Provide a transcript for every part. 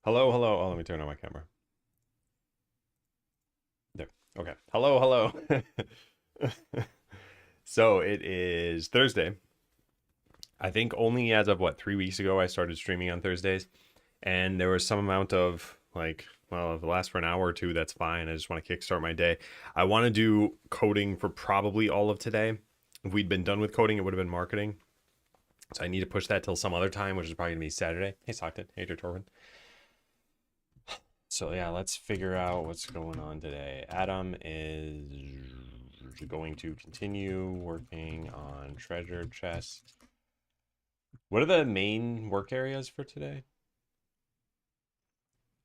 Hello, hello. Oh, let me turn on my camera. There. Okay. Hello, hello. So it is Thursday. I think only as of what, 3 weeks ago, I started streaming on Thursdays. And there was some amount of like, well, if it lasts for an hour or two, that's fine. I just want to kickstart my day. I want to do coding for probably all of today. If we'd been done with coding, it would have been marketing. So I need to push that till some other time, which is probably gonna be Saturday. Hey, Stockton. Hey, Torvin. So yeah, let's figure out what's going on today. Adam is going to continue working on treasure chest. What are the main work areas for today?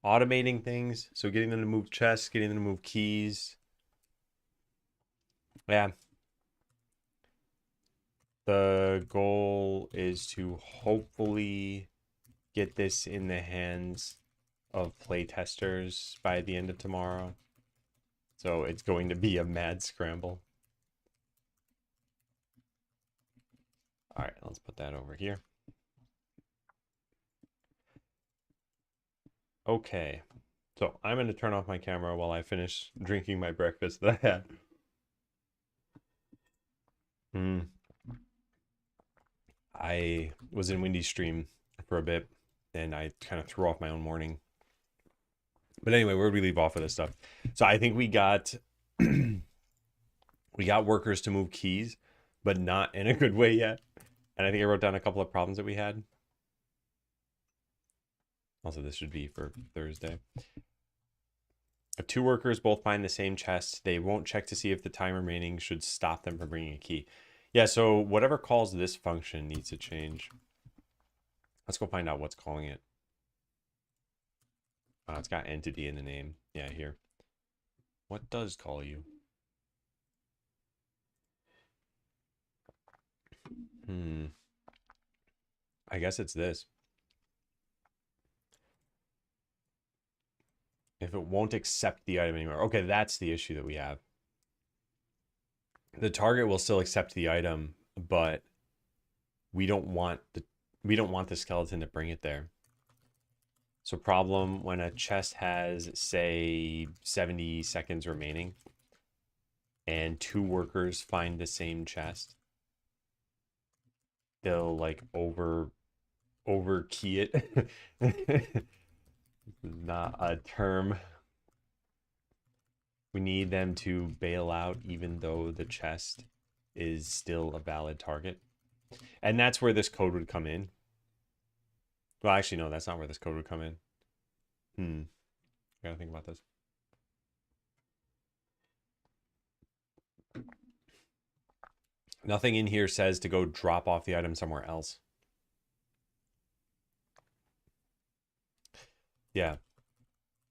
Automating things. So getting them to move chests, getting them to move keys. Yeah. The goal is to hopefully get this in the hands of playtesters by the end of tomorrow. So it's going to be a mad scramble. All right, let's put that over here. Okay, so I'm going to turn off my camera while I finish drinking my breakfast that I had. Mm. I was in Wendy's stream for a bit, and I kind of threw off my own morning. But anyway, where did we leave off with this stuff? So I think we got we got workers to move keys, but not in a good way yet. And I think I wrote down a couple of problems that we had. Also, this should be for Thursday. If two workers both find the same chest, they won't check to see if the time remaining should stop them from bringing a key. Yeah, so whatever calls this function needs to change. Let's go find out what's calling it. It's got entity in the name. Yeah, here. What does call you? I guess it's this. If it won't accept the item anymore. Okay, that's the issue that we have. The target will still accept the item, but we don't want the skeleton to bring it there. So problem when a chest has, say, 70 seconds remaining and two workers find the same chest, they'll like over key it. Not a term. We need them to bail out even though the chest is still a valid target. And that's where this code would come in. Well, actually, no, that's not where this code would come in. I gotta think about this. Nothing in here says to go drop off the item somewhere else. Yeah.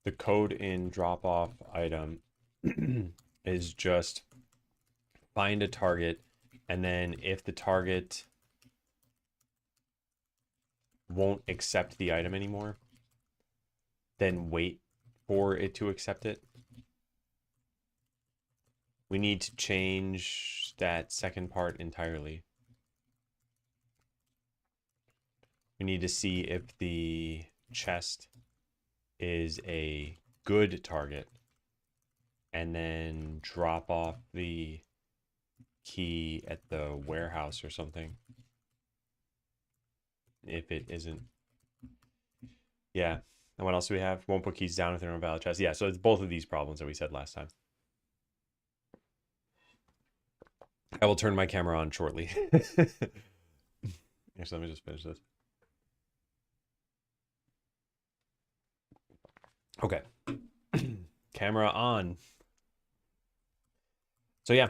The code in drop off item is just find a target, and then if the target won't accept the item anymore, then wait for it to accept it. We need to change that second part entirely. We need to see if the chest is a good target and then drop off the key at the warehouse or something. If it isn't. Yeah. And what else do we have? Won't put keys down if they're in a valid chest. Yeah, so it's both of these problems that we said last time. I will turn my camera on shortly. Actually, let me just finish this. Okay. Camera on. So yeah,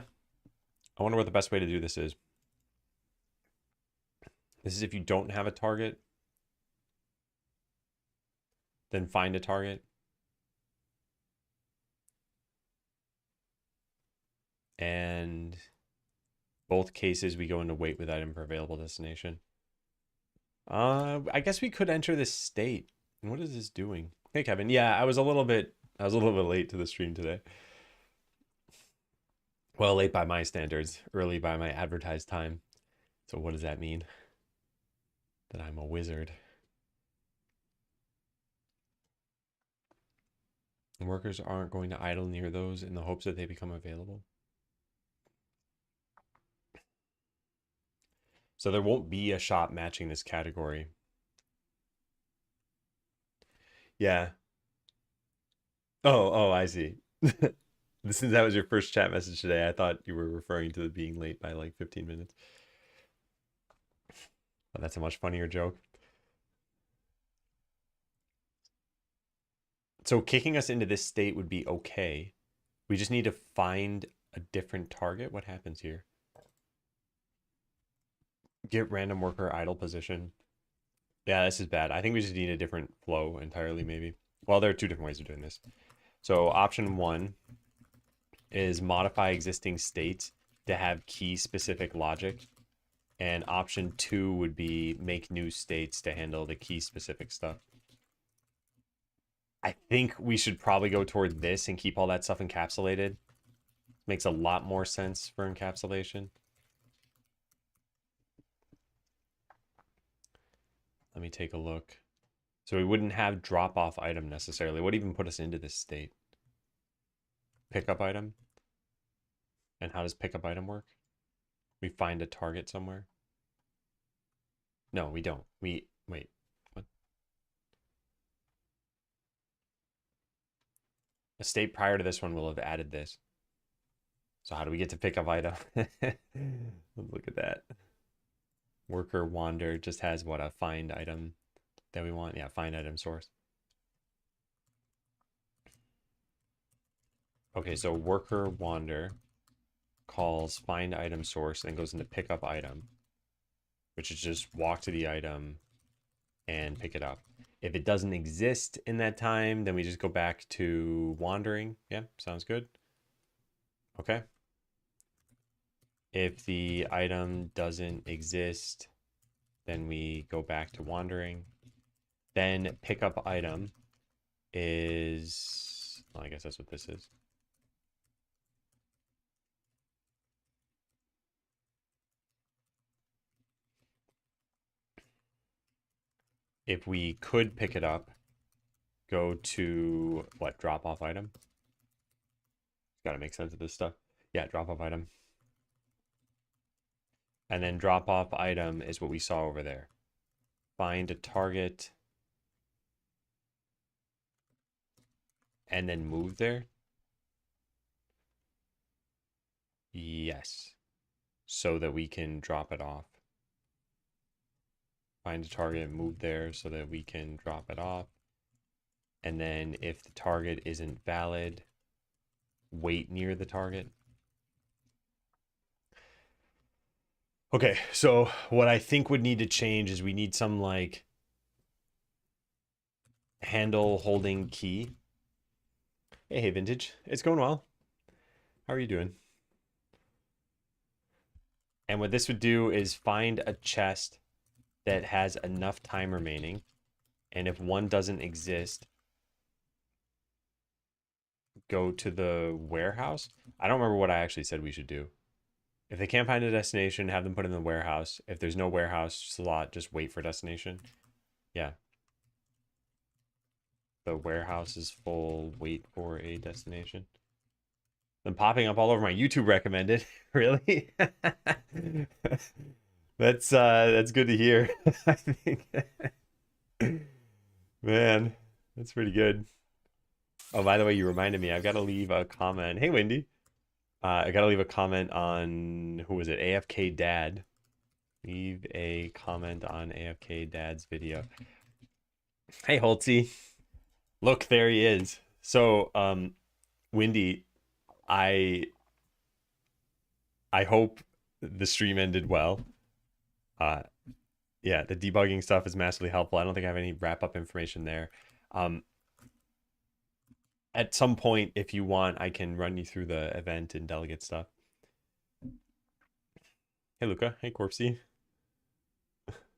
I wonder what the best way to do this is. This is if you don't have a target, then find a target. And both cases, we go into wait with item for available destination. I guess we could enter this state. What is this doing? Hey, Kevin. Yeah, I was a little bit late to the stream today. Well, late by my standards, early by my advertised time. So what does that mean? That I'm a wizard. And workers aren't going to idle near those in the hopes that they become available. So there won't be a shop matching this category. Yeah. Oh, I see. Since that was your first chat message today, I thought you were referring to being late by like 15 minutes. But that's a much funnier joke. So kicking us into this state would be okay. We just need to find a different target. What happens here? Get random worker idle position. Yeah, this is bad. I think we just need a different flow entirely, maybe. Well, there are two different ways of doing this. So option one is modify existing states to have key specific logic. And option two would be make new states to handle the key specific stuff. I think we should probably go toward this and keep all that stuff encapsulated. Makes a lot more sense for encapsulation. Let me take a look. So we wouldn't have drop off item necessarily. What even put us into this state? Pickup item? And how does pickup item work? We find a target somewhere? No, we don't. Wait, what? A state prior to this one will have added this. So how do we get to pickup item? Let's look at that. Worker wander just has what, a find item that we want? Yeah, find item source. Okay, so worker wander calls find item source and goes into pickup item, which is just walk to the item and pick it up. If it doesn't exist in that time, then we just go back to wandering. Yeah, sounds good. Okay. If the item doesn't exist, then we go back to wandering. Then pickup item is, well, I guess that's what this is. If we could pick it up, go to what, drop off item? Gotta make sense of this stuff. Yeah, drop off item. And then drop off item is what we saw over there. Find a target and then move there. Yes. So that we can drop it off. Find a target, move there so that we can drop it off. And then if the target isn't valid, wait near the target. Okay, so what I think would need to change is we need some like handle holding key. Hey, Vintage, it's going well. How are you doing? And what this would do is find a chest that has enough time remaining. And if one doesn't exist, go to the warehouse. I don't remember what I actually said we should do. If they can't find a destination, have them put in the warehouse. If there's no warehouse slot, just wait for destination. Yeah. The warehouse is full, wait for a destination. Then popping up all over my YouTube recommended. Really? That's good to hear. I think. Man, that's pretty good. Oh, by the way, you reminded me. I've got to leave a comment. Hey, Wendy. I got to leave a comment on, who was it? AFK Dad. Leave a comment on AFK Dad's video. Hey, Holtzy. Look, there he is. So, Wendy, I hope the stream ended well. Yeah, the debugging stuff is massively helpful. I don't think I have any wrap-up information there. At some point, if you want, I can run you through the event and delegate stuff. Hey, Luca. Hey, Corpsey.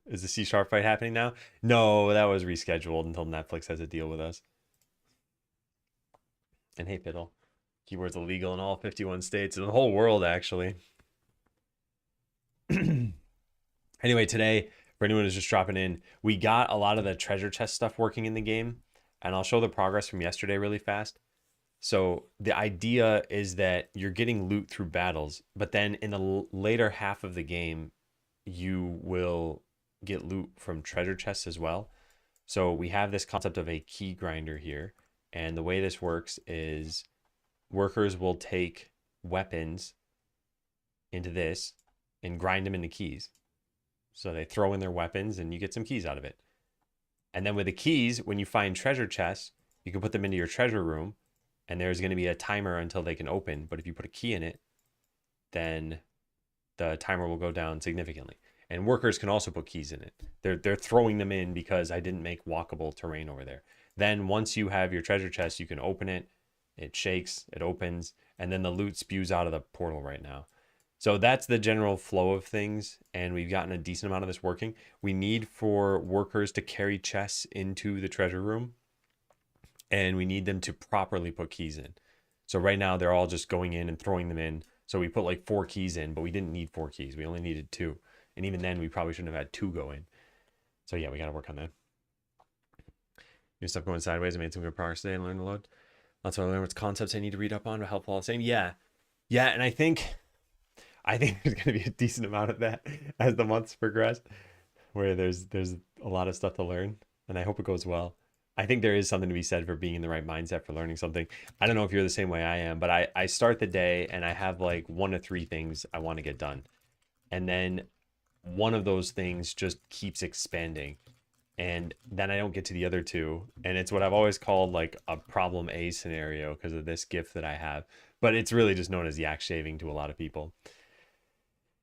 Is the C# fight happening now? No, that was rescheduled until Netflix has a deal with us. And hey, Fiddle. Keyboard's illegal in all 51 states in the whole world, actually. Anyway, today, for anyone who's just dropping in, we got a lot of the treasure chest stuff working in the game. And I'll show the progress from yesterday really fast. So the idea is that you're getting loot through battles, but then in the later half of the game, you will get loot from treasure chests as well. So we have this concept of a key grinder here. And the way this works is workers will take weapons into this and grind them into keys. So they throw in their weapons and you get some keys out of it. And then with the keys, when you find treasure chests, you can put them into your treasure room and there's going to be a timer until they can open. But if you put a key in it, then the timer will go down significantly. And workers can also put keys in it. They're throwing them in because I didn't make walkable terrain over there. Then once you have your treasure chest, you can open it. It shakes, it opens, and then the loot spews out of the portal right now. So that's the general flow of things, and we've gotten a decent amount of this working. We need for workers to carry chests into the treasure room, and we need them to properly put keys in. So right now they're all just going in and throwing them in. So we put like 4 keys in, but we didn't need 4 keys. We only needed 2. And even then, we probably shouldn't have had 2 go in. So yeah, we got to work on that. New stuff going sideways. I made some good progress today and learned a lot. Lots of other what's concepts I need to read up on, but helpful all the same. Yeah. And I think there's going to be a decent amount of that as the months progress, where there's a lot of stuff to learn, and I hope it goes well. I think there is something to be said for being in the right mindset for learning something. I don't know if you're the same way I am, but I start the day and I have like 1 to 3 things I want to get done. And then one of those things just keeps expanding. And then I don't get to the other 2. And it's what I've always called like a problem A scenario because of this gift that I have. But it's really just known as yak shaving to a lot of people.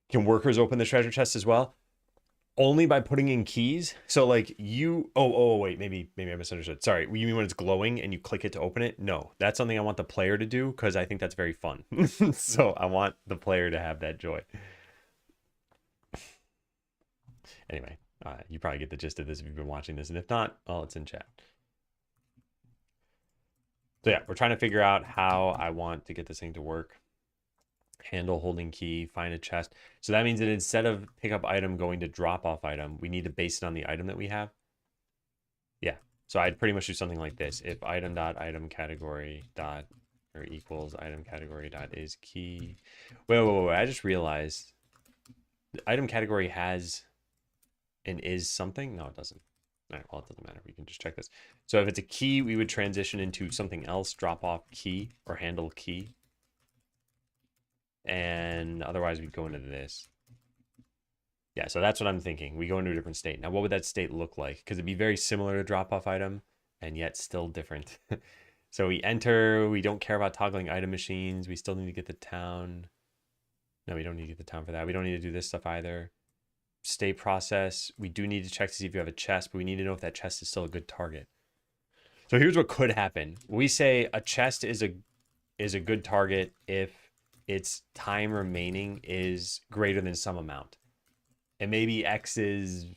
Can workers open the treasure chest as well? Only by putting in keys. So like you, wait, maybe I misunderstood. Sorry, you mean when it's glowing and you click it to open it? No, that's something I want the player to do because I think that's very fun. So I want the player to have that joy. Anyway, you probably get the gist of this if you've been watching this, and if not, well, it's in chat. So yeah, we're trying to figure out how I want to get this thing to work. Handle, holding key, find a chest. So that means that instead of pick up item going to drop off item, we need to base it on the item that we have. Yeah, so I'd pretty much do something like this. If item dot item category dot or equals item category dot is key. Wait, I just realized the item category has an is something. No, it doesn't. All right, well, it doesn't matter. We can just check this. So if it's a key, we would transition into something else, drop off key or handle key. And otherwise we'd go into this. Yeah, so that's what I'm thinking. We go into a different state. Now, what would that state look like? Because it'd be very similar to drop-off item, and yet still different. So we enter, we don't care about toggling item machines. We still need to get the town. No, we don't need to get the town for that. We don't need to do this stuff either. State process, we do need to check to see if you have a chest, but we need to know if that chest is still a good target. So here's what could happen. We say a chest is a good target if its time remaining is greater than some amount. And maybe X is,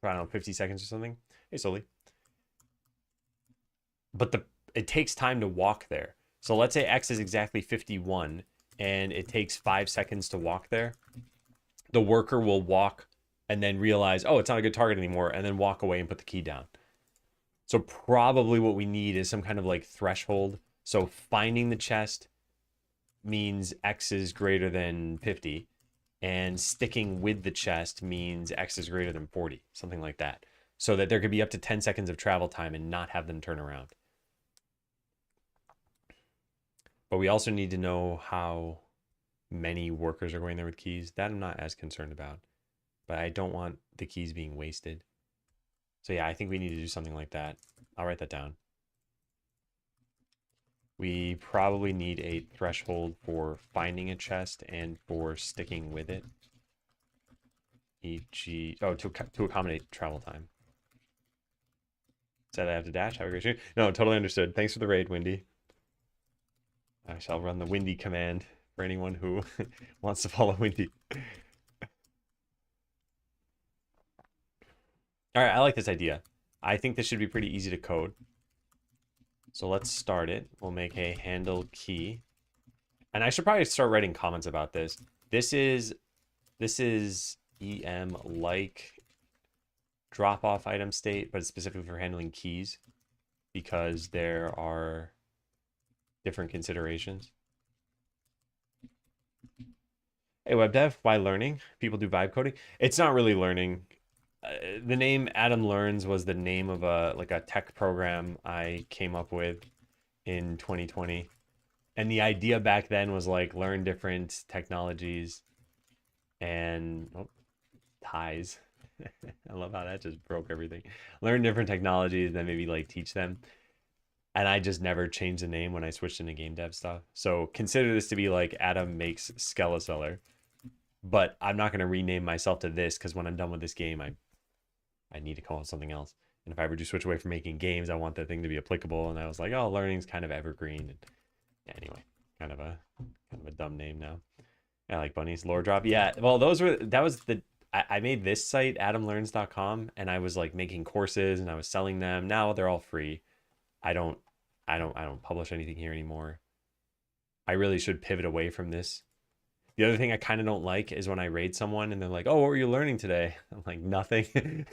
I don't know, 50 seconds or something. Hey, Sully. But it takes time to walk there. So let's say X is exactly 51 and it takes 5 seconds to walk there. The worker will walk and then realize, oh, it's not a good target anymore, and then walk away and put the key down. So probably what we need is some kind of like threshold. So finding the chest means X is greater than 50, and sticking with the chest means X is greater than 40, something like that. So that there could be up to 10 seconds of travel time and not have them turn around. But we also need to know how many workers are going there with keys. That I'm not as concerned about. But I don't want the keys being wasted. So yeah, I think we need to do something like that. I'll write that down. We probably need a threshold for finding a chest and for sticking with it. E.g. Oh, to accommodate travel time. Said I have to dash. Have a great stream. No, totally understood. Thanks for the raid, Windy. I shall run the Windy command for anyone who wants to follow Windy. All right, I like this idea. I think this should be pretty easy to code. So let's start it. We'll make a handle key. And I should probably start writing comments about this. This is EM like drop off item state, but it's specifically for handling keys because there are different considerations. Hey, web dev, why learning? People do vibe coding. It's not really learning. The name Adam Learns was the name of a tech program I came up with in 2020. And the idea back then was like learn different technologies and ties. I love how that just broke everything. Learn different technologies, then maybe like teach them. And I just never changed the name when I switched into game dev stuff. So consider this to be like Adam makes Skeleseller, but I'm not going to rename myself to this because when I'm done with this game, I need to call it something else. And if I ever do switch away from making games, I want that thing to be applicable. And I was like, oh, learning's kind of evergreen. And yeah, anyway, kind of a dumb name now. I like bunnies. Lore drop. Yeah. Well, I made this site, adamlearns.com, and I was like making courses and I was selling them. Now they're all free. I don't publish anything here anymore. I really should pivot away from this. The other thing I kind of don't like is when I raid someone and they're like, "Oh, what were you learning today?" I'm like, "Nothing."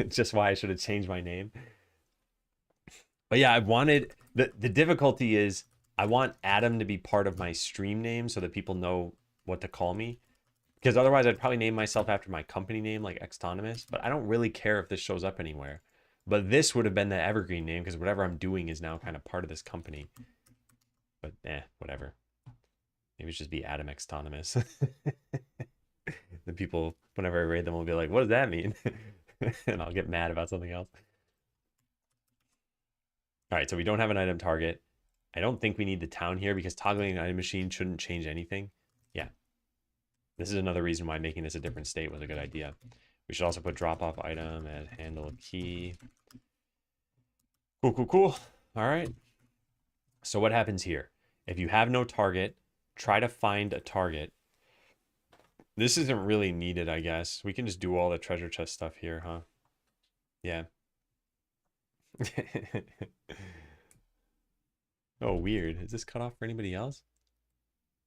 Just why I should have changed my name. But yeah, I wanted the difficulty is I want Adam to be part of my stream name so that people know what to call me. Because otherwise I'd probably name myself after my company name like Extonomous, but I don't really care if this shows up anywhere. But this would have been the evergreen name because whatever I'm doing is now kind of part of this company. But whatever. Maybe it should just be Adam Extonomous. The people, whenever I raid them, will be like, what does that mean? And I'll get mad about something else. All right, so we don't have an item target. I don't think we need the town here because toggling an item machine shouldn't change anything. Yeah. This is another reason why making this a different state was a good idea. We should also put drop off item and handle key. Cool, cool, cool. All right. So what happens here? If you have no target, try to find a target. This isn't really needed, I guess. We can just do all the treasure chest stuff here, huh? Yeah. Oh, weird. Is this cut off for anybody else?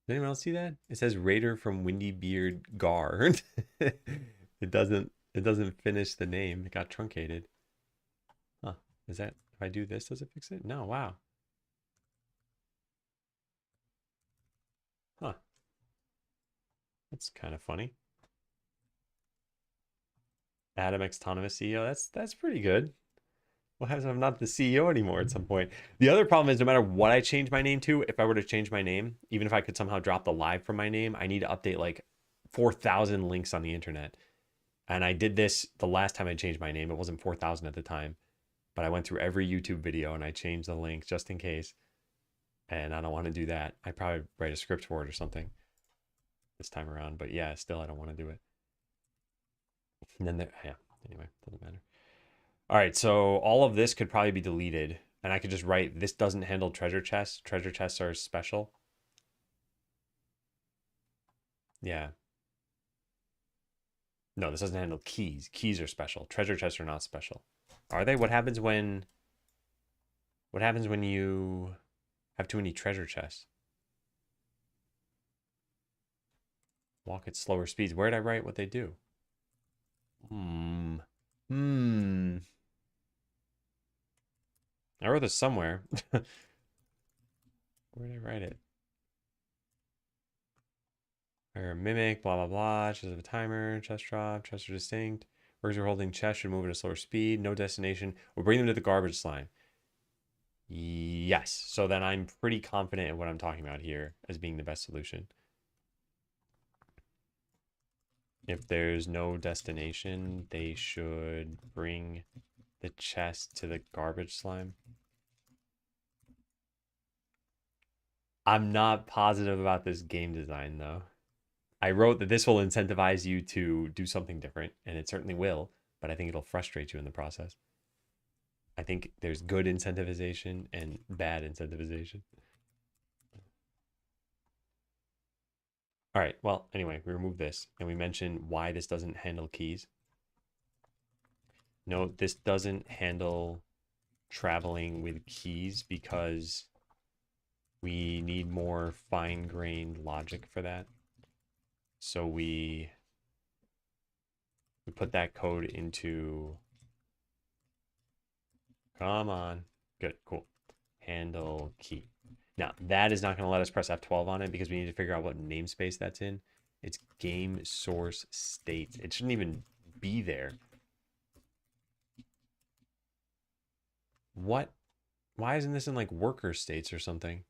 Did anyone else see that? It says Raider from Windy Beard Gar. It doesn't finish the name. It got truncated. Huh. Is that if I do this, does it fix it? No, wow. Huh. That's kind of funny. Adam Autonomous CEO. That's pretty good. What happens if I'm not the CEO anymore at some point? The other problem is no matter what I change my name to, if I were to change my name, even if I could somehow drop the live from my name, I need to update like 4,000 links on the internet. And I did this the last time I changed my name. It wasn't 4,000 at the time, but I went through every YouTube video and I changed the link just in case. And I don't want to do that. I probably write a script for it or something this time around. But yeah, still, I don't want to do it. And then yeah, anyway, doesn't matter. All right, so all of this could probably be deleted. And I could just write, this doesn't handle treasure chests. Treasure chests are special. Yeah. No, this doesn't handle keys. Keys are special. Treasure chests are not special. Are they? What happens when you have too many treasure chests? Walk at slower speeds. Where did I write what they do? I wrote this somewhere. Where did I write it? Or mimic, blah, blah, blah. Chest of a timer, chest drop, chests are distinct. Workers are holding chest should move at a slower speed. No destination. We'll bring them to the garbage slime. Yes. So then I'm pretty confident in what I'm talking about here as being the best solution. If there's no destination, they should bring the chest to the garbage slime. I'm not positive about this game design, though. I wrote that this will incentivize you to do something different, and it certainly will, but I think it'll frustrate you in the process. I think there's good incentivization and bad incentivization. All right, well, anyway, we remove this, and we mentioned why this doesn't handle keys. No, this doesn't handle traveling with keys because we need more fine-grained logic for that. So we put that code into, come on, good, cool, handle key. Now, that is not going to let us press F12 on it because we need to figure out what namespace that's in. It's game source state. It shouldn't even be there. What? Why isn't this in like worker states or something?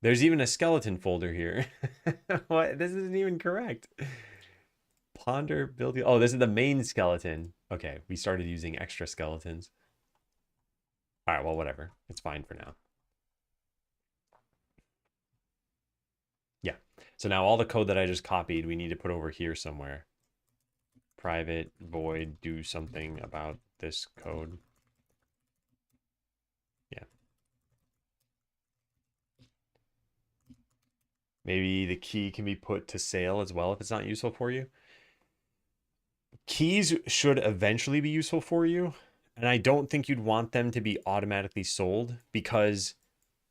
There's even a skeleton folder here. What? This isn't even correct. Ponder building. Oh, this is the main skeleton. Okay, we started using extra skeletons. All right, well, whatever. It's fine for now. Yeah. So now all the code that I just copied, we need to put over here somewhere. Private void do something about this code. Yeah. Maybe the key can be put to sale as well if it's not useful for you. Keys should eventually be useful for you. And I don't think you'd want them to be automatically sold because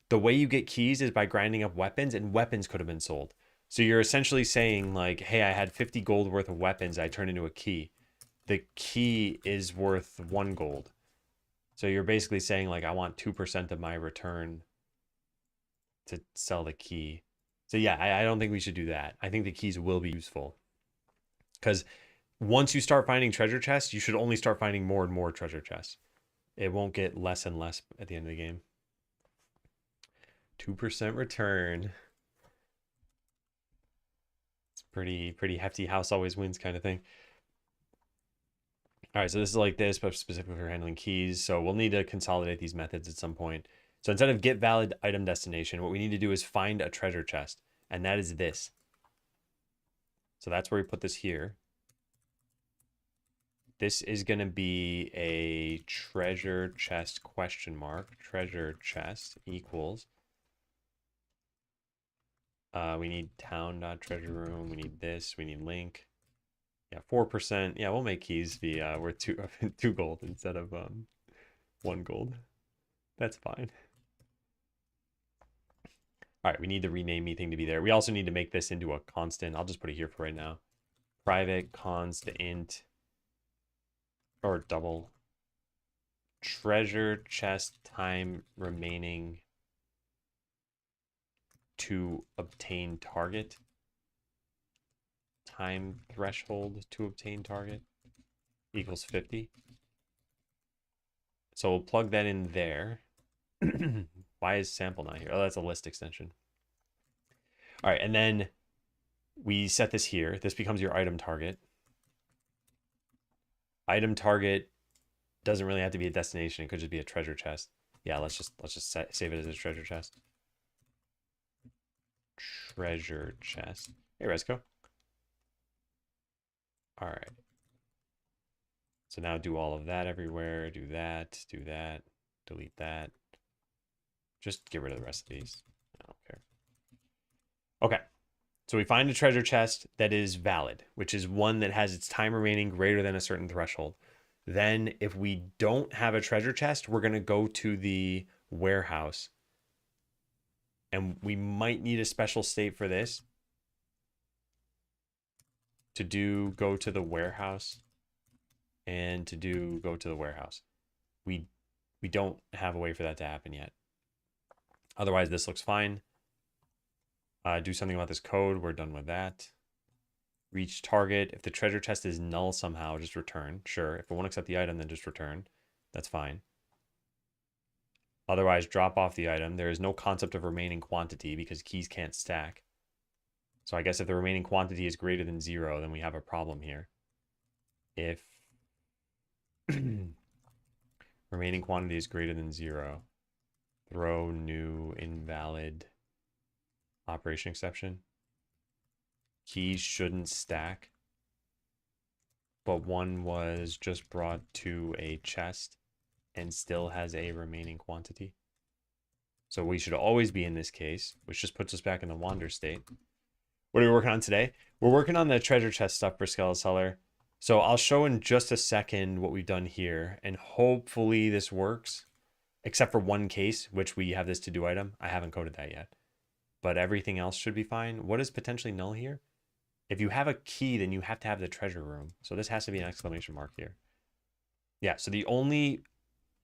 the way you get keys is by grinding up weapons, and weapons could have been sold. So you're essentially saying like, hey, I had 50 gold worth of weapons. I turned into a key. The key is worth 1 gold. So you're basically saying like, I want 2% of my return to sell the key. So yeah, I don't think we should do that. I think the keys will be useful because once you start finding treasure chests, you should only start finding more and more treasure chests. It won't get less and less at the end of the game. 2% return. It's pretty hefty. House always wins kind of thing. All right, so this is like this, but specifically for handling keys. So we'll need to consolidate these methods at some point. So instead of get valid item destination, what we need to do is find a treasure chest, and that is this. So that's where we put this here. This is going to be a treasure chest question mark. Treasure chest equals. We need town.treasure room. We need this. We need link. Yeah, 4%. Yeah, we'll make keys be worth 2 gold instead of 1 gold. That's fine. All right, we need the rename me thing to be there. We also need to make this into a constant. I'll just put it here for right now. Private const int or double treasure chest time remaining to obtain target. Time threshold to obtain target equals 50. So we'll plug that in there. Why is sample not here? Oh, that's a list extension. All right, and then we set this here. This becomes your item target. Item target doesn't really have to be a destination. It could just be a treasure chest. Yeah, let's just save it as a treasure chest. Treasure chest. Hey, Resco. All right. So now do all of that everywhere. Do that, delete that. Just get rid of the rest of these. I don't care. Okay. So we find a treasure chest that is valid, which is one that has its time remaining greater than a certain threshold. Then if we don't have a treasure chest, we're going to go to the warehouse. And we might need a special state for this. To do go to the warehouse and to do go to the warehouse. We don't have a way for that to happen yet. Otherwise, this looks fine. Do something about this code. We're done with that. Reach target. If the treasure chest is null somehow, just return. Sure. If it won't accept the item, then just return. That's fine. Otherwise, drop off the item. There is no concept of remaining quantity because keys can't stack. So I guess if the remaining quantity is greater than 0, then we have a problem here. If remaining quantity is greater than 0, throw new invalid operation exception. Keys shouldn't stack, but one was just brought to a chest and still has a remaining quantity. So we should always be in this case, which just puts us back in the wander state. What are we working on today? We're working on the treasure chest stuff for Skeleseller. So I'll show in just a second what we've done here, and hopefully this works, except for one case, which we have this to do item. I haven't coded that yet, but everything else should be fine. What is potentially null here? If you have a key, then you have to have the treasure room. So this has to be an exclamation mark here. Yeah, so the only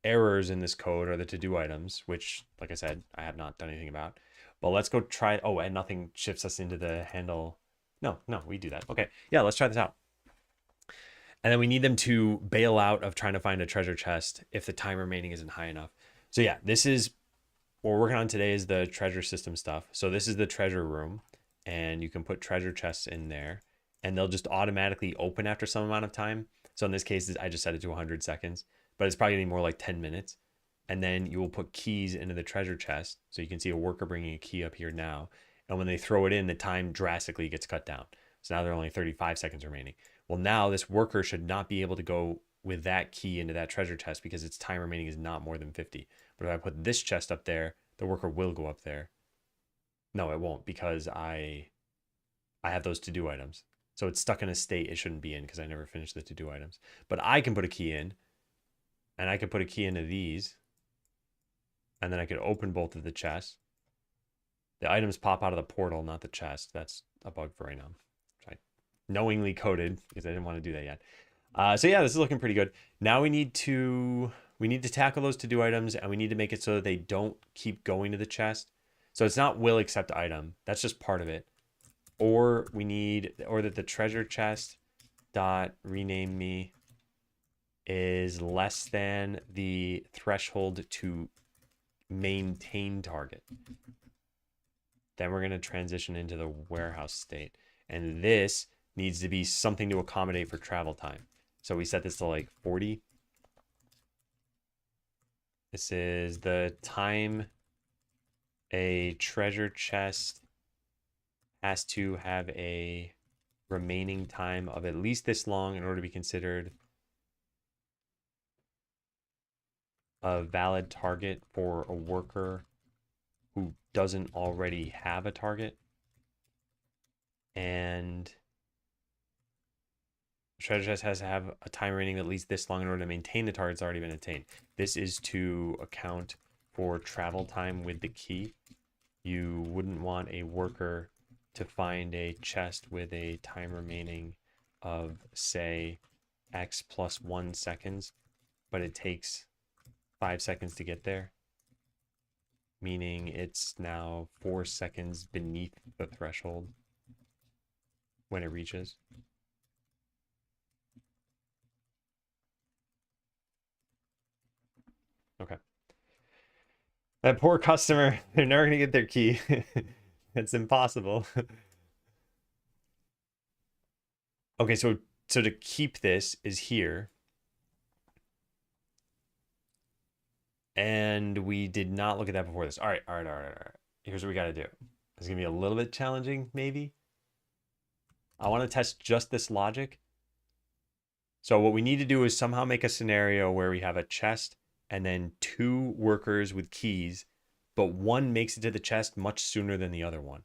errors in this code are the to-do items, which, like I said, I have not done anything about. But let's go try. Oh, and nothing shifts us into the handle. No, we do that. Okay, yeah, let's try this out. And then we need them to bail out of trying to find a treasure chest if the time remaining isn't high enough. So yeah, this is what we're working on today is the treasure system stuff. So this is the treasure room, and you can put treasure chests in there, and they'll just automatically open after some amount of time. So in this case, I just set it to 100 seconds, but it's probably gonna be more like 10 minutes. And then you will put keys into the treasure chest. So you can see a worker bringing a key up here now. And when they throw it in, the time drastically gets cut down. So now there are only 35 seconds remaining. Well, now this worker should not be able to go with that key into that treasure chest because its time remaining is not more than 50. But if I put this chest up there, the worker will go up there. No, it won't because I have those to-do items. So it's stuck in a state it shouldn't be in because I never finished the to-do items. But I can put a key in, and I can put a key into these, and then I could open both of the chests. The items pop out of the portal, not the chest. That's a bug for right now. I knowingly coded because I didn't want to do that yet. So yeah, this is looking pretty good. Now we need to tackle those to-do items, and we need to make it so that they don't keep going to the chest. So it's not will accept item. That's just part of it. Or that the treasure chest dot rename me is less than the threshold to maintain target. Then we're going to transition into the warehouse state. And this needs to be something to accommodate for travel time. So we set this to like 40. This is the time a treasure chest has to have a remaining time of at least this long in order to be considered a valid target for a worker who doesn't already have a target. And the treasure chest has to have a time remaining at least this long in order to maintain the target that's already been attained. This is to account for travel time with the key. You wouldn't want a worker to find a chest with a time remaining of, say, x plus 1 seconds, but it takes 5 seconds to get there, meaning it's now 4 seconds beneath the threshold when it reaches. Okay. That poor customer, they're never gonna get their key. It's impossible. Okay, so to keep this is here. And we did not look at that before this. All right. Here's what we got to do. It's going to be a little bit challenging, maybe. I want to test just this logic. So what we need to do is somehow make a scenario where we have a chest and then 2 workers with keys, but one makes it to the chest much sooner than the other one.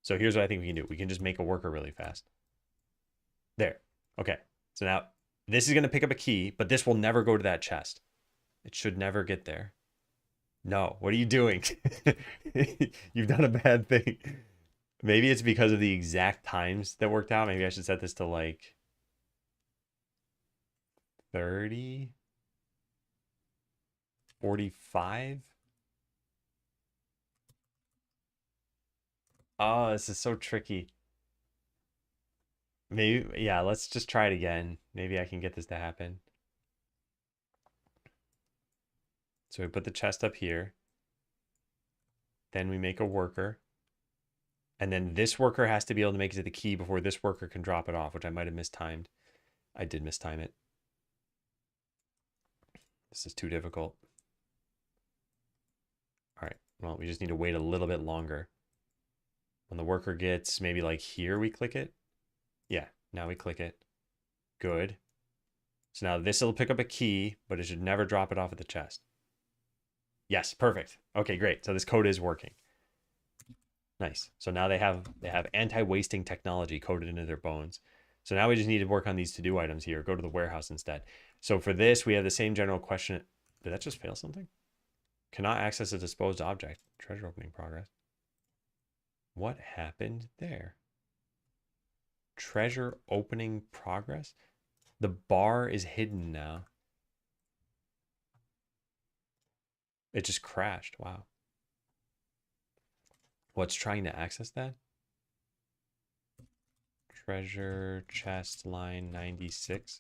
So here's what I think we can do. We can just make a worker really fast. There. Okay. So now this is going to pick up a key, but this will never go to that chest. It should never get there. No, what are you doing? You've done a bad thing. Maybe it's because of the exact times that worked out. Maybe I should set this to like 30, 45. Oh, this is so tricky. Maybe, yeah, let's just try it again. Maybe I can get this to happen. So we put the chest up here. Then we make a worker. And then this worker has to be able to make it to the key before this worker can drop it off, which I might have mistimed. I did mistime it. This is too difficult. All right, well, we just need to wait a little bit longer. When the worker gets maybe like here, we click it. Yeah, now we click it. Good. So now this will pick up a key, but it should never drop it off at the chest. Yes, perfect. Okay, great. So this code is working. Nice. So now they have anti-wasting technology coded into their bones. So now we just need to work on these to-do items here. Go to the warehouse instead. So for this, we have the same general question. Did that just fail something? Cannot access a disposed object. Treasure opening progress. What happened there? Treasure opening progress? The bar is hidden now. It just crashed. Wow. What's trying to access that? Treasure chest line 96.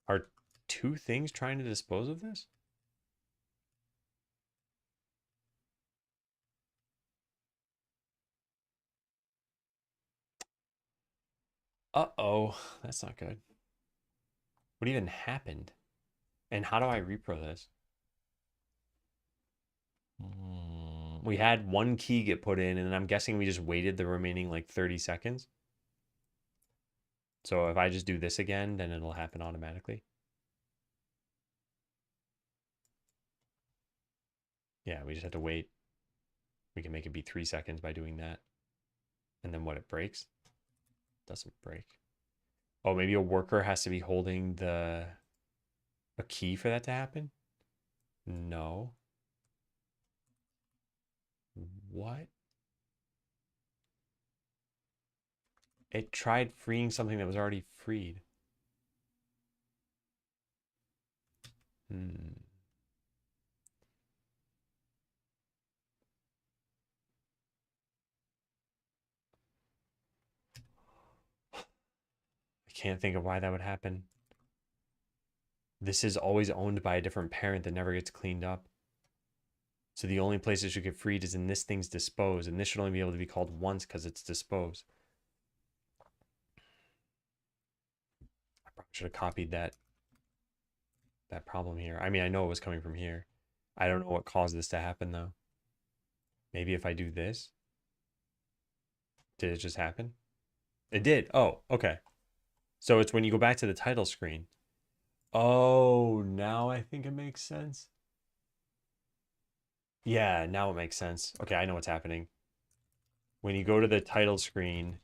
Are two things trying to dispose of this? Uh-oh, that's not good. What even happened? And how do I repro this? We had one key get put in, and I'm guessing we just waited the remaining like 30 seconds. So if I just do this again, then it'll happen automatically. Yeah, we just have to wait. We can make it be 3 seconds by doing that. And then what, it breaks? Doesn't break. Oh, maybe a worker has to be holding a key for that to happen? No. What? It tried freeing something that was already freed. Hmm. I can't think of why that would happen. This is always owned by a different parent that never gets cleaned up. So the only place it should get freed is in this thing's disposed, and this should only be able to be called once because it's disposed. I probably should have copied that problem here. I mean, I know it was coming from here. I don't know what caused this to happen though. Maybe if I do this, did it just happen? It did. Oh, okay. So it's when you go back to the title screen. Oh, now I think it makes sense. Yeah, now it makes sense. Okay, I know what's happening. When you go to the title screen,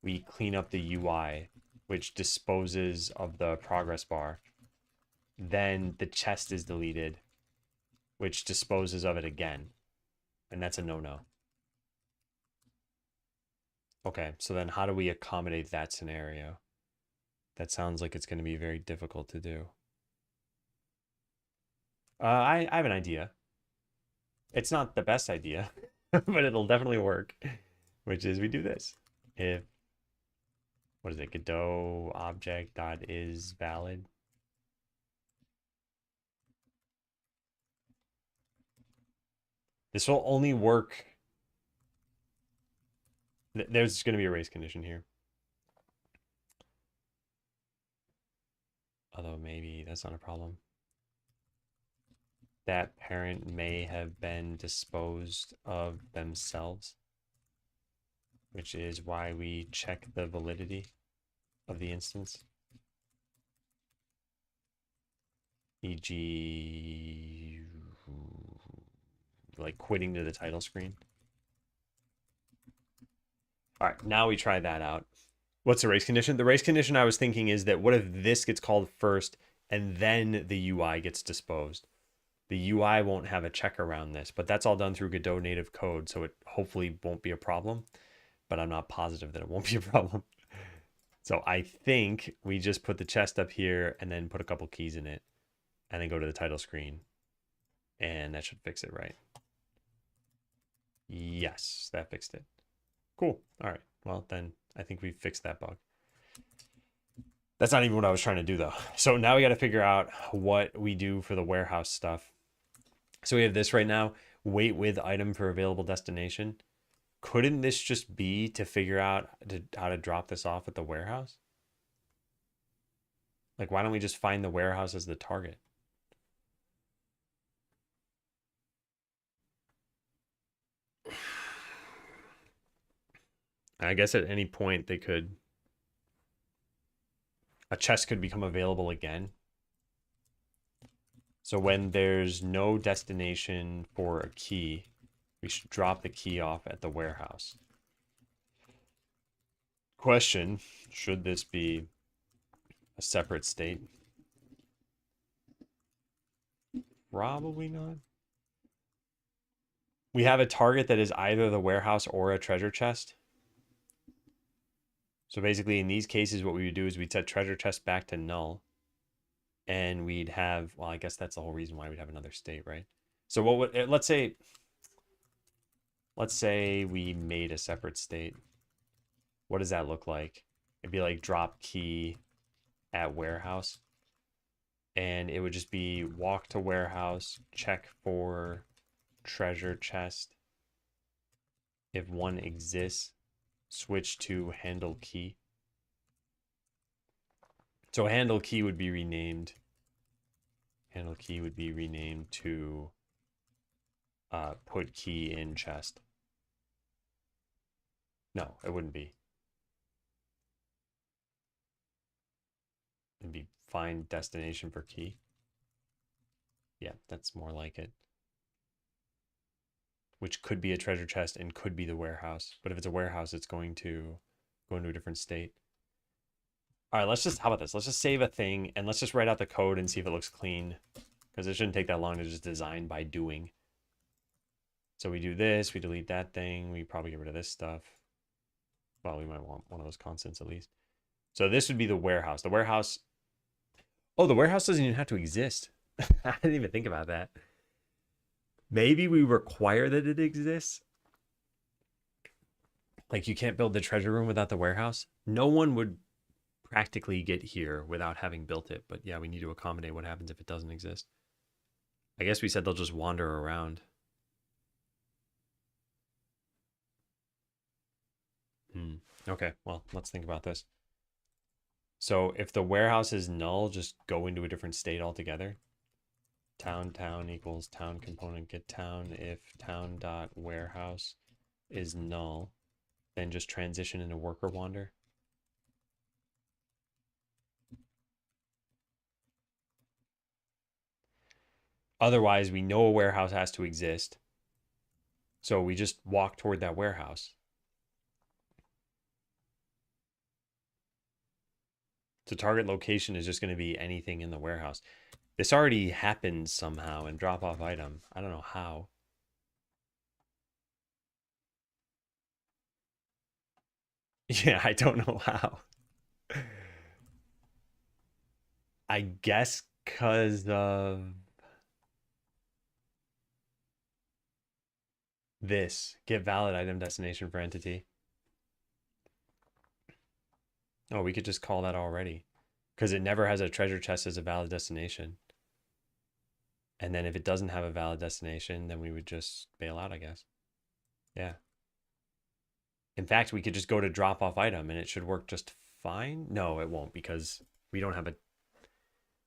we clean up the UI, which disposes of the progress bar. Then the chest is deleted, which disposes of it again. And that's a no-no. Okay, so then how do we accommodate that scenario? That sounds like it's going to be very difficult to do. I have an idea. It's not the best idea, but it'll definitely work, which is we do this. If, what is it, Godot object dot is valid. This will only work. There's going to be a race condition here. Although maybe that's not a problem. That parent may have been disposed of themselves, which is why we check the validity of the instance. E.g., like quitting to the title screen. All right, now we try that out. What's the race condition? The race condition I was thinking is that what if this gets called first and then the UI gets disposed? The UI won't have a check around this, but that's all done through Godot native code, so it hopefully won't be a problem, but I'm not positive that it won't be a problem. So I think we just put the chest up here and then put a couple keys in it and then go to the title screen, and that should fix it, right? Yes, that fixed it. Cool. All right. Well, then I think we fixed that bug. That's not even what I was trying to do though. So now we got to figure out what we do for the warehouse stuff. So we have this right now, wait with item for available destination. Couldn't this just be to figure out how to drop this off at the warehouse? Like, why don't we just find the warehouse as the target? I guess at any point they could, a chest could become available again. So when there's no destination for a key, we should drop the key off at the warehouse. Question, should this be a separate state? Probably not. We have a target that is either the warehouse or a treasure chest. So basically in these cases, what we would do is we'd set treasure chest back to null and we'd have, well, I guess that's the whole reason why we'd have another state, right? So what would, let's say we made a separate state. What does that look like? It'd be like drop key at warehouse. And it would just be walk to warehouse, check for treasure chest. If one exists, switch to handle key. So handle key would be renamed. Handle key would be renamed to put key in chest. No, it wouldn't be. It'd be find destination for key. Yeah, that's more like it. Which could be a treasure chest and could be the warehouse. But if it's a warehouse, it's going to go into a different state. All right, how about this? Let's just save a thing and let's just write out the code and see if it looks clean. Because it shouldn't take that long to just design by doing. So we do this, we delete that thing, we probably get rid of this stuff. Well, we might want one of those constants at least. So this would be the warehouse. The warehouse, oh, the warehouse doesn't even have to exist. I didn't even think about that. Maybe we require that it exists. Like you can't build the treasure room without the warehouse. No one would practically get here without having built it. But yeah, we need to accommodate what happens if it doesn't exist. I guess we said they'll just wander around. Okay, well, let's think about this. So if the warehouse is null, just go into a different state altogether. Town equals town component get town. If town dot warehouse is null, then just transition into worker wander. Otherwise, we know a warehouse has to exist. So we just walk toward that warehouse. The target location is just going to be anything in the warehouse. This already happens somehow in drop off item. I don't know how. Yeah, I don't know how. I guess because of this. Get valid item destination for entity. Oh, we could just call that already. Because it never has a treasure chest as a valid destination. And then if it doesn't have a valid destination, then we would just bail out, I guess. Yeah. In fact, we could just go to drop off item and it should work just fine. No, it won't because we don't have a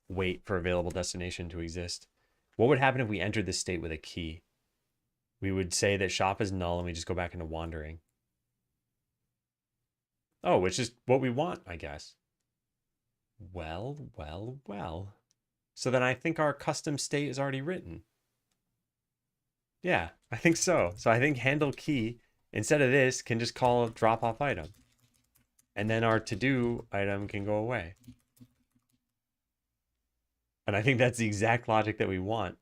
wait for available destination to exist. What would happen if we entered this state with a key? We would say that shop is null and we just go back into wandering. Oh, which is what we want, I guess. Well. So then I think our custom state is already written. Yeah, I think so. So I think handle key, instead of this, can just call drop off item. And then our to-do item can go away. And I think that's the exact logic that we want.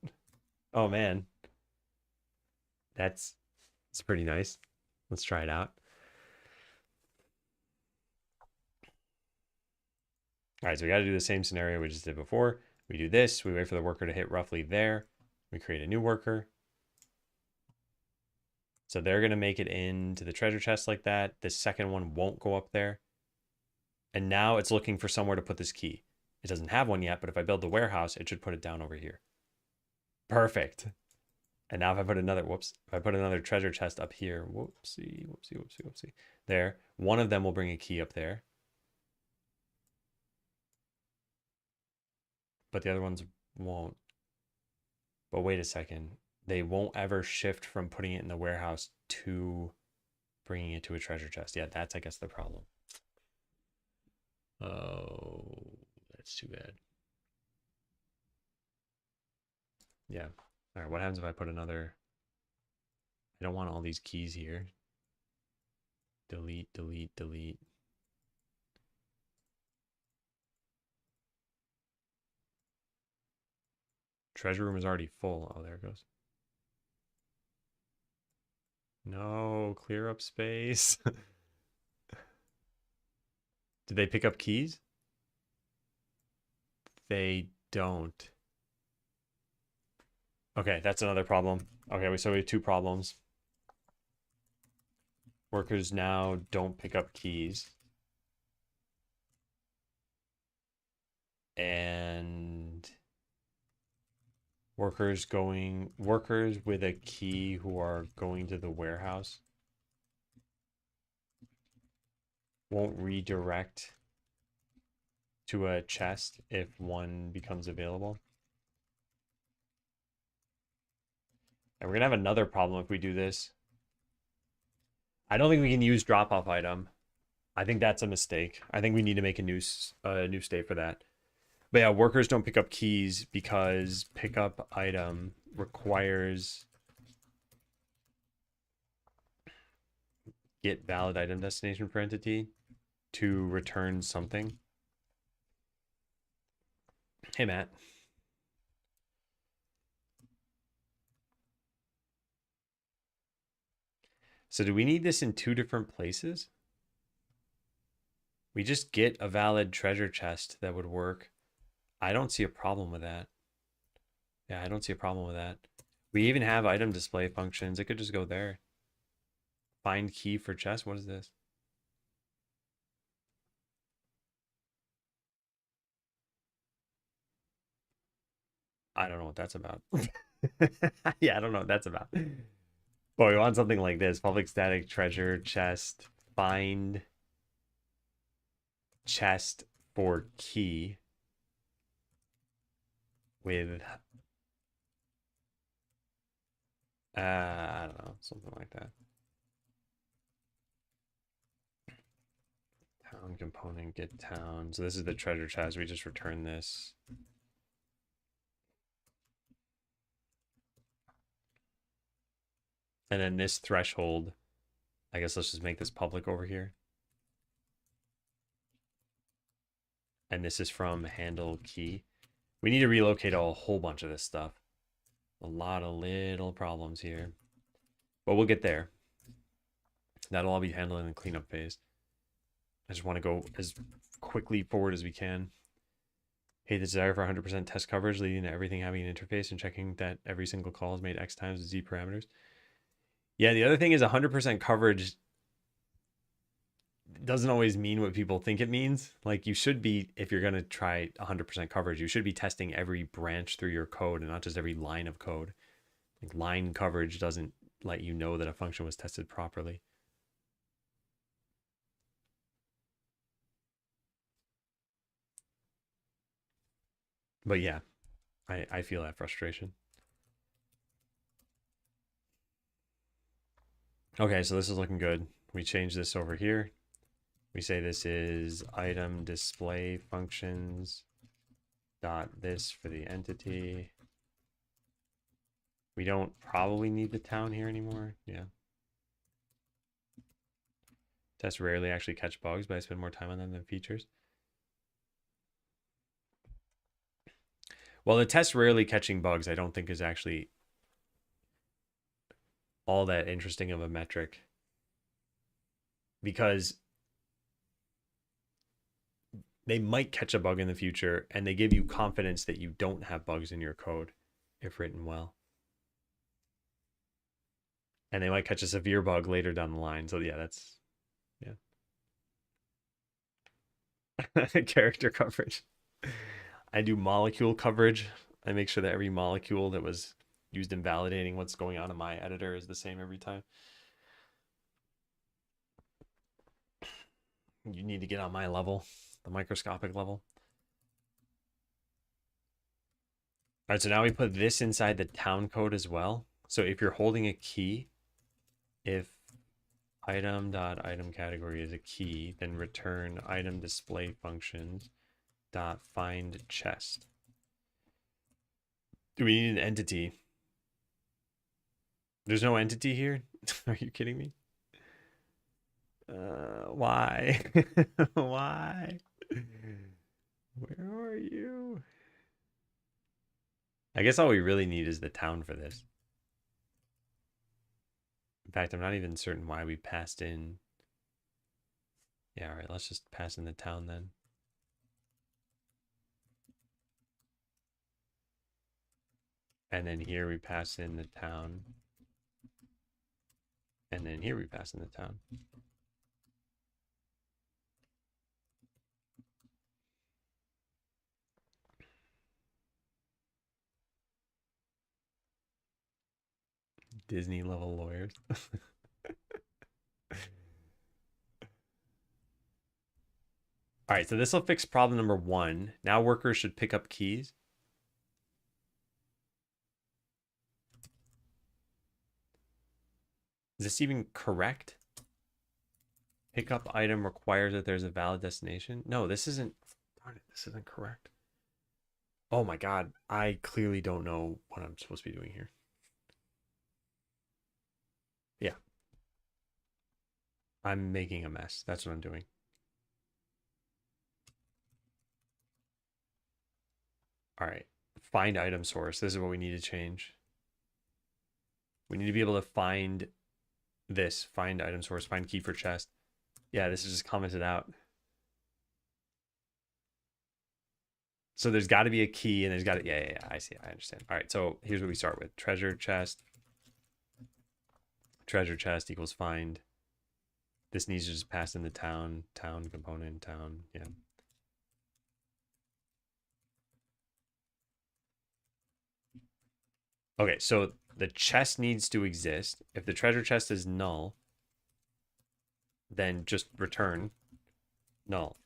Oh man. It's pretty nice. Let's try it out. All right, so we got to do the same scenario we just did before. We do this, we wait for the worker to hit roughly there. We create a new worker. So they're going to make it into the treasure chest like that. This second one won't go up there. And now it's looking for somewhere to put this key. It doesn't have one yet, but if I build the warehouse, it should put it down over here. Perfect. And now if I put another treasure chest up here, whoopsie. There, one of them will bring a key up there. But the other ones won't. But wait a second. They won't ever shift from putting it in the warehouse to bringing it to a treasure chest. Yeah, that's, I guess, the problem. Oh, that's too bad. Yeah. All right, what happens if I put another... I don't want all these keys here. Delete. Treasure room is already full. Oh, there it goes. No, clear up space. Did they pick up keys? They don't. Okay, that's another problem. Okay, so we have two problems. Workers now don't pick up keys. And workers with a key who are going to the warehouse won't redirect to a chest if one becomes available. And we're gonna have another problem if we do this. I don't think we can use drop-off item. I think that's a mistake. I think we need to make a new state for that. But yeah, workers don't pick up keys because pickup item requires get valid item destination for entity to return something. Hey, Matt. So do we need this in two different places? We just get a valid treasure chest that would work. I don't see a problem with that. Yeah, I don't see a problem with that. We even have item display functions. It could just go there. Find key for chest. What is this? I don't know what that's about. Yeah, I don't know what that's about. But we want something like this. Public static treasure chest. Find chest for key with I don't know, something like that. Town component, get town. So this is the treasure chest. We just return this. And then this threshold, I guess let's just make this public over here. And this is from handle key. We need to relocate a whole bunch of this stuff. A lot of little problems here. But we'll get there. That'll all be handled in the cleanup phase. I just want to go as quickly forward as we can. Hey, the desire for 100% test coverage leading to everything having an interface and checking that every single call is made X times with Z parameters. Yeah, the other thing is 100% coverage doesn't always mean what people think it means. Like you should be, if you're going to try 100% coverage, you should be testing every branch through your code and not just every line of code. Like line coverage doesn't let you know that a function was tested properly. But yeah, I feel that frustration. Okay, so this is looking good. We change this over here. We say this is item display functions dot this for the entity. We don't probably need the town here anymore. Yeah. Tests rarely actually catch bugs, but I spend more time on them than features. Well, the test rarely catching bugs, I don't think is actually all that interesting of a metric. Because they might catch a bug in the future and they give you confidence that you don't have bugs in your code if written well. And they might catch a severe bug later down the line. So yeah, that's character coverage. I do molecule coverage. I make sure that every molecule that was used in validating what's going on in my editor is the same every time. You need to get on my level, the microscopic level. All right, so now we put this inside the town code as well. So if you're holding a key, if item.item category is a key, then return item display functions dot find chest. Do we need an entity? There's no entity here? Are you kidding me? Why? Why? Where are you? I guess all we really need is the town for this. In fact, I'm not even certain why we passed in. Yeah, all right, let's just pass in the town then. And then here we pass in the town. And then here we pass in the town. Disney level lawyers. All right, so this will fix problem number 1. Now workers should pick up keys. Is this even correct? Pick up item requires that there's a valid destination. No, this isn't. Darn it, this isn't correct. Oh my God, I clearly don't know what I'm supposed to be doing here. Yeah. I'm making a mess. That's what I'm doing. All right. Find item source. This is what we need to change. We need to be able to find this. Find item source. Find key for chest. Yeah, this is just commented out. So there's got to be a key and there's got to, yeah, I see. I understand. All right. So here's what we start with. Treasure chest. Treasure chest equals find. This needs to just pass in the town component, town. Yeah. Okay, so the chest needs to exist. If the treasure chest is null, then just return null.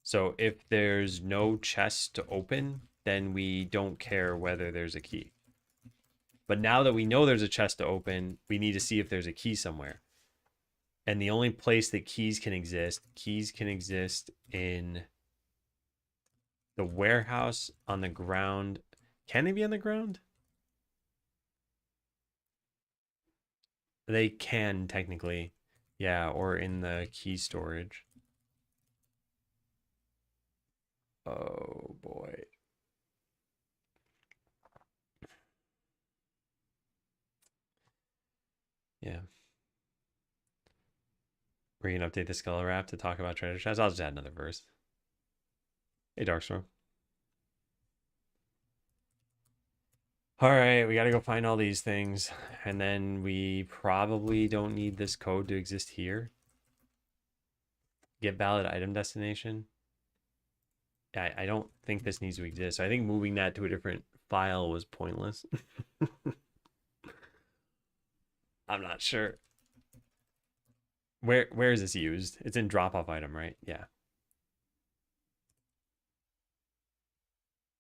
So if there's no chest to open, then we don't care whether there's a key. But now that we know there's a chest to open, we need to see if there's a key somewhere. And the only place that keys can exist in the warehouse, on the ground. Can they be on the ground? They can technically. Yeah, or in the key storage. Oh boy. Yeah. We're gonna update the Skeleseller app to talk about treasure chests. I'll just add another verse. Hey, Darkstorm. All right, we got to go find all these things. And then we probably don't need this code to exist here. Get valid item destination. I don't think this needs to exist. So I think moving that to a different file was pointless. I'm not sure. Where is this used? It's in drop-off item, right? Yeah.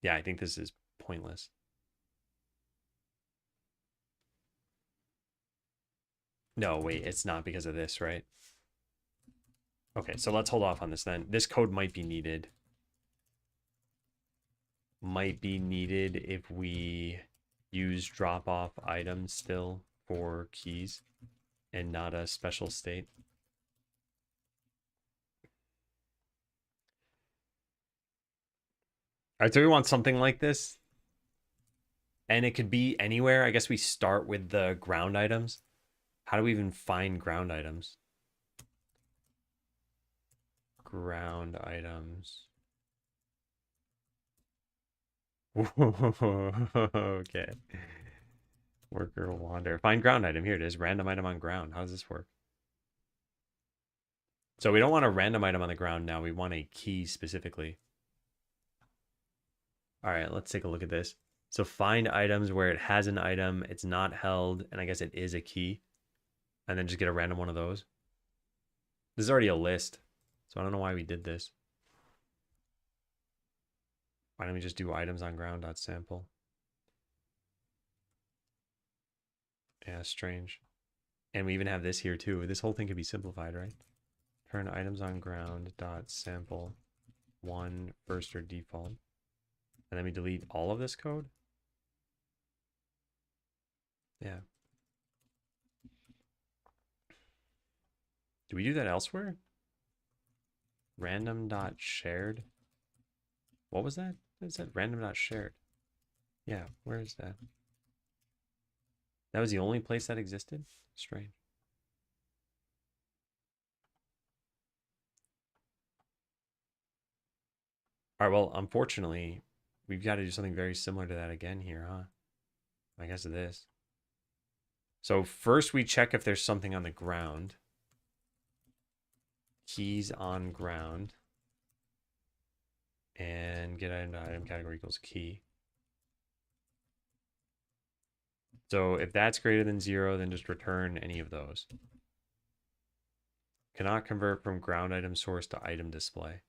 Yeah, I think this is pointless. No, wait, it's not because of this, right? Okay, so let's hold off on this then. This code might be needed. Might be needed if we use drop-off items still for keys and not a special state. All right, so we want something like this. And it could be anywhere. I guess we start with the ground items. How do we even find ground items? Ground items. Okay. Worker wander. Find ground item. Here it is. Random item on ground. How does this work? So we don't want a random item on the ground now. We want a key specifically. All right, let's take a look at this. So find items where it has an item, it's not held, and I guess it is a key. And then just get a random one of those. This is already a list, so I don't know why we did this. Why don't we just do items on ground.sample? Yeah, strange. And we even have this here too. This whole thing could be simplified, right? Turn items on ground.sample 1 first or default. And then we delete all of this code. Yeah. Do we do that elsewhere? Random.shared. What was that? It said random.shared. Yeah, where is that? That was the only place that existed? Strange. All right, well, unfortunately, we've got to do something very similar to that again here, huh? I guess this. So first we check if there's something on the ground. Keys on ground. And get item to item category equals key. So if that's greater than 0, then just return any of those. Cannot convert from ground item source to item display.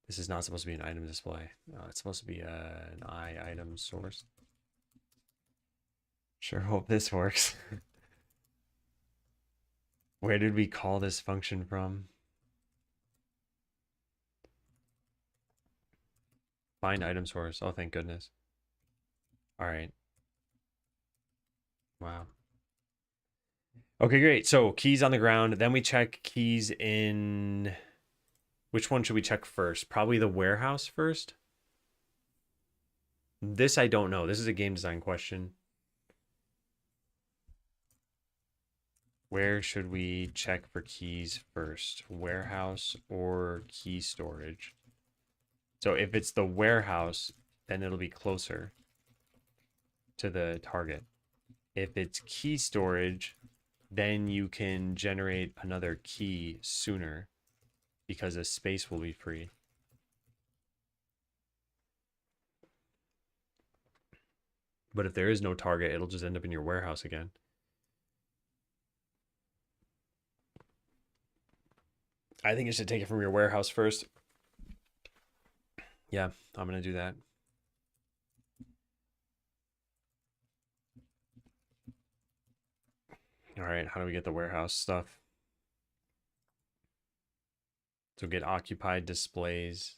This is not supposed to be an item display. It's supposed to be an item source. Sure hope this works. Where did we call this function from? Find item source. Oh, thank goodness. All right. Wow. Okay, great. So keys on the ground. Then we check keys in... Which one should we check first? Probably the warehouse first? This I don't know. This is a game design question. Where should we check for keys first? Warehouse or key storage? So if it's the warehouse, then it'll be closer to the target. If it's key storage, then you can generate another key sooner because a space will be free. But if there is no target, it'll just end up in your warehouse again. I think you should take it from your warehouse first. Yeah, I'm going to do that. All right, how do we get the warehouse stuff? So get occupied displays.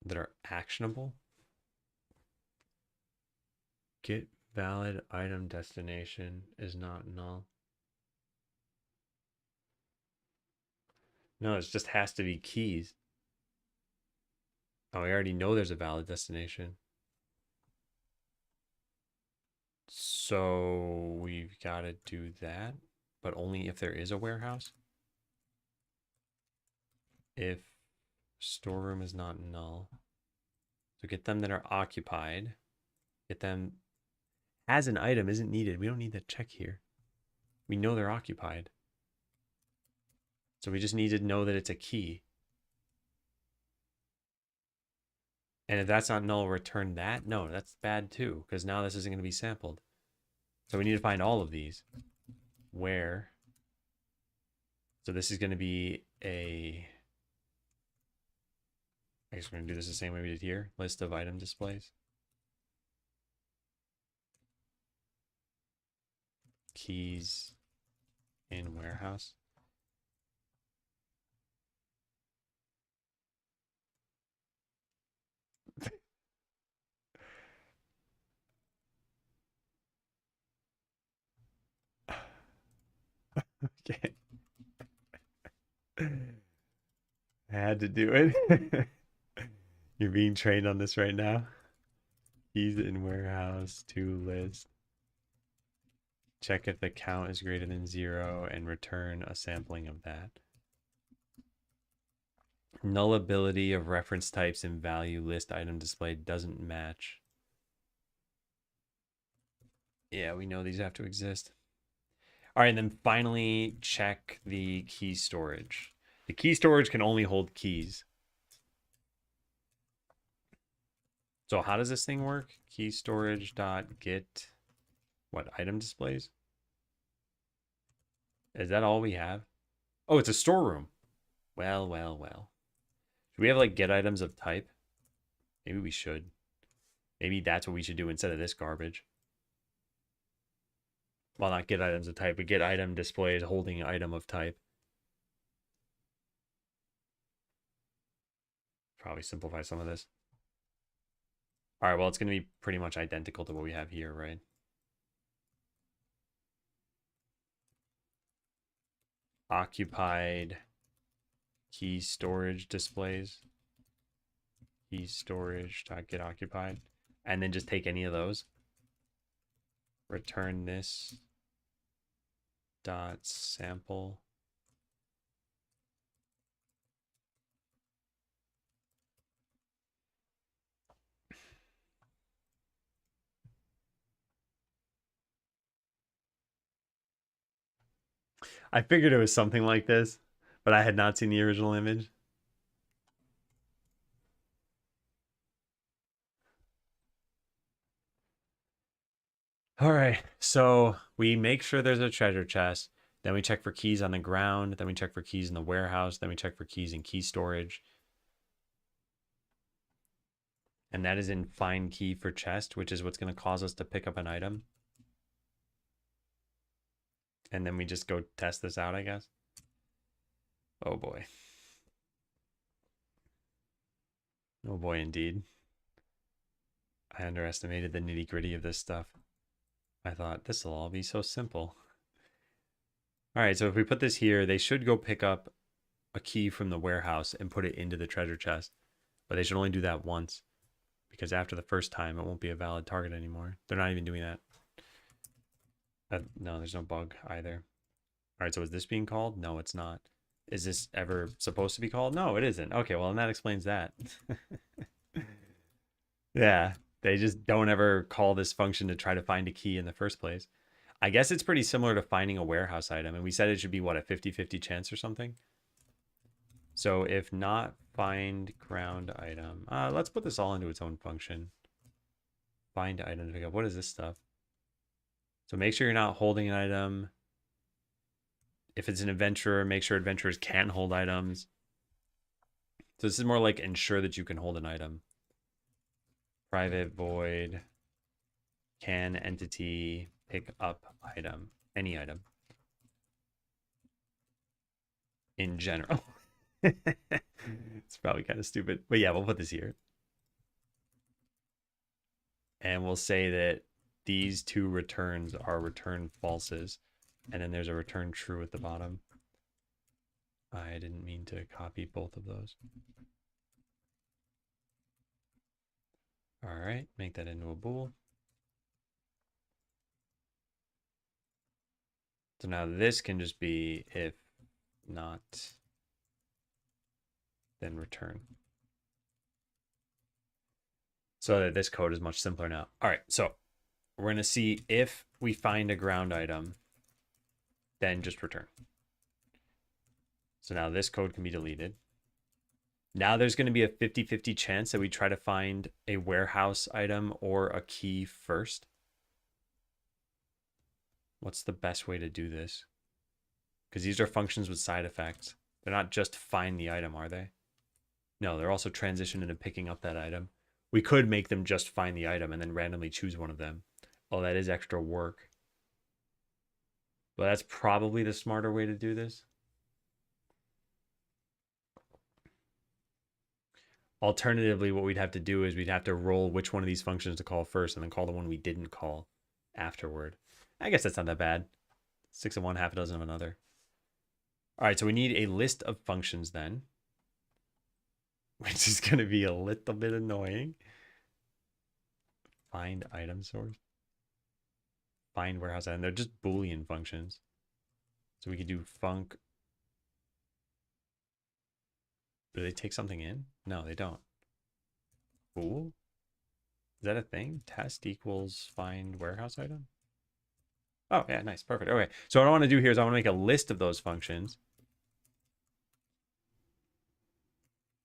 That are actionable. Get valid item destination is not null. No, it just has to be keys. Oh, we already know there's a valid destination. So we've got to do that, but only if there is a warehouse. If storeroom is not null. So get them that are occupied. Get them as an item isn't needed. We don't need that check here. We know they're occupied. So we just need to know that it's a key. And if that's not null, return that. No, that's bad too, because now this isn't going to be sampled. So we need to find all of these. Where? So this is going to be a... I guess we're going to do this the same way we did here. List of item displays. Keys in warehouse. Okay. I had to do it. You're being trained on this right now. Keys in warehouse to list. Check if the count is greater than 0 and return a sampling of that. Nullability of reference types and value list item display doesn't match. Yeah, we know these have to exist. All right, and then finally check the key storage. The key storage can only hold keys. So how does this thing work? Key storage dot get what item displays? Is that all we have? Oh, it's a storeroom. Well, well, well. Should we have like get items of type? Maybe we should. Maybe that's what we should do instead of this garbage. Well, not get items of type, but get item displays holding item of type. Probably simplify some of this. All right, well, it's going to be pretty much identical to what we have here, right? Occupied key storage displays. Key storage dot get occupied. And then just take any of those. Return this dot sample I figured it was something like this, but I had not seen the original image. All right, so we make sure there's a treasure chest. Then we check for keys on the ground. Then we check for keys in the warehouse. Then we check for keys in key storage. And that is in find key for chest, which is what's going to cause us to pick up an item. And then we just go test this out, I guess. Oh boy. Oh boy, indeed. I underestimated the nitty gritty of this stuff. I thought this will all be so simple. All right, so if we put this here, they should go pick up a key from the warehouse and put it into the treasure chest. But they should only do that once, because after the first time, it won't be a valid target anymore. They're not even doing that. No, there's no bug either. All right, so is this being called? No, it's not. Is this ever supposed to be called? No, it isn't. Okay, well, and that explains that. Yeah, they just don't ever call this function to try to find a key in the first place. I guess it's pretty similar to finding a warehouse item. And we said it should be, what, a 50-50 chance or something? So if not find ground item, let's put this all into its own function. Find item to pick up. What is this stuff? So make sure you're not holding an item. If it's an adventurer, make sure adventurers can hold items. So this is more like ensure that you can hold an item. Private void can entity pick up item, any item. In general. It's probably kind of stupid, but yeah, we'll put this here. And we'll say that these two returns are return falses. And then there's a return true at the bottom. I didn't mean to copy both of those. All right, make that into a bool. So now this can just be if not, then return. So that this code is much simpler now. All right, so we're going to see if we find a ground item, then just return. So now this code can be deleted. Now there's going to be a 50-50 chance that we try to find a warehouse item or a key first. What's the best way to do this? Because these are functions with side effects. They're not just find the item, are they? No, they're also transition into picking up that item. We could make them just find the item and then randomly choose one of them. Oh, that is extra work. But that's probably the smarter way to do this. Alternatively, what we'd have to do is we'd have to roll which one of these functions to call first and then call the one we didn't call afterward. I guess that's not that bad. 6 of one, half a dozen of another. All right, so we need a list of functions then, which is going to be a little bit annoying. Find item source. Find warehouse item. They're just Boolean functions. So we could do func. Do they take something in? No, they don't. Bool? Is that a thing? Test equals find warehouse item? Oh, yeah, nice. Perfect. Okay. So what I want to do here is I want to make a list of those functions.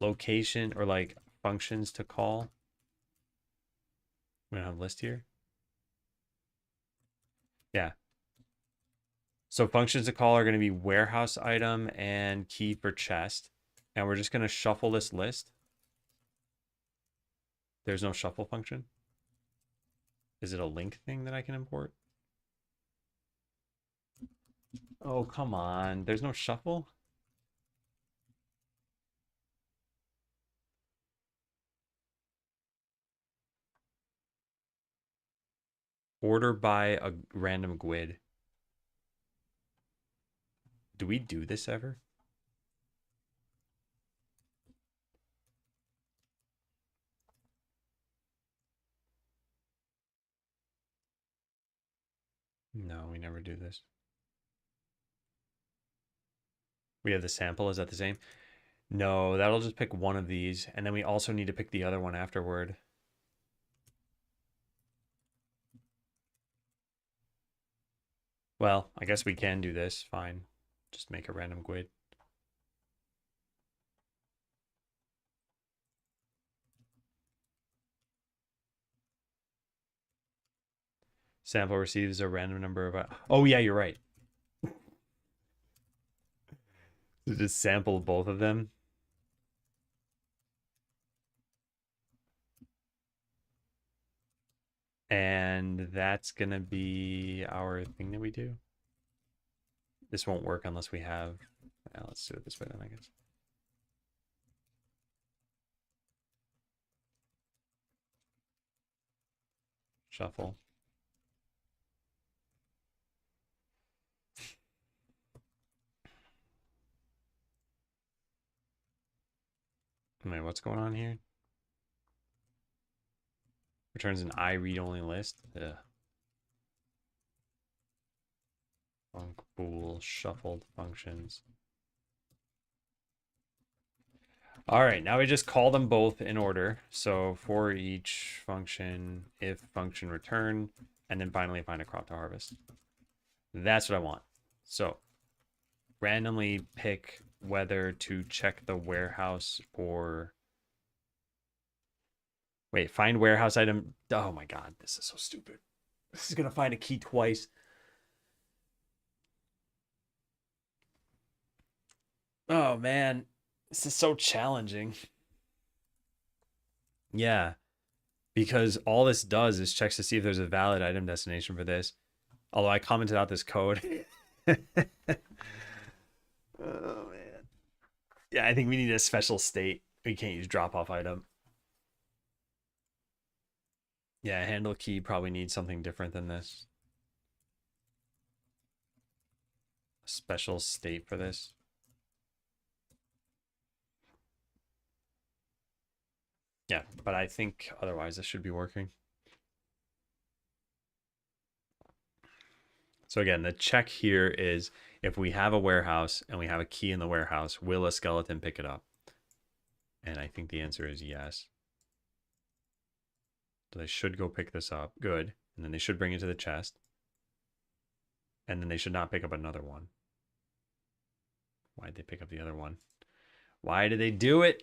Location or like functions to call. We don't have a list here. Yeah. So functions to call are going to be warehouse item and key for chest. And we're just going to shuffle this list. There's no shuffle function. Is it a link thing that I can import? Oh, come on. There's no shuffle? Order by a random GUID. Do we do this ever? No, we never do this. We have the sample. Is that the same? No, that'll just pick one of these. And then we also need to pick the other one afterward. Well, I guess we can do this. Fine. Just make a random GUID. Sample receives a random number of... Oh, yeah, you're right. Just sample both of them. And that's going to be our thing that we do. This won't work unless we have... let's do it this way then, I guess. Shuffle. Wait, what's going on here? Returns an I read-only list. Ugh. Func bool shuffled functions. All right, now we just call them both in order. So for each function, if function return, and then finally find a crop to harvest. That's what I want. So randomly pick whether to check the warehouse or... Wait, find warehouse item. Oh my God, this is so stupid. This is going to find a key twice. Oh man, this is so challenging. Yeah, because all this does is checks to see if there's a valid item destination for this. Although I commented out this code. Oh man. Yeah, I think we need a special state. We can't use drop off item. Yeah, handle key probably needs something different than this. A special state for this. Yeah, but I think otherwise this should be working. So again, the check here is if we have a warehouse and we have a key in the warehouse, will a skeleton pick it up? And I think the answer is yes. So they should go pick this up. Good. And then they should bring it to the chest. And then they should not pick up another one. Why did they pick up the other one? Why did they do it?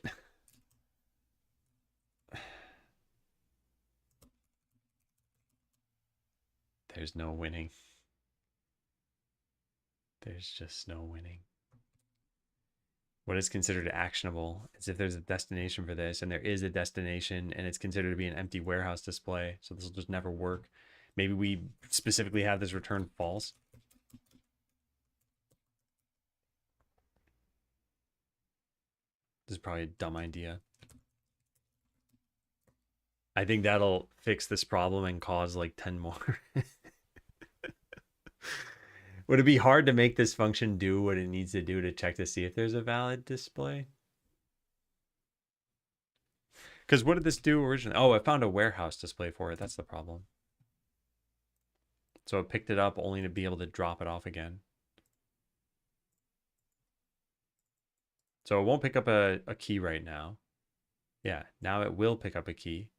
There's no winning. There's just no winning. What is considered actionable is if there's a destination for this, and there is a destination, and it's considered to be an empty warehouse display, so this will just never work. Maybe we specifically have this return false. This is probably a dumb idea. I think that'll fix this problem and cause like 10 more. Would it be hard to make this function do what it needs to do to check to see if there's a valid display? Because what did this do originally? Oh, it found a warehouse display for it. That's the problem. So it picked it up only to be able to drop it off again. So it won't pick up a key right now. Yeah, now it will pick up a key.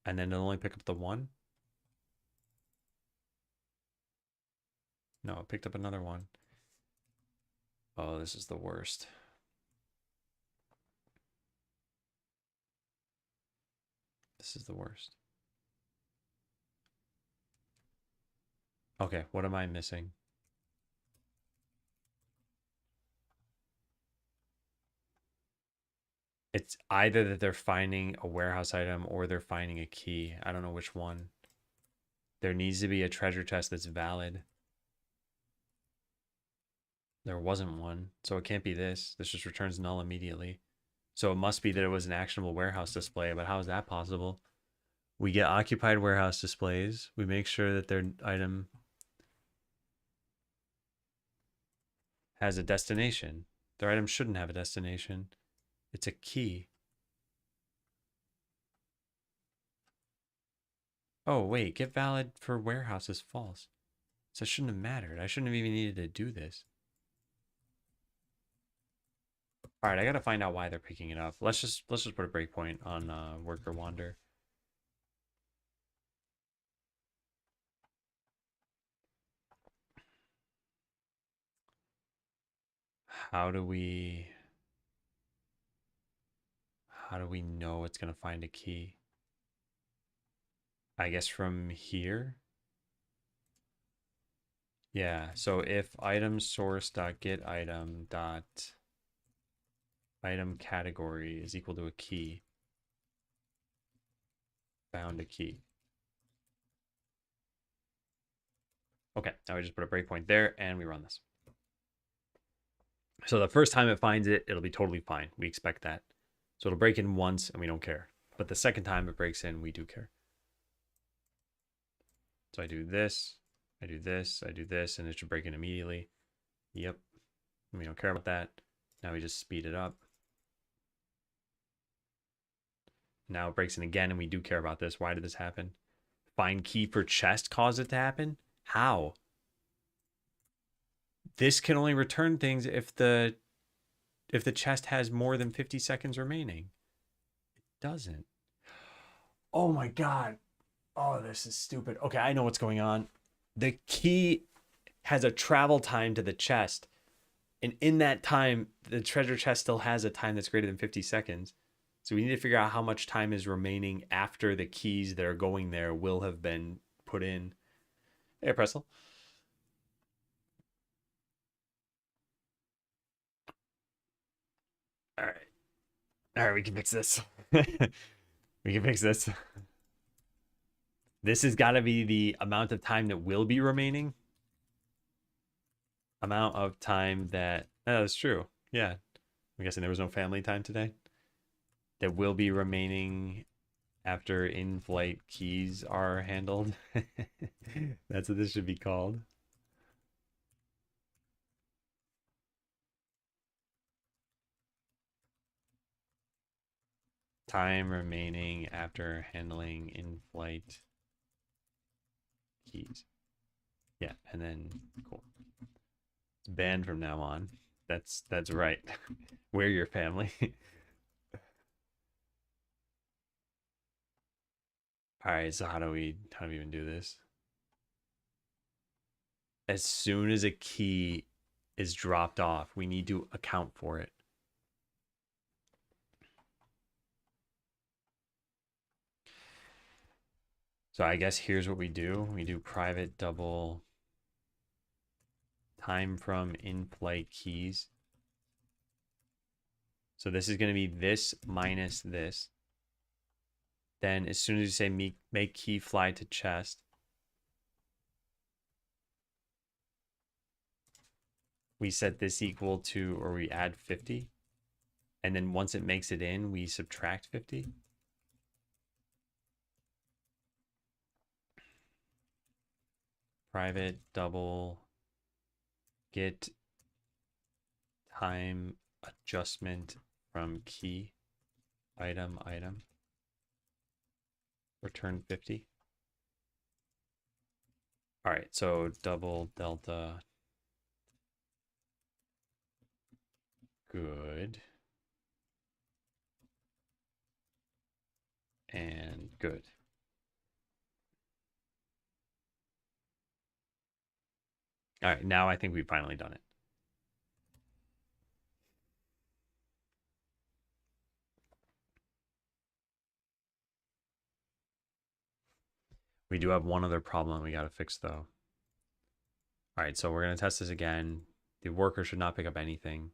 And then it'll only pick up the one. No, it picked up another one. Oh, this is the worst. This is the worst. Okay, what am I missing? It's either that they're finding a warehouse item or they're finding a key. I don't know which one. There needs to be a treasure chest that's valid. There wasn't one, so it can't be this. This just returns null immediately. So it must be that it was an actionable warehouse display, but how is that possible? We get occupied warehouse displays. We make sure that their item has a destination. Their item shouldn't have a destination. It's a key. Oh, wait, get valid for warehouse is false. So it shouldn't have mattered. I shouldn't have even needed to do this. All right, I got to find out why they're picking it up. Let's just put a breakpoint on worker wander. How do we know it's going to find a key? I guess from here. Yeah, so if item source dot get item dot item category is equal to a key, found a key. Okay, now we just put a breakpoint there and we run this. So the first time it finds it, it'll be totally fine. We expect that. So it'll break in once and we don't care. But the second time it breaks in, we do care. So I do this, I do this, I do this, and it should break in immediately. Yep. And we don't care about that. Now we just speed it up. Now it breaks in again, and we do care about this. Why did this happen? Find key for chest caused it to happen? How? This can only return things if the chest has more than 50 seconds remaining. It doesn't. Oh my god. Oh, this is stupid. Okay, I know what's going on. The key has a travel time to the chest. And in that time, the treasure chest still has a time that's greater than 50 seconds. So we need to figure out how much time is remaining after the keys that are going there will have been put in. Hey, Pressel. All right. All right, we can fix this. We can fix this. This has got to be the amount of time that will be remaining. Amount of time that... Oh, that's true. Yeah. I'm guessing there was no family time today. That will be remaining after in-flight keys are handled. That's what this should be called. Time remaining after handling in-flight keys. Yeah, and then cool. It's banned from now on. That's right. We're your family. All right, so how do we even do this? As soon as a key is dropped off, we need to account for it. So I guess here's what we do. We do private double time from in-flight keys. So this is going to be this minus this. Then as soon as you say make key fly to chest, we set this equal to, or we add 50. And then once it makes it in, we subtract 50. Private double get time adjustment from key item return 50. All right, so double delta good and good. All right, now I think we've finally done it. We do have one other problem we got to fix, though. All right, so we're going to test this again. The worker should not pick up anything.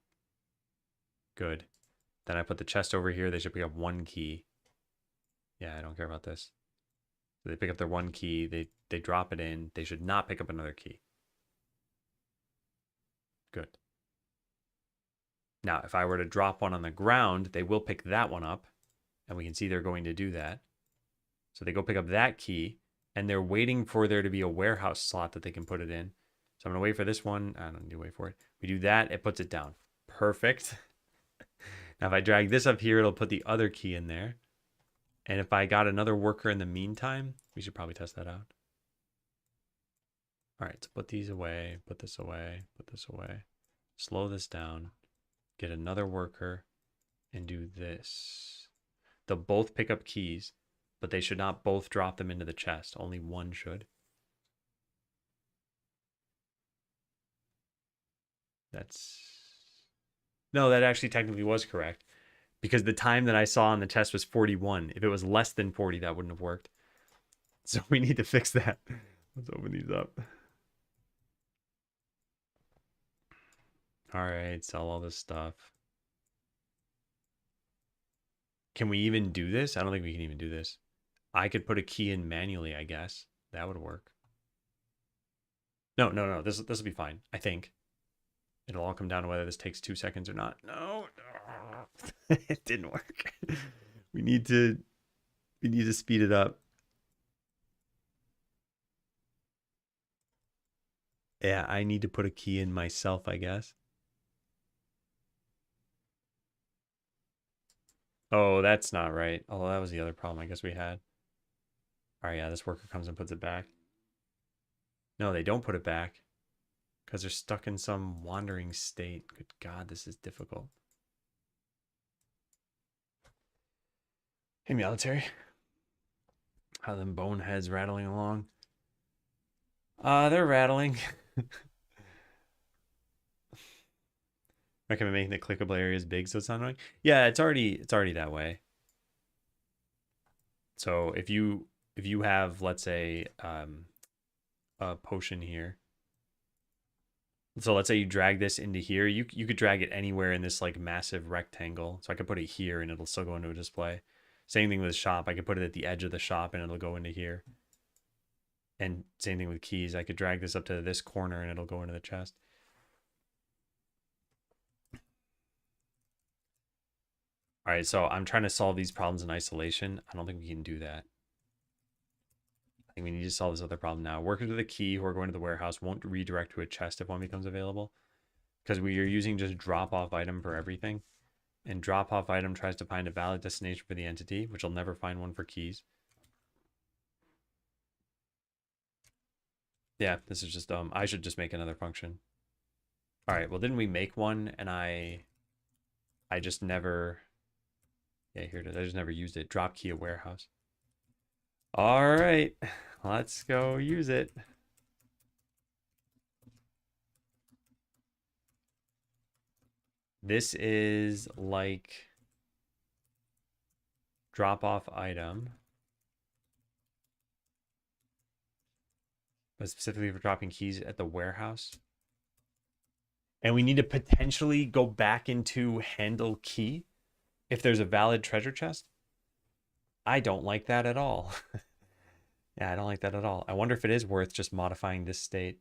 Good. Then I put the chest over here. They should pick up one key. Yeah, I don't care about this. So they pick up their one key. They drop it in. They should not pick up another key. Good. Now, if I were to drop one on the ground, they will pick that one up. And we can see they're going to do that. So they go pick up that key. And they're waiting for there to be a warehouse slot that they can put it in. So I'm going to wait for this one. I don't need to wait for it. We do that. It puts it down. Perfect. Now, if I drag this up here, it'll put the other key in there. And if I got another worker in the meantime, we should probably test that out. All right, so put these away, put this away, put this away. Slow this down. Get another worker and do this. They'll both pick up keys, but they should not both drop them into the chest. Only one should. That's No, that actually technically was correct because the time that I saw on the test was 41. If it was less than 40, that wouldn't have worked. So we need to fix that. Let's open these up. All right, sell all this stuff. Can we even do this? I don't think we can even do this. I could put a key in manually, I guess. That would work. No, no, no. This will be fine. I think. It'll all come down to whether this takes 2 seconds or not. No. It didn't work. We need to speed it up. Yeah, I need to put a key in myself, I guess. Oh, that's not right. Although that was the other problem I guess we had. All right, yeah, this worker comes and puts it back. No, they don't put it back because they're stuck in some wandering state. Good God, this is difficult. Hey, military. How them boneheads rattling along? They're rattling. Recommend making the clickable areas big so it's not annoying. Yeah, it's already that way. So if you have, let's say, a potion here. So let's say you drag this into here. You could drag it anywhere in this like massive rectangle. So I could put it here and it'll still go into a display. Same thing with shop. I could put it at the edge of the shop and it'll go into here. And same thing with keys. I could drag this up to this corner and it'll go into the chest. All right, so I'm trying to solve these problems in isolation. I don't think we can do that. I think we need to solve this other problem now. Workers with a key who are going to the warehouse won't redirect to a chest if one becomes available because we are using just drop-off item for everything. And drop-off item tries to find a valid destination for the entity, which will never find one for keys. Yeah, this is just I should just make another function. All right, well, didn't we make one and I just never... Yeah, here it is. I just never used it. Drop key at warehouse. All right, let's go use it. This is like drop off item, but specifically for dropping keys at the warehouse. And we need to potentially go back into handle key if there's a valid treasure chest. I don't like that at all. Yeah, I don't like that at all. I wonder if it is worth just modifying this state.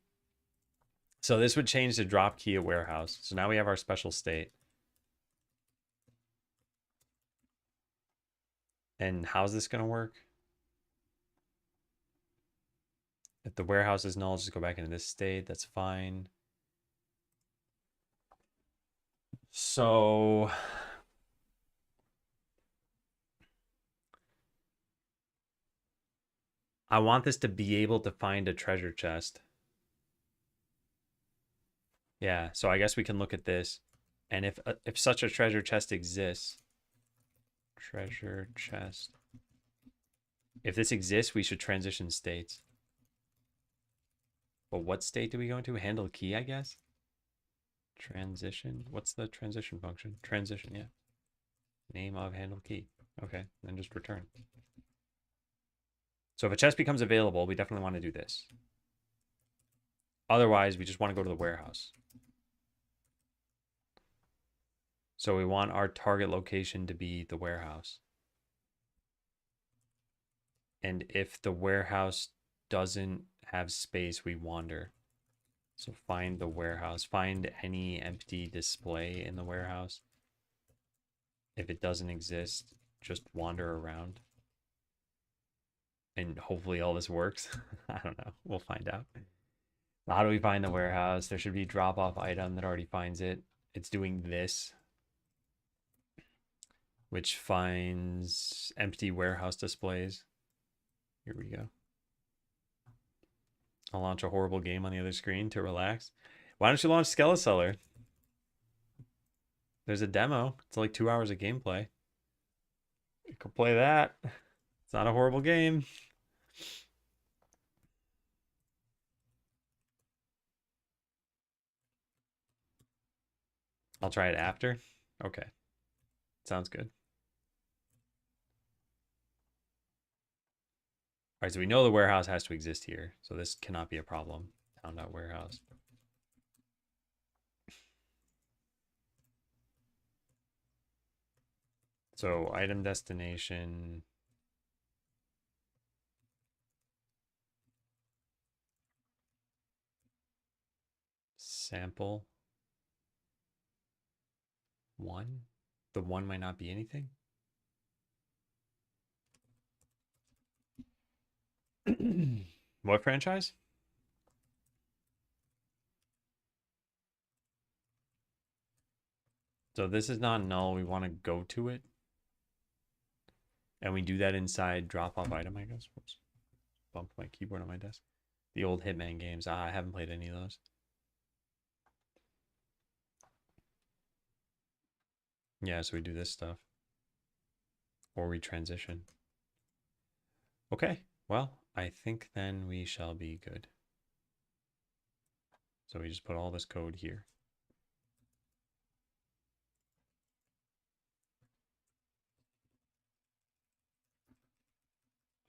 So this would change to drop key at warehouse. So now we have our special state. And how's this going to work? If the warehouse is null, just go back into this state. That's fine. So I want this to be able to find a treasure chest. Yeah, so I guess we can look at this. And if such a treasure chest exists, treasure chest. If this exists, we should transition states. But what state do we go into? Handle key, I guess? Transition? What's the transition function? Transition, yeah. Name of handle key. Okay, then just return. So if a chest becomes available, we definitely want to do this. Otherwise, we just want to go to the warehouse. So we want our target location to be the warehouse. And if the warehouse doesn't have space, we wander. So find the warehouse. Find any empty display in the warehouse. If it doesn't exist, just wander around. And hopefully all this works. I don't know. We'll find out. How do we find the warehouse? There should be a drop-off item that already finds it. It's doing this, which finds empty warehouse displays. Here we go. I'll launch a horrible game on the other screen to relax. Why don't you launch Skeleseller? There's a demo. It's like 2 hours of gameplay. You can play that. It's not a horrible game. I'll try it after. Okay. Sounds good. All right, so we know the warehouse has to exist here. So this cannot be a problem. Town.warehouse. So item destination. Sample. 1. The 1 might not be anything. What franchise? So this is not null. We want to go to it. And we do that inside drop off item, I guess. Whoops. Bumped my keyboard on my desk. The old Hitman games. I haven't played any of those. Yeah, so we do this stuff. Or we transition. Okay, well, I think then we shall be good. So we just put all this code here.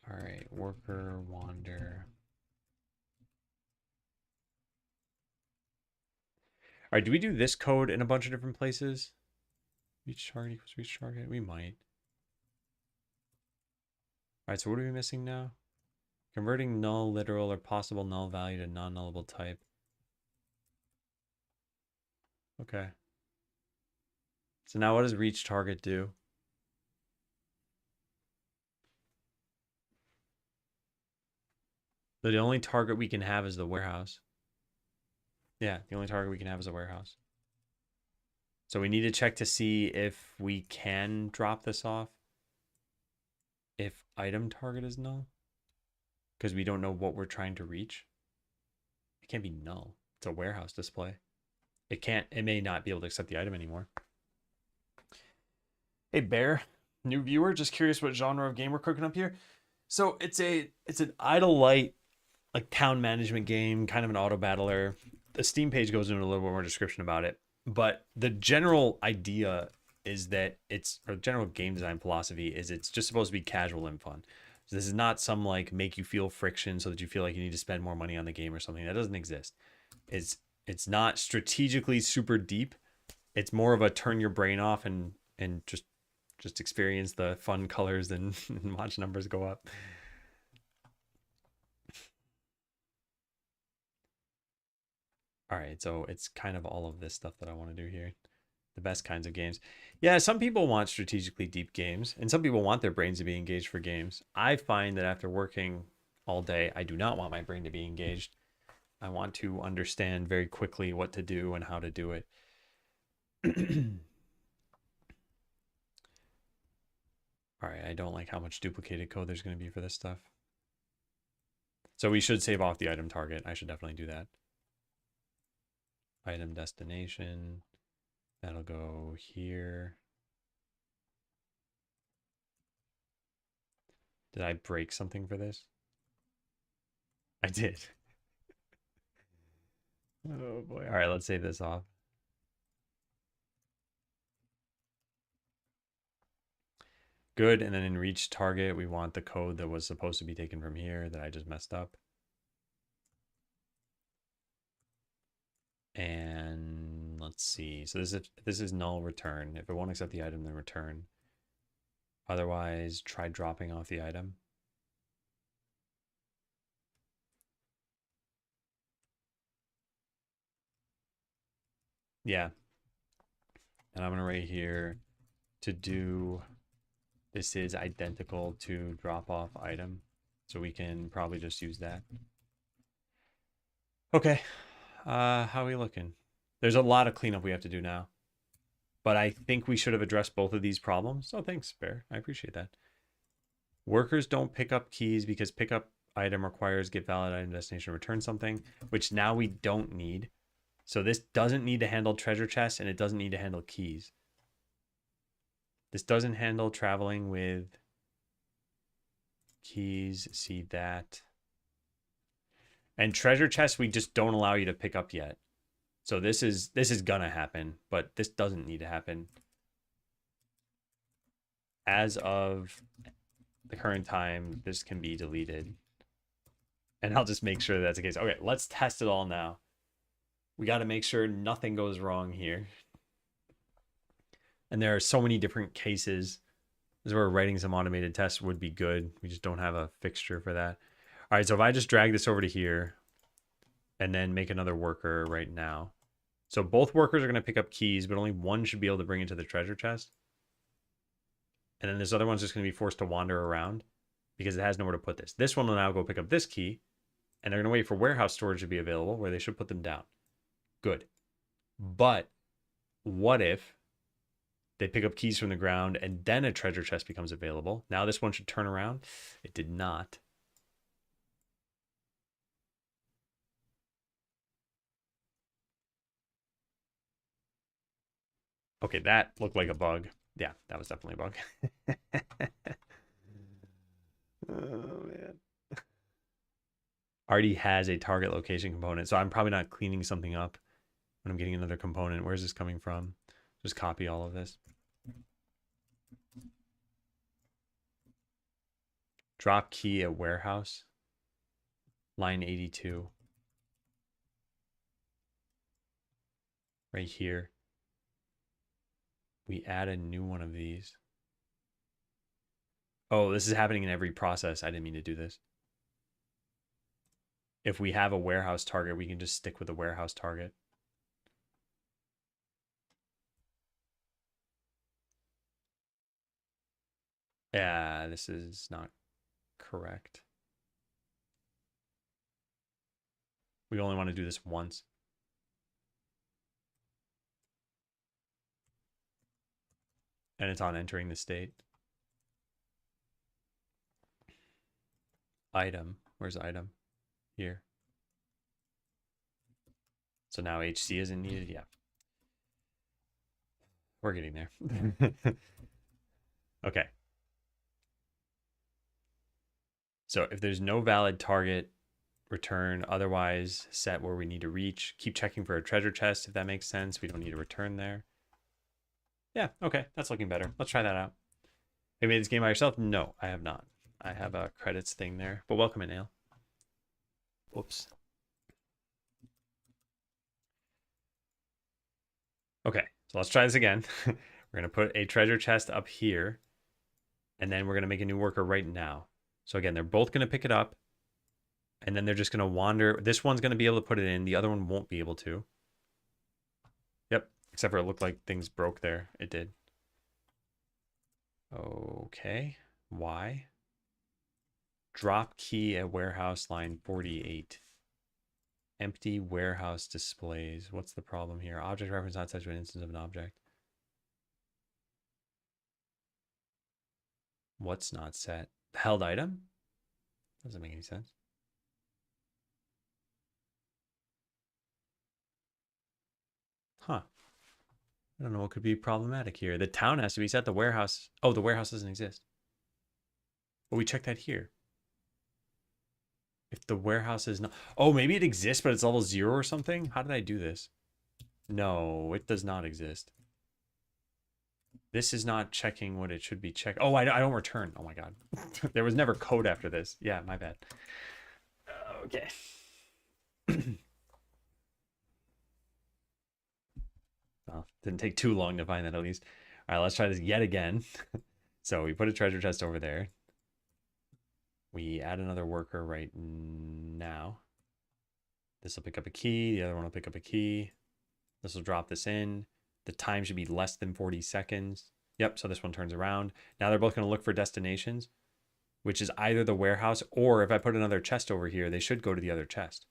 All right, worker, wander. All right, do we do this code in a bunch of different places? Reach target equals reach target. We might. All right, so what are we missing now? Converting null, literal, or possible null value to non-nullable type. Okay. So now what does reach target do? So the only target we can have is the warehouse. Yeah, the only target we can have is a warehouse. So we need to check to see if we can drop this off. If item target is null. Because we don't know what we're trying to reach. It can't be null. It's a warehouse display. It may not be able to accept the item anymore. Hey Bear, new viewer, just curious what genre of game we're cooking up here. So it's an idle light, like town management game, kind of an auto battler. The Steam page goes into a little bit more description about it, but the general idea is that or general game design philosophy is it's just supposed to be casual and fun. So this is not some like make you feel friction so that you feel like you need to spend more money on the game or something. That doesn't exist. It's not strategically super deep. It's more of a turn your brain off and just experience the fun colors and watch numbers go up. All right, so it's kind of all of this stuff that I want to do here. The best kinds of games. Yeah, some people want strategically deep games, and some people want their brains to be engaged for games. I find that after working all day, I do not want my brain to be engaged. I want to understand very quickly what to do and how to do it. All right, I don't like how much duplicated code there's going to be for this stuff. So we should save off the item target. I should definitely do that. Item destination. That'll go here. Did I break something for this? I did. Oh boy. All right, let's save this off. Good, and then in reach target, we want the code that was supposed to be taken from here that I just messed up. And let's see. So this is null return. If it won't accept the item, then return. Otherwise, try dropping off the item. Yeah. And I'm going to write here to do, this is identical to drop off item. So we can probably just use that. Okay. How are we looking? There's a lot of cleanup we have to do now. But I think we should have addressed both of these problems. Oh, thanks, Bear. I appreciate that. Workers don't pick up keys because pickup item requires get valid item destination return something, which now we don't need. So this doesn't need to handle treasure chests and it doesn't need to handle keys. This doesn't handle traveling with keys. See that. And treasure chests we just don't allow you to pick up yet. So this is gonna happen, but this doesn't need to happen. As of the current time, this can be deleted. And I'll just make sure that's the case. Okay, let's test it all now. We got to make sure nothing goes wrong here. And there are so many different cases. This is where writing some automated tests would be good. We just don't have a fixture for that. All right, so if I just drag this over to here and then make another worker right now. So both workers are going to pick up keys, but only one should be able to bring it to the treasure chest. And then this other one's just going to be forced to wander around because it has nowhere to put this. This one will now go pick up this key, and they're going to wait for warehouse storage to be available where they should put them down. Good. But what if they pick up keys from the ground and then a treasure chest becomes available? Now this one should turn around. It did not. Okay, that looked like a bug. Yeah, that was definitely a bug. Oh, man. Already has a target location component, so I'm probably not cleaning something up when I'm getting another component. Where's this coming from? Just copy all of this. Drop key at warehouse. Line 82. Right here. We add a new one of these. Oh, this is happening in every process. I didn't mean to do this. If we have a warehouse target, we can just stick with the warehouse target. Yeah, this is not correct. We only want to do this once. And it's on entering the state. Item. Where's item? Here. So now HC isn't needed. Yeah. We're getting there. Okay. So if there's no valid target, return. Otherwise, set where we need to reach. Keep checking for a treasure chest if that makes sense. We don't need to return there. Yeah, okay. That's looking better. Let's try that out. Have you made this game by yourself? No, I have not. I have a credits thing there. But welcome in, Ale. Whoops. Okay, so let's try this again. We're going to put a treasure chest up here. And then we're going to make a new worker right now. So again, they're both going to pick it up. And then they're just going to wander. This one's going to be able to put it in. The other one won't be able to. Yep, except for it looked like things broke there. It did. Okay, why? Drop key at warehouse line 48. Empty warehouse displays. What's the problem here? Object reference not set to an instance of an object. What's not set? Held item? Doesn't make any sense. Huh. I don't know what could be problematic here. The town has to be set. The warehouse. Oh, the warehouse doesn't exist. Well, we checked that here. If the warehouse is not... Oh, maybe it exists, but it's level 0 or something? How did I do this? No, it does not exist. This is not checking what it should be checked. Oh, I don't return. Oh, my God. There was never code after this. Yeah, my bad. Okay. Well, didn't take too long to find that at least. All right, let's try this yet again. So we put a treasure chest over there. We add another worker right now. This will pick up a key. The other one will pick up a key. This will drop this in. The time should be less than 40 seconds. Yep, so this one turns around. Now they're both going to look for destinations, which is either the warehouse or if I put another chest over here, they should go to the other chest.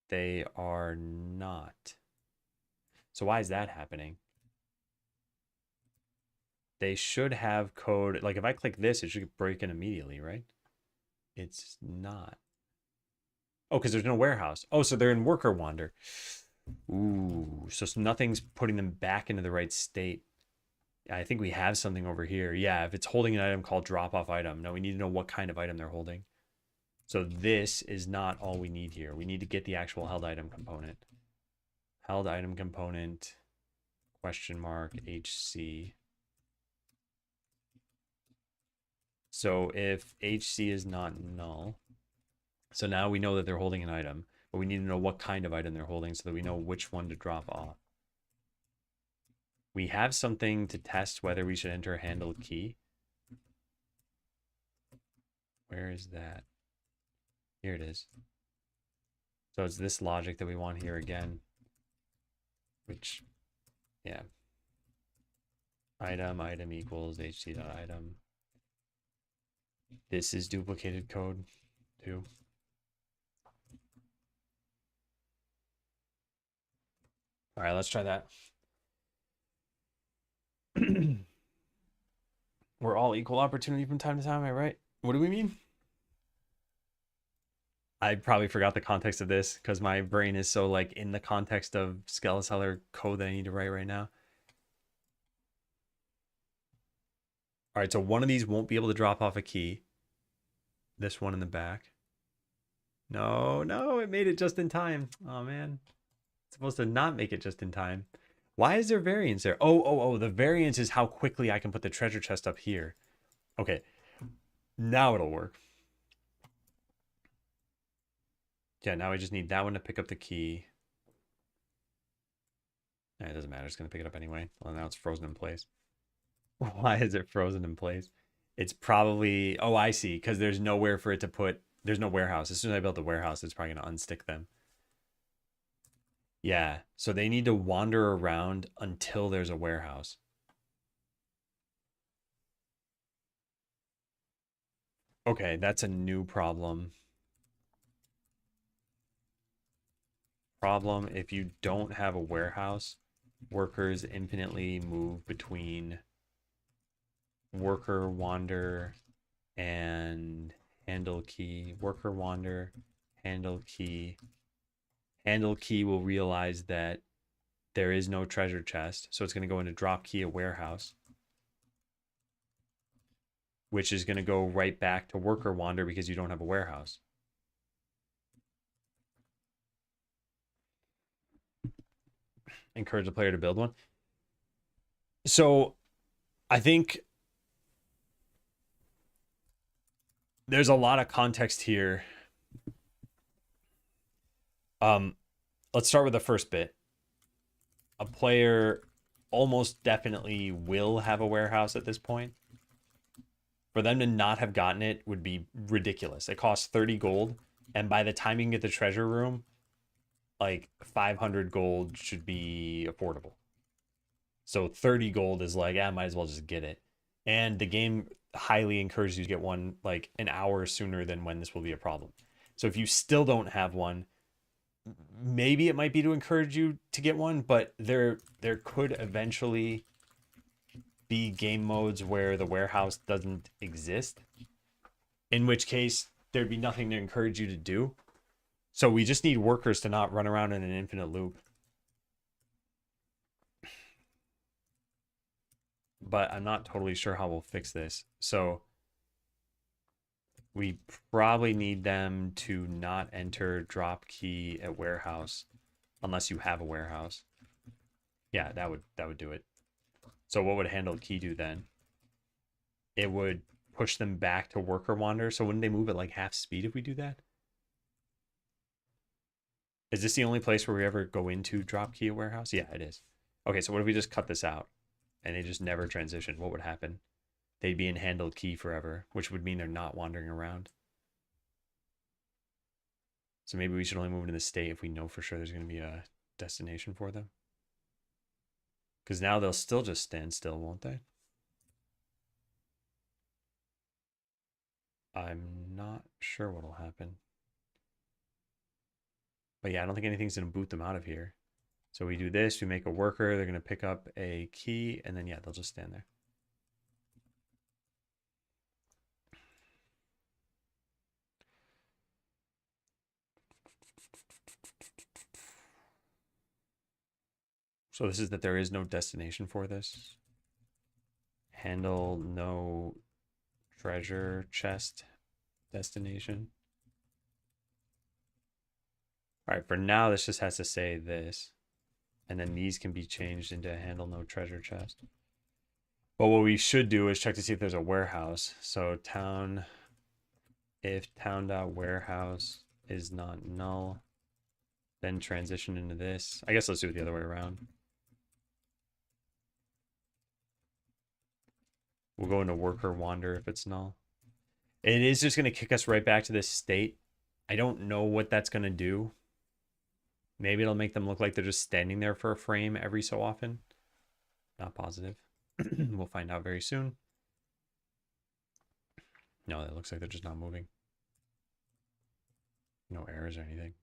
They are not. So why is that happening? They should have code. Like if I click this, it should break in immediately, right? It's not. Oh, because there's no warehouse. Oh, so they're in worker wander. Ooh, so nothing's putting them back into the right state. I think we have something over here. Yeah, if it's holding an item called drop off item. No, we need to know what kind of item they're holding. So this is not all we need here. We need to get the actual held item component. Held item component, question mark, HC. So if HC is not null, so now we know that they're holding an item, but we need to know what kind of item they're holding so that we know which one to drop off. We have something to test whether we should enter a handle key. Where is that? Here it is. So it's this logic that we want here again, which, yeah. Item equals hc.item. This is duplicated code too. All right, let's try that. We're all equal opportunity from time to time, am I right? What do we mean? I probably forgot the context of this because my brain is so like in the context of Skeleseller code that I need to write right now. All right, so one of these won't be able to drop off a key. This one in the back. No, it made it just in time. Oh man, it's supposed to not make it just in time. Why is there variance there? Oh, the variance is how quickly I can put the treasure chest up here. Okay, now it'll work. Yeah, now I just need that one to pick up the key. It doesn't matter, it's gonna pick it up anyway. Well, now it's frozen in place. Why is it frozen in place? It's probably, oh, I see, because there's nowhere for it to put, there's no warehouse. As soon as I build the warehouse, it's probably gonna unstick them. Yeah, so they need to wander around until there's a warehouse. Okay, that's a new problem. Problem, if you don't have a warehouse, workers infinitely move between worker wander and handle key. Worker wander, handle key. Handle key will realize that there is no treasure chest, so it's going to go into drop key a warehouse, which is going to go right back to worker wander because you don't have a warehouse. Encourage the player to build one. So I think there's a lot of context here. Let's start with the first bit. A player almost definitely will have a warehouse at this point. For them to not have gotten it would be ridiculous. It costs 30 gold, and by the time you can get the treasure room, like 500 gold should be affordable. So 30 gold is like, yeah, might as well just get it. And the game highly encourages you to get one like an hour sooner than when this will be a problem. So if you still don't have one, maybe it might be to encourage you to get one, but there could eventually be game modes where the warehouse doesn't exist, in which case there'd be nothing to encourage you to do. So we just need workers to not run around in an infinite loop. But I'm not totally sure how we'll fix this. So we probably need them to not enter drop key at warehouse unless you have a warehouse. Yeah, that would do it. So what would handle key do then? It would push them back to worker wander. So wouldn't they move at like half speed if we do that? Is this the only place where we ever go into drop key at warehouse? Yeah, it is. Okay, so what if we just cut this out and they just never transition? What would happen? They'd be in handled key forever, which would mean they're not wandering around. So maybe we should only move into the state if we know for sure there's going to be a destination for them. Because now they'll still just stand still, won't they? I'm not sure what'll happen. But yeah, I don't think anything's going to boot them out of here. So we do this, we make a worker, they're going to pick up a key, and then yeah, they'll just stand there. So this is that there is no destination for this. Handle no treasure chest destination. All right, for now, this just has to say this. And then these can be changed into handle no treasure chest. But what we should do is check to see if there's a warehouse. So town, if town.warehouse is not null, then transition into this. I guess let's do it the other way around. We'll go into worker wander if it's null. It is just going to kick us right back to this state. I don't know what that's going to do. Maybe it'll make them look like they're just standing there for a frame every so often. Not positive. We'll find out very soon. No, it looks like they're just not moving. No errors or anything.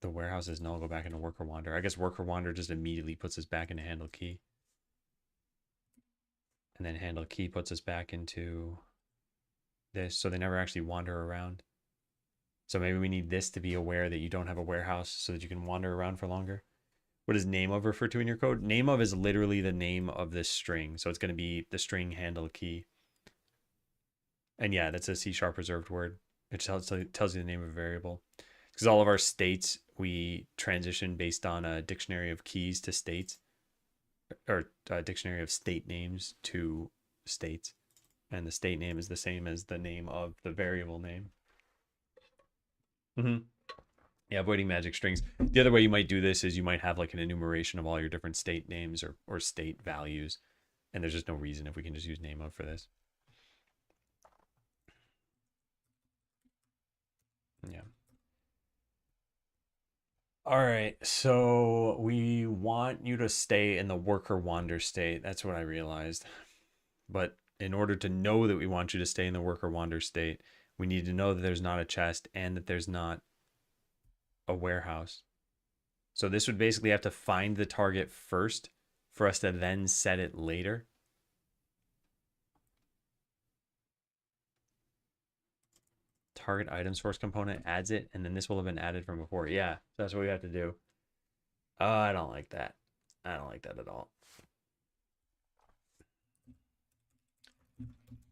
The warehouse is null. Go back into worker wander. I guess worker wander just immediately puts us back into handle key. And then handle key puts us back into this. So they never actually wander around. So maybe we need this to be aware that you don't have a warehouse so that you can wander around for longer. What does name of refer to in your code? Name of is literally the name of this string. So it's going to be the string handle key. And yeah, that's a C# reserved word. It tells you the name of a variable. Because all of our states, we transition based on a dictionary of keys to states. Or a dictionary of state names to states. And the state name is the same as the name of the variable name. Yeah, avoiding magic strings. The other way you might do this is you might have like an enumeration of all your different state names or state values. And there's just no reason if we can just use name of for this. Yeah. All right, so we want you to stay in the worker wander state. That's what I realized. But in order to know that we want you to stay in the worker wander state, we need to know that there's not a chest and that there's not a warehouse. So this would basically have to find the target first for us to then set it later. Target item source component adds it, and then this will have been added from before. Yeah, that's what we have to do. Oh, I don't like that. I don't like that at all.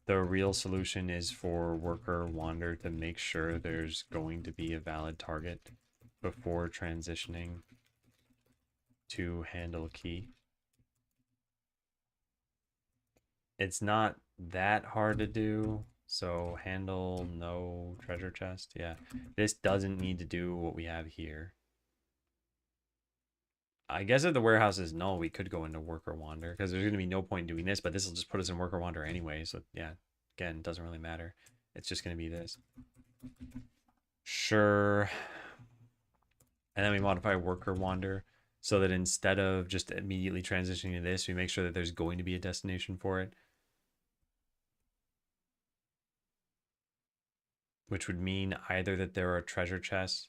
The real solution is for worker wander to make sure there's going to be a valid target before transitioning to handle key. It's not that hard to do. So handle no treasure chest. Yeah, this doesn't need to do what we have here. I guess if the warehouse is null, we could go into worker wander because there's going to be no point doing this, but this will just put us in worker wander anyway. So yeah, again, it doesn't really matter. It's just going to be this. Sure. And then we modify worker wander so that instead of just immediately transitioning to this, we make sure that there's going to be a destination for it. Which would mean either that there are treasure chests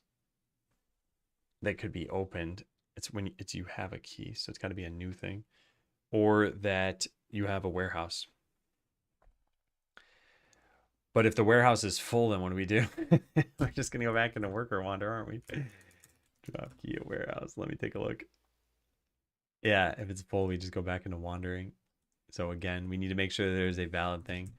that could be opened. It's when you have a key, so it's got to be a new thing, or that you have a warehouse. But if the warehouse is full, then what do we do? We're just gonna go back into worker wander, aren't we? Drop key at warehouse. Let me take a look. Yeah, if it's full, we just go back into wandering. So again, we need to make sure there's a valid thing.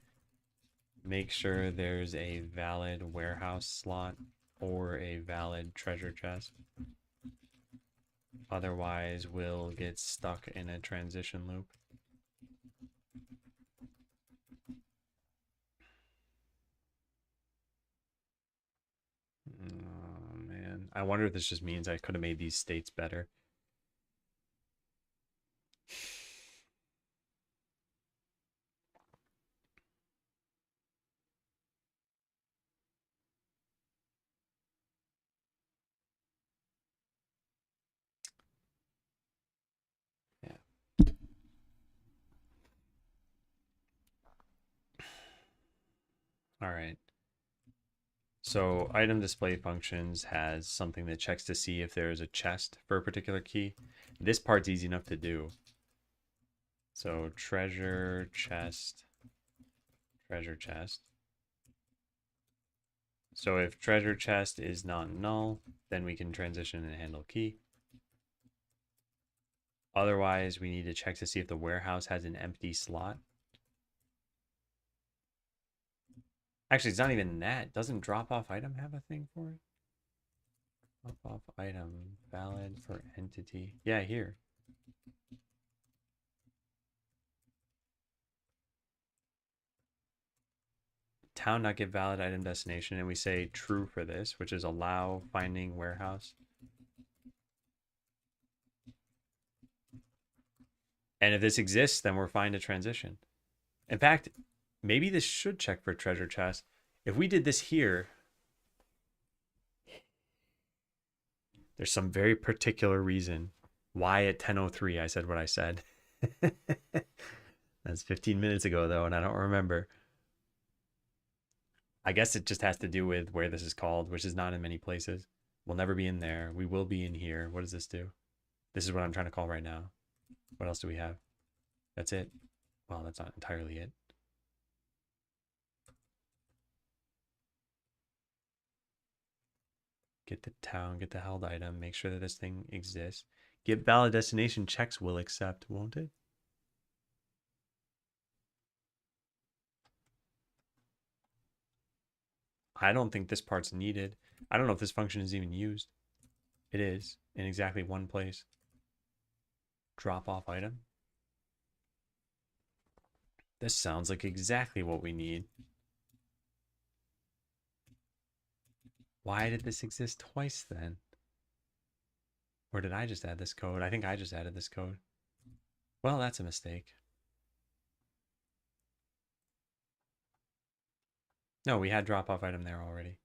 Make sure there's a valid warehouse slot or a valid treasure chest. Otherwise, we'll get stuck in a transition loop. Oh, man. I wonder if this just means I could have made these states better. Yeah. All right. So item display functions has something that checks to see if there is a chest for a particular key. This part's easy enough to do. So treasure chest, treasure chest. So if treasure chest is not null, then we can transition and handle key. Otherwise, we need to check to see if the warehouse has an empty slot. Actually, it's not even that. Doesn't drop off item have a thing for it? Drop off item valid for entity. Yeah, here. Town not give valid item destination, and we say true for this, which is allow finding warehouse. And if this exists, then we're fine to transition. In fact, maybe this should check for treasure chest. If we did this here, there's some very particular reason why at 10:03 I said what I said. That's 15 minutes ago, though, and I don't remember. I guess it just has to do with where this is called, which is not in many places. We'll never be in there. We will be in here. What does this do? This is what I'm trying to call right now. What else do we have? That's it. Well, that's not entirely it. Get the town, get the held item, make sure that this thing exists. Get valid destination checks will accept, won't it? I don't think this part's needed. I don't know if this function is even used. It is in exactly one place. Drop off item. This sounds like exactly what we need. Why did this exist twice then? Or did I just add this code? I think I just added this code. Well, that's a mistake. No, we had drop off item there already.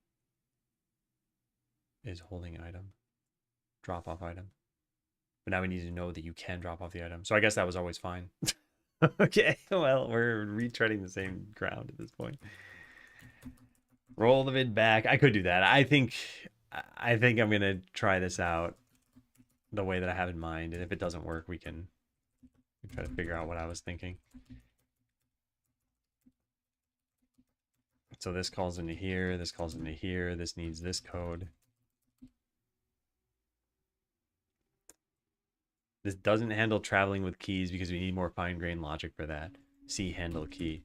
Is holding item. Drop off item. But now we need to know that you can drop off the item. So I guess that was always fine. Okay, well, we're retreading the same ground at this point. Roll the vid back. I could do that. I think I'm gonna try this out the way that I have in mind, and if it doesn't work, we can try to figure out what I was thinking. So this calls into here, this calls into here, this needs this code. This doesn't handle traveling with keys because we need more fine-grained logic for that. See handle key.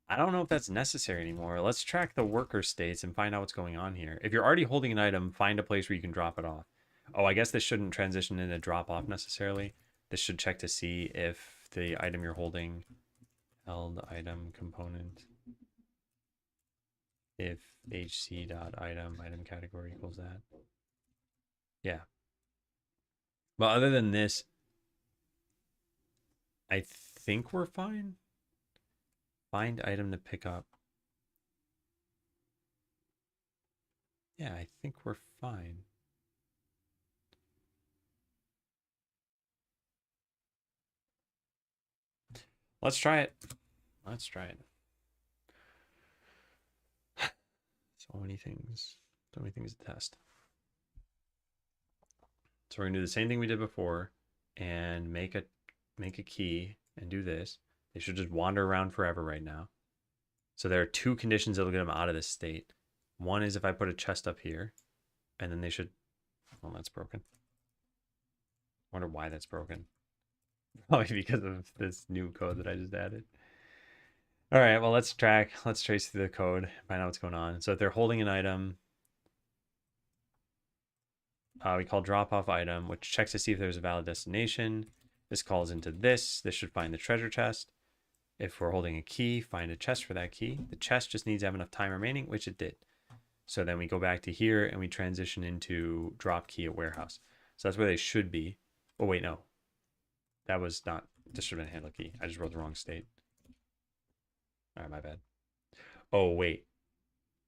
I don't know if that's necessary anymore. Let's track the worker states and find out what's going on here. If you're already holding an item, find a place where you can drop it off. Oh, I guess this shouldn't transition into drop off necessarily. This should check to see if the item you're holding, held item component, if hc.item, item category equals that. Yeah. But other than this, I think we're fine. Find item to pick up. Yeah, I think we're fine. Let's try it. Let's try it. So many things to test. So we're gonna do the same thing we did before and make a key and do this. They should just wander around forever right now. So there are two conditions that'll get them out of this state. One is if I put a chest up here, and then they should, well, that's broken. I wonder why that's broken. Probably because of this new code that I just added. All right, well, let's trace through the code, find out what's going on. So if they're holding an item, we call drop off item, which checks to see if there's a valid destination. This calls into this. This should find the treasure chest. If we're holding a key, find a chest for that key. The chest just needs to have enough time remaining, which it did. So then we go back to here and we transition into drop key at warehouse. So that's where they should be. Oh, wait, no. That was not, this should have been handle key. I just wrote the wrong state. All right, my bad. Oh, wait.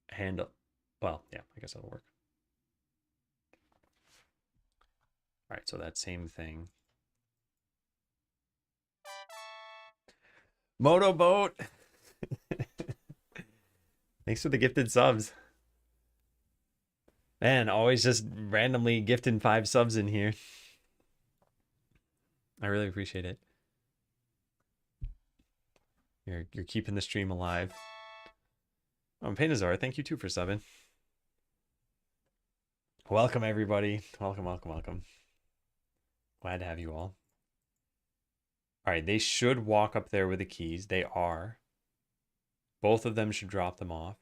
Handle, well, yeah, I guess that'll work. All right, so that same thing. Motoboat. Thanks for the gifted subs. Man, always just randomly gifting 5 subs in here. I really appreciate it. You're keeping the stream alive. Painazar, thank you too for subbing. Welcome everybody. Welcome. Glad to have you all. All right, they should walk up there with the keys. They are. Both of them should drop them off.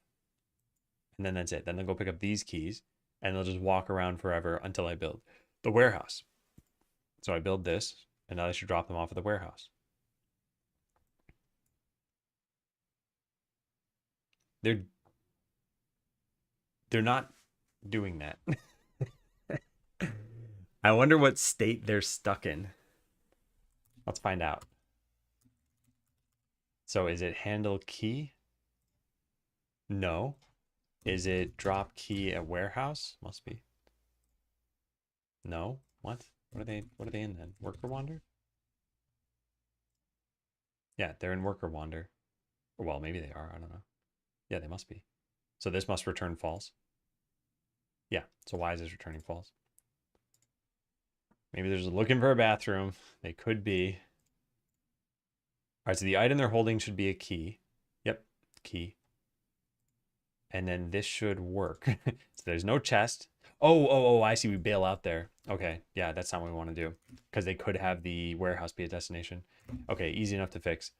And then that's it. Then they'll go pick up these keys. and they'll just walk around forever until I build the warehouse. So I build this, and now I should drop them off at the warehouse. They're not doing that. I wonder what state they're stuck in. Let's find out. So is it handle key? No. Is it drop key at warehouse? Must be. No. What? What are they in then? Worker wander? Yeah, they're in worker wander. Well, maybe they are. I don't know. Yeah, they must be. So this must return false. Yeah. So why is this returning false? Maybe they're just looking for a bathroom. They could be. All right, so the item they're holding should be a key. Yep, key. And then this should work. So there's no chest. Oh, I see. We bail out there. Okay, yeah, that's not what we want to do. Because they could have the warehouse be a destination. Okay, easy enough to fix.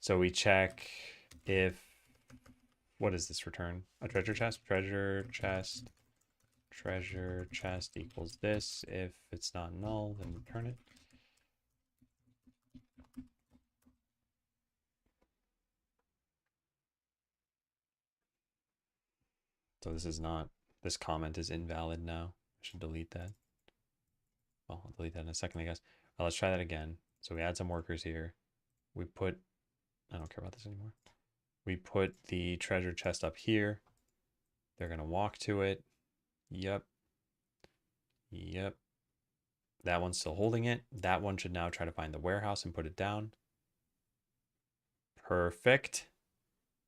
So we check if... What does this return? A treasure chest? Treasure chest. Treasure chest equals this. If it's not null, then return it. So this is not, this comment is invalid now. I should delete that. Well, I'll delete that in a second, I guess. Well, let's try that again. So we add some workers here. We put, I don't care about this anymore. We put the treasure chest up here. They're going to walk to it. Yep. Yep. That one's still holding it. That one should now try to find the warehouse and put it down. Perfect.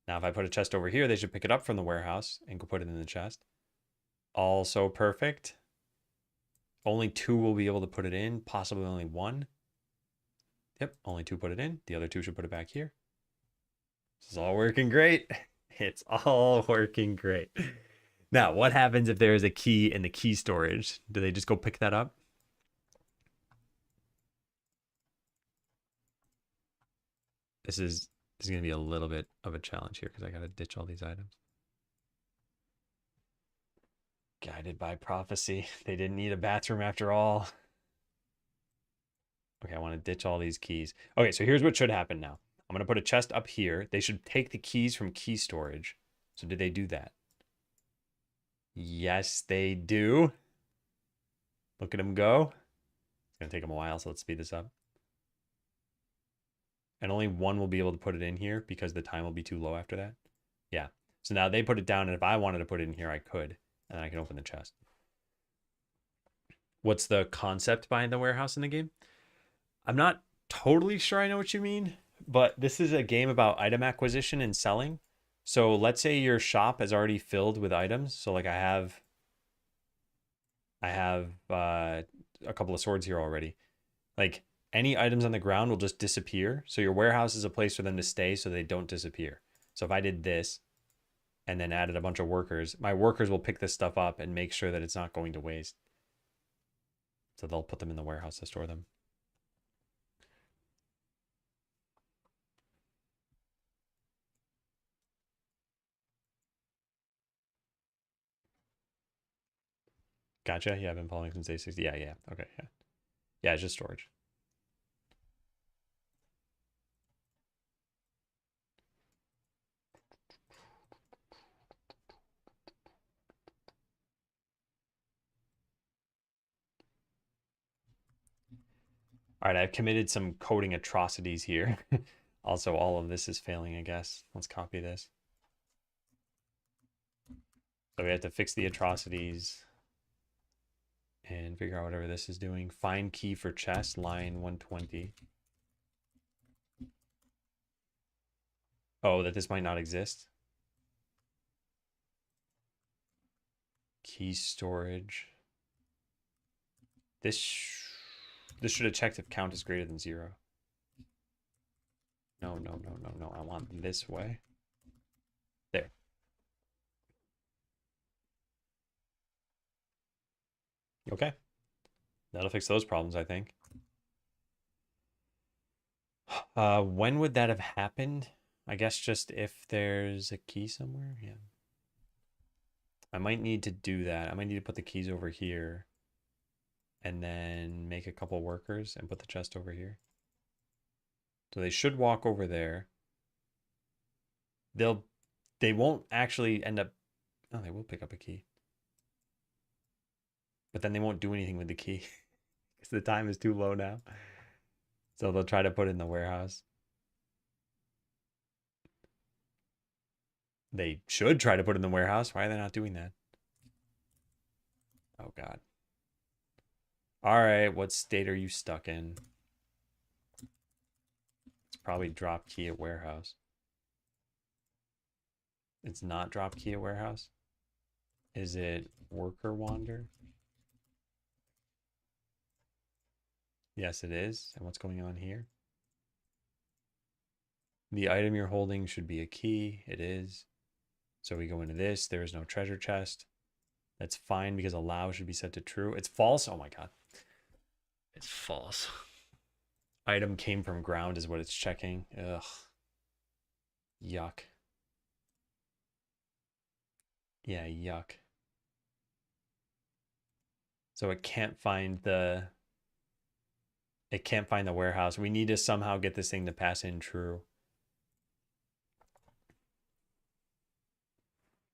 Now, if I put a chest over here, they should pick it up from the warehouse and go put it in the chest. Also perfect. Only 2 will be able to put it in, possibly only 1. Yep, only 2 put it in. The other 2 should put it back here. This is all working great. It's all working great. Now, what happens if there is a key in the key storage? Do they just go pick that up? This is going to be a little bit of a challenge here because I got to ditch all these items. Guided by prophecy. They didn't need a bathroom after all. Okay, I want to ditch all these keys. Okay, so here's what should happen now. I'm going to put a chest up here. They should take the keys from key storage. So did they do that? Yes, they do. Look at them go. It's going to take them a while, so let's speed this up. And only 1 will be able to put it in here because the time will be too low after that. Yeah. So now they put it down, and if I wanted to put it in here, I could. And then I can open the chest. What's the concept behind the warehouse in the game? I'm not totally sure I know what you mean, but this is a game about item acquisition and selling. So let's say your shop is already filled with items. So like I have a couple of swords here already. Like any items on the ground will just disappear. So your warehouse is a place for them to stay so they don't disappear. So if I did this and then added a bunch of workers, my workers will pick this stuff up and make sure that it's not going to waste. So they'll put them in the warehouse to store them. Gotcha. Yeah, I've been following since day 60. Yeah. Okay, yeah. Yeah, it's just storage. All right, I've committed some coding atrocities here. Also, all of this is failing, I guess. Let's copy this. So we have to fix the atrocities and figure out whatever this is doing. Find key for chest, line 120. Oh, that this might not exist. Key storage. This should have checked if count is greater than 0. No. I want this way. There. Okay. That'll fix those problems, I think. When would that have happened? I guess just if there's a key somewhere. Yeah. I might need to do that. I might need to put the keys over here and then make a couple workers and put the chest over here. So they should walk over there. They won't actually end up. Oh, they will pick up a key. But then they won't do anything with the key because the time is too low now. So they'll try to put it in the warehouse. They should try to put it in the warehouse. Why are they not doing that? Oh, God. All right, what state are you stuck in? It's probably drop key at warehouse. It's not drop key at warehouse? Is it worker wander? Yes, it is. And what's going on here? The item you're holding should be a key. It is. So we go into this. There is no treasure chest. That's fine because allow should be set to true. It's false. Oh my God. It's false. Item came from ground is what it's checking. Ugh. Yuck. Yeah, yuck. So it can't find the warehouse. We need to somehow get this thing to pass in true.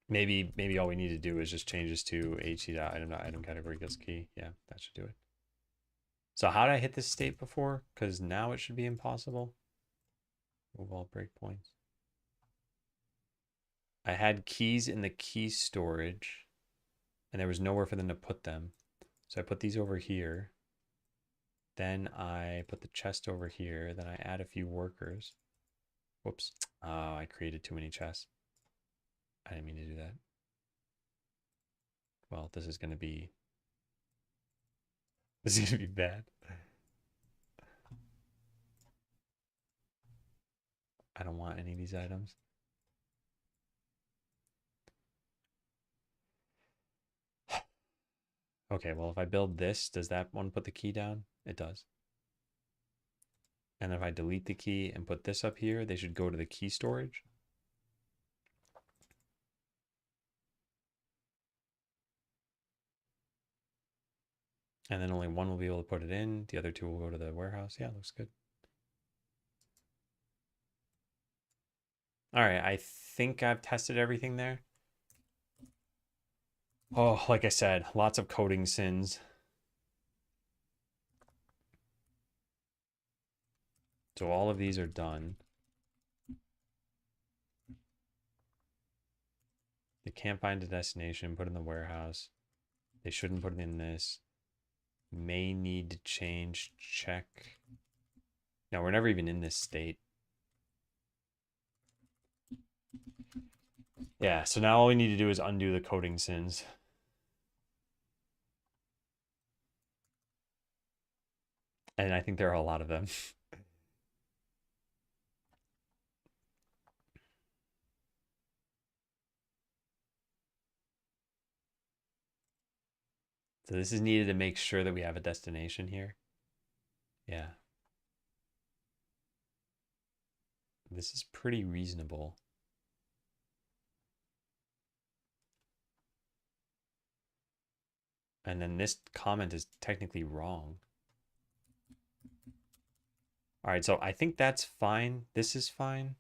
Maybe all we need to do is just change this to HC.item category equals key. Yeah, that should do it. So how did I hit this state before? Because now it should be impossible. Move all breakpoints. I had keys in the key storage, and there was nowhere for them to put them. So I put these over here. Then I put the chest over here. Then I add a few workers. Whoops. Oh, I created too many chests. I didn't mean to do that. Well, this is going to be bad. I don't want any of these items. Okay, well, if I build this, does that one put the key down? It does. And if I delete the key and put this up here, they should go to the key storage. And then only one will be able to put it in. The other two will go to the warehouse. Yeah, looks good. All right, I think I've tested everything there. Oh, like I said, lots of coding sins. So all of these are done. They can't find a destination, put it in the warehouse. They shouldn't put it in this. May need to change, check. No, we're never even in this state. Yeah, so now all we need to do is undo the coding sins. And I think there are a lot of them. So this is needed to make sure that we have a destination here. Yeah. This is pretty reasonable. And then this comment is technically wrong. All right, so I think that's fine. This is fine.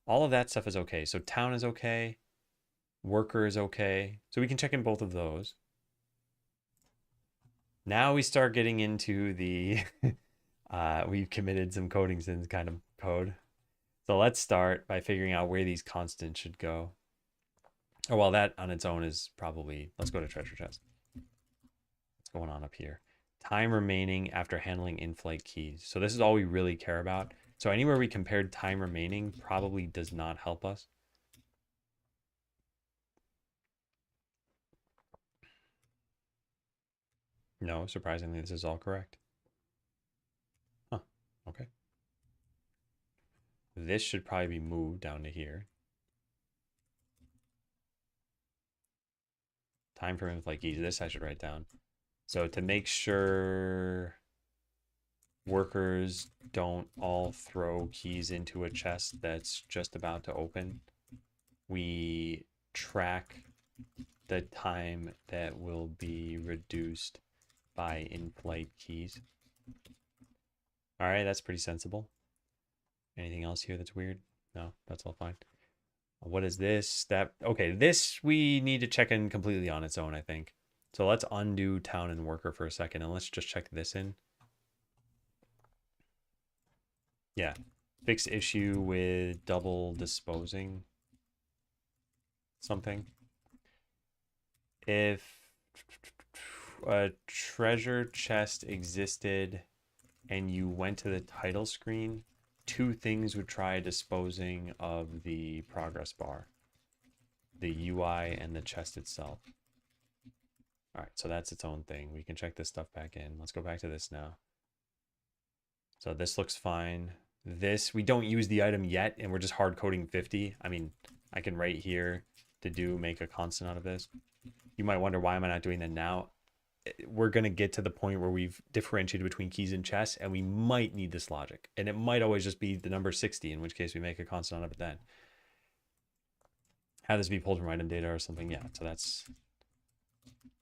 All of that stuff is okay. So town is okay. Worker is okay. So we can check in both of those. Now we start getting into the we've committed some coding sins kind of code. So let's start by figuring out where these constants should go. Oh, well, that on its own is probably, let's go to treasure chest. What's going on up here? Time remaining after handling in-flight keys. So this is all we really care about. So anywhere we compared time remaining probably does not help us. No, surprisingly, this is all correct. Huh, okay. This should probably be moved down to here. Time for in-flight keys. This I should write down. So to make sure workers don't all throw keys into a chest that's just about to open, we track the time that will be reduced by in-flight keys. All right, that's pretty sensible. Anything else here that's weird? No, that's all fine. What is this? Okay, this we need to check in completely on its own, I think. So let's undo town and worker for a second, and let's just check this in. Yeah, fix issue with double disposing something. If a treasure chest existed and you went to the title screen, two things would try disposing of the progress bar: the UI and the chest itself. All right, so that's its own thing. We can check this stuff back in. Let's go back to this now. So this looks fine. This, we don't use the item yet, and we're just hard coding 50. I mean, I can write here to make a constant out of this. You might wonder, why am I not doing that now? We're going to get to the point where we've differentiated between keys and chests, and we might need this logic. And it might always just be the number 60, in which case we make a constant out of it then. Have this be pulled from item data or something. Yeah, so that's...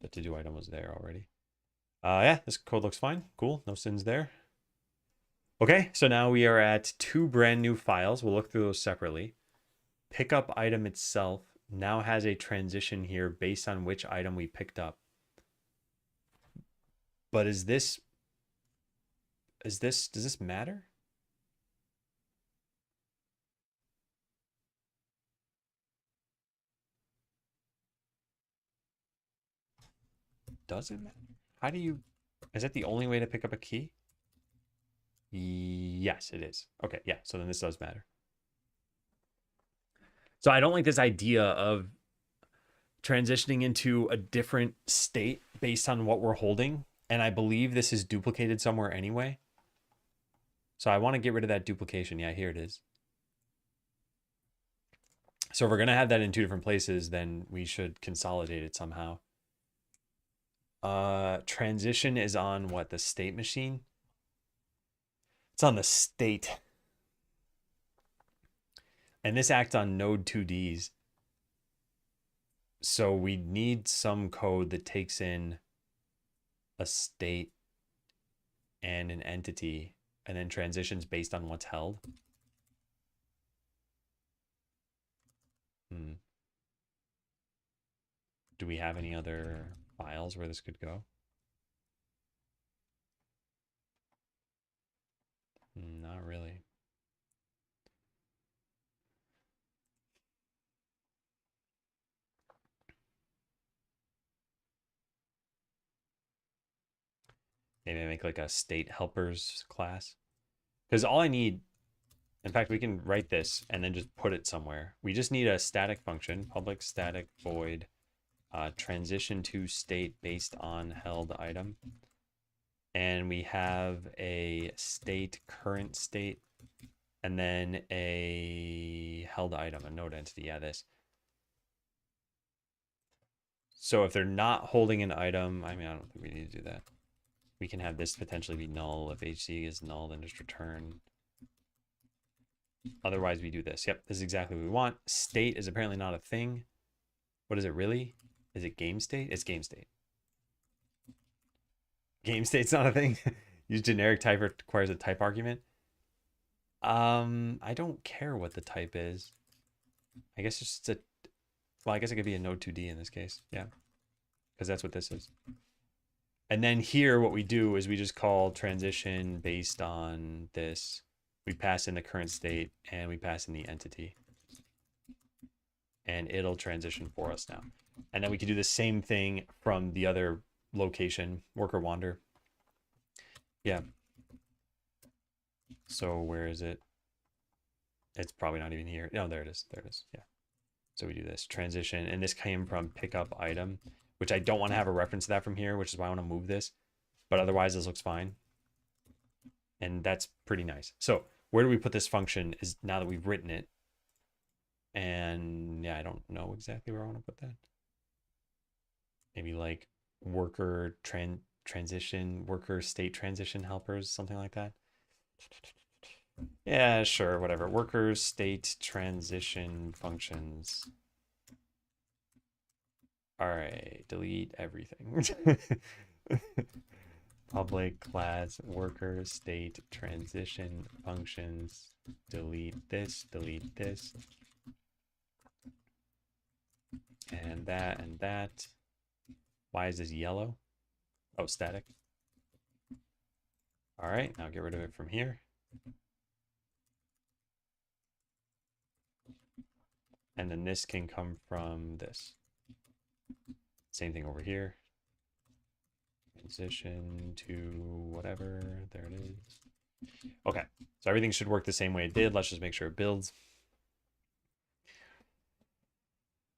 the to-do item was there already. Yeah, this code looks fine. Cool, no sins there. Okay, so now we are at 2 brand new files. We'll look through those separately. Pickup item itself now has a transition here based on which item we picked up. But does this matter? Does it matter? How do you, is that the only way to pick up a key? Yes, it is. Okay, yeah, so then this does matter. So I don't like this idea of transitioning into a different state based on what we're holding. And I believe this is duplicated somewhere anyway. So I want to get rid of that duplication. Yeah, here it is. So if we're going to have that in 2 different places, then we should consolidate it somehow. Transition is on what? The state machine? It's on the state. And this acts on node 2Ds. So we need some code that takes in a state and an entity and then transitions based on what's held. Do we have any other files where this could go? Not really. Maybe I make like a state helpers class. Because all I need, in fact, we can write this and then just put it somewhere. We just need a static function, public static void, transition to state based on held item. And we have a state, current state, and then a held item, a node entity. Yeah, this. So if they're not holding an item, I mean, I don't think we need to do that. We can have this potentially be null. If HC is null, then just return. Otherwise, we do this. Yep, this is exactly what we want. State is apparently not a thing. What is it really? Is it game state? It's game state. Game state's not a thing. Use generic type requires a type argument. I don't care what the type is. I guess it's just a, well, I guess it could be a node 2D in this case. Yeah, because that's what this is. And then here, what we do is we just call transition based on this. We pass in the current state and we pass in the entity. And it'll transition for us now. And then we can do the same thing from the other location, worker wander. Yeah. So where is it? It's probably not even here. No, there it is. There it is. Yeah. So we do this transition, and this came from pickup item, which I don't want to have a reference to that from here, which is why I want to move this. But otherwise, this looks fine. And that's pretty nice. So where do we put this function is now that we've written it. And yeah, I don't know exactly where I want to put that. Maybe like worker transition, worker state transition helpers, something like that. Yeah, sure, whatever. Worker state transition functions. All right, delete everything. Public class worker state transition functions. Delete this, and that, and that. Why is this yellow? Oh, static. All right, now get rid of it from here. And then this can come from this. Same thing over here. Transition to whatever. There it is. Okay, so everything should work the same way it did. Let's just make sure it builds.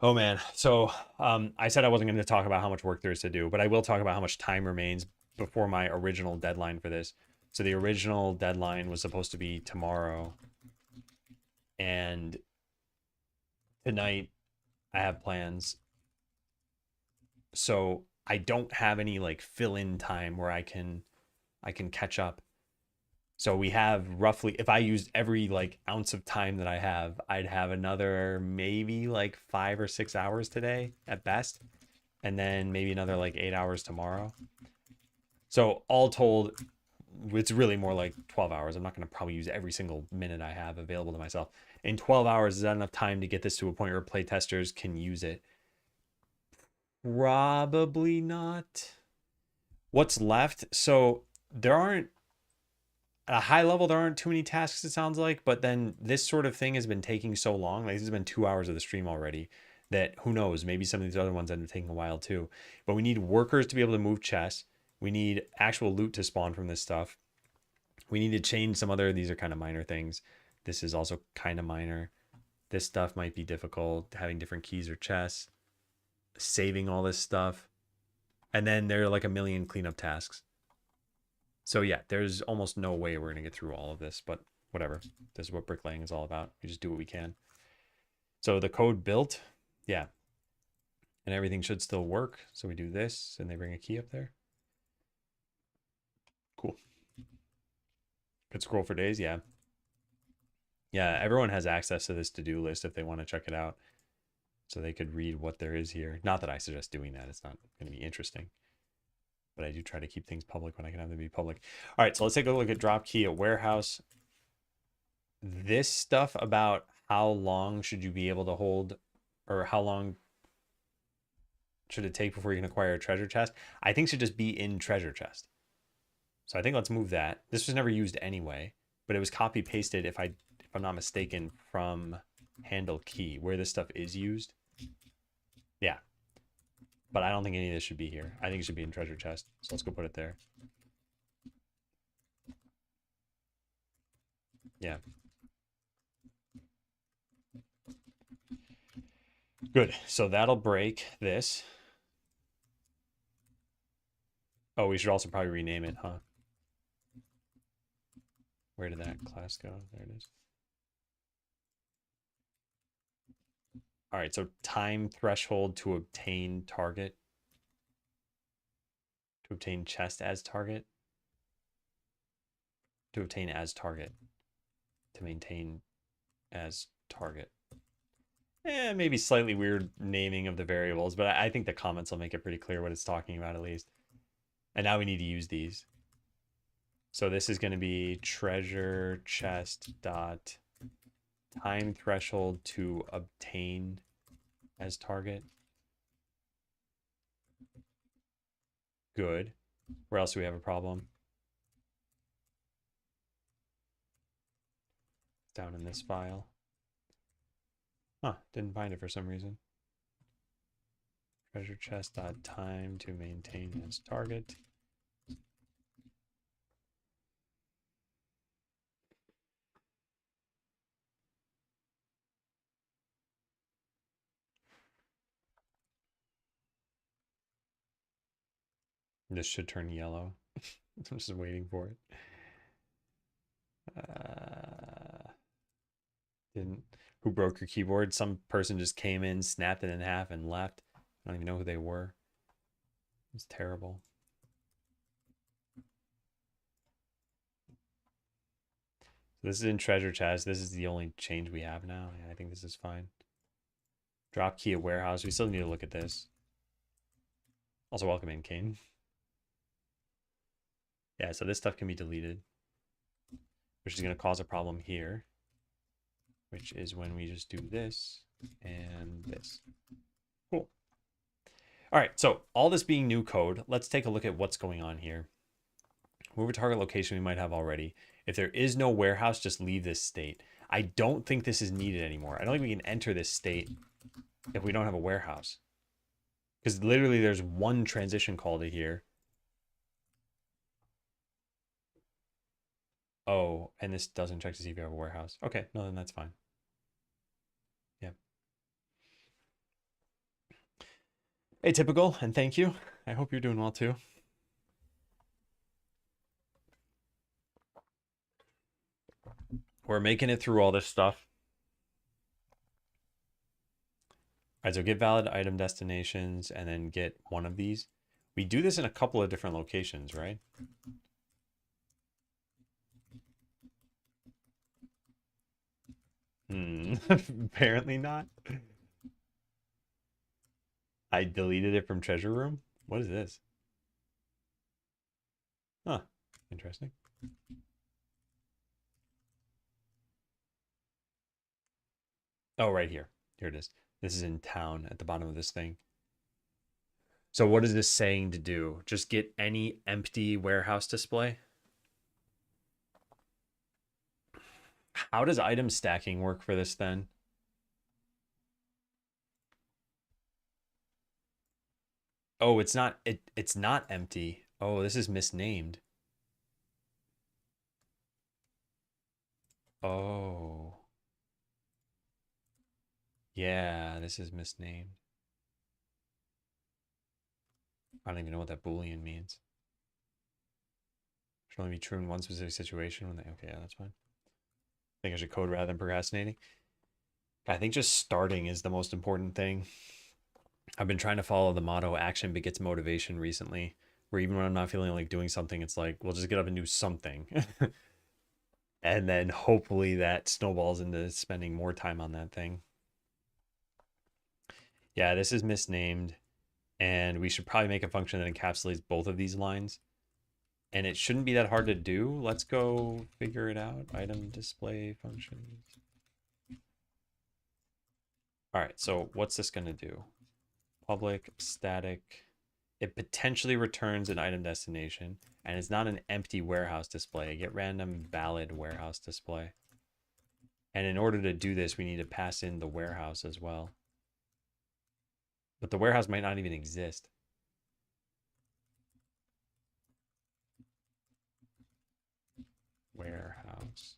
Oh man, so I said I wasn't going to talk about how much work there is to do, but I will talk about how much time remains before my original deadline for this. So the original deadline was supposed to be tomorrow, and tonight I have plans. So I don't have any like fill-in time where I can catch up. So we have roughly, if I used every like ounce of time that I have, I'd have another maybe like 5 or 6 hours today at best, and then maybe another like 8 hours tomorrow. So all told, it's really more like 12 hours. I'm not going to probably use every single minute I have available to myself. In 12 hours, is that enough time to get this to a point where playtesters can use it? Probably not. What's left? So there aren't, at a high level, there aren't too many tasks, it sounds like, but then this sort of thing has been taking so long. Like, this has been 2 hours of the stream already, that who knows, maybe some of these other ones end up taking a while too. But we need workers to be able to move chests. We need actual loot to spawn from this stuff. We need to change some other, these are kind of minor things. This is also kind of minor. This stuff might be difficult, having different keys or chests, saving all this stuff. And then there are like a million cleanup tasks. So yeah, there's almost no way we're going to get through all of this, but whatever. This is what bricklaying is all about. We just do what we can. So the code built, yeah. And everything should still work. So we do this and they bring a key up there. Cool. Could scroll for days, yeah. Yeah, everyone has access to this to-do list if they want to check it out. So they could read what there is here. Not that I suggest doing that. It's not going to be interesting. But I do try to keep things public when I can have them be public. All right, so let's take a look at drop key at warehouse. This stuff about how long should you be able to hold, or how long should it take before you can acquire a treasure chest, I think should just be in treasure chest. So I think let's move that. This was never used anyway, but it was copy pasted, if I'm not mistaken, from handle key where this stuff is used. Yeah. But I don't think any of this should be here. I think it should be in treasure chest. So let's go put it there. Yeah. Good. So that'll break this. Oh, we should also probably rename it, huh? Where did that class go? There it is. All right, so time threshold to obtain target. To obtain chest as target. To obtain as target. To maintain as target. Maybe slightly weird naming of the variables, but I think the comments will make it pretty clear what it's talking about at least. And now we need to use these. So this is going to be treasure chest dot time threshold to obtain as target. Good. Where else do we have a problem? Down in this file. Huh, didn't find it for some reason. Treasure chest dot time to maintain as target. This should turn yellow. I'm just waiting for it. Didn't. Who broke your keyboard? Some person just came in, snapped it in half, and left. I don't even know who they were. It's terrible. So this is in treasure chest. This is the only change we have now. Yeah, I think this is fine. Drop key at warehouse. We still need to look at this. Also, welcome in, Kane. Yeah, so this stuff can be deleted, which is going to cause a problem here, which is when we just do this and this. Cool. All right, so all this being new code, let's take a look at what's going on here. Move a target location we might have already. If there is no warehouse, just leave this state. I don't think this is needed anymore. I don't think we can enter this state if we don't have a warehouse. Because literally there's one transition call to here. Oh, and this doesn't check to see if you have a warehouse. Okay, no, then that's fine. Yeah. Atypical, and thank you. I hope you're doing well too. We're making it through all this stuff. All right, so get valid item destinations and then get one of these. We do this in a couple of different locations, right? Apparently not. I deleted it from treasure room. What is this? Huh, interesting. Oh, right here. Here it is. This is in town at the bottom of this thing. So what is this saying to do? Just get any empty warehouse display? How does item stacking work for this then? Oh, it's not empty. Oh, this is misnamed. Oh. Yeah, this is misnamed. I don't even know what that Boolean means. Should only be true in one specific situation when they okay, yeah, that's fine. I think I should code rather than procrastinating. I think just starting is the most important thing. I've been trying to follow the motto action begets motivation recently, where even when I'm not feeling like doing something, it's like, we'll just get up and do something. And then hopefully that snowballs into spending more time on that thing. Yeah, this is misnamed, and we should probably make a function that encapsulates both of these lines. And it shouldn't be that hard to do. Let's go figure it out. Item display functions. All right, so what's this going to do? Public static. It potentially returns an item destination, and it's not an empty warehouse display. Get random valid warehouse display. And in order to do this, we need to pass in the warehouse as well. But the warehouse might not even exist. Warehouse.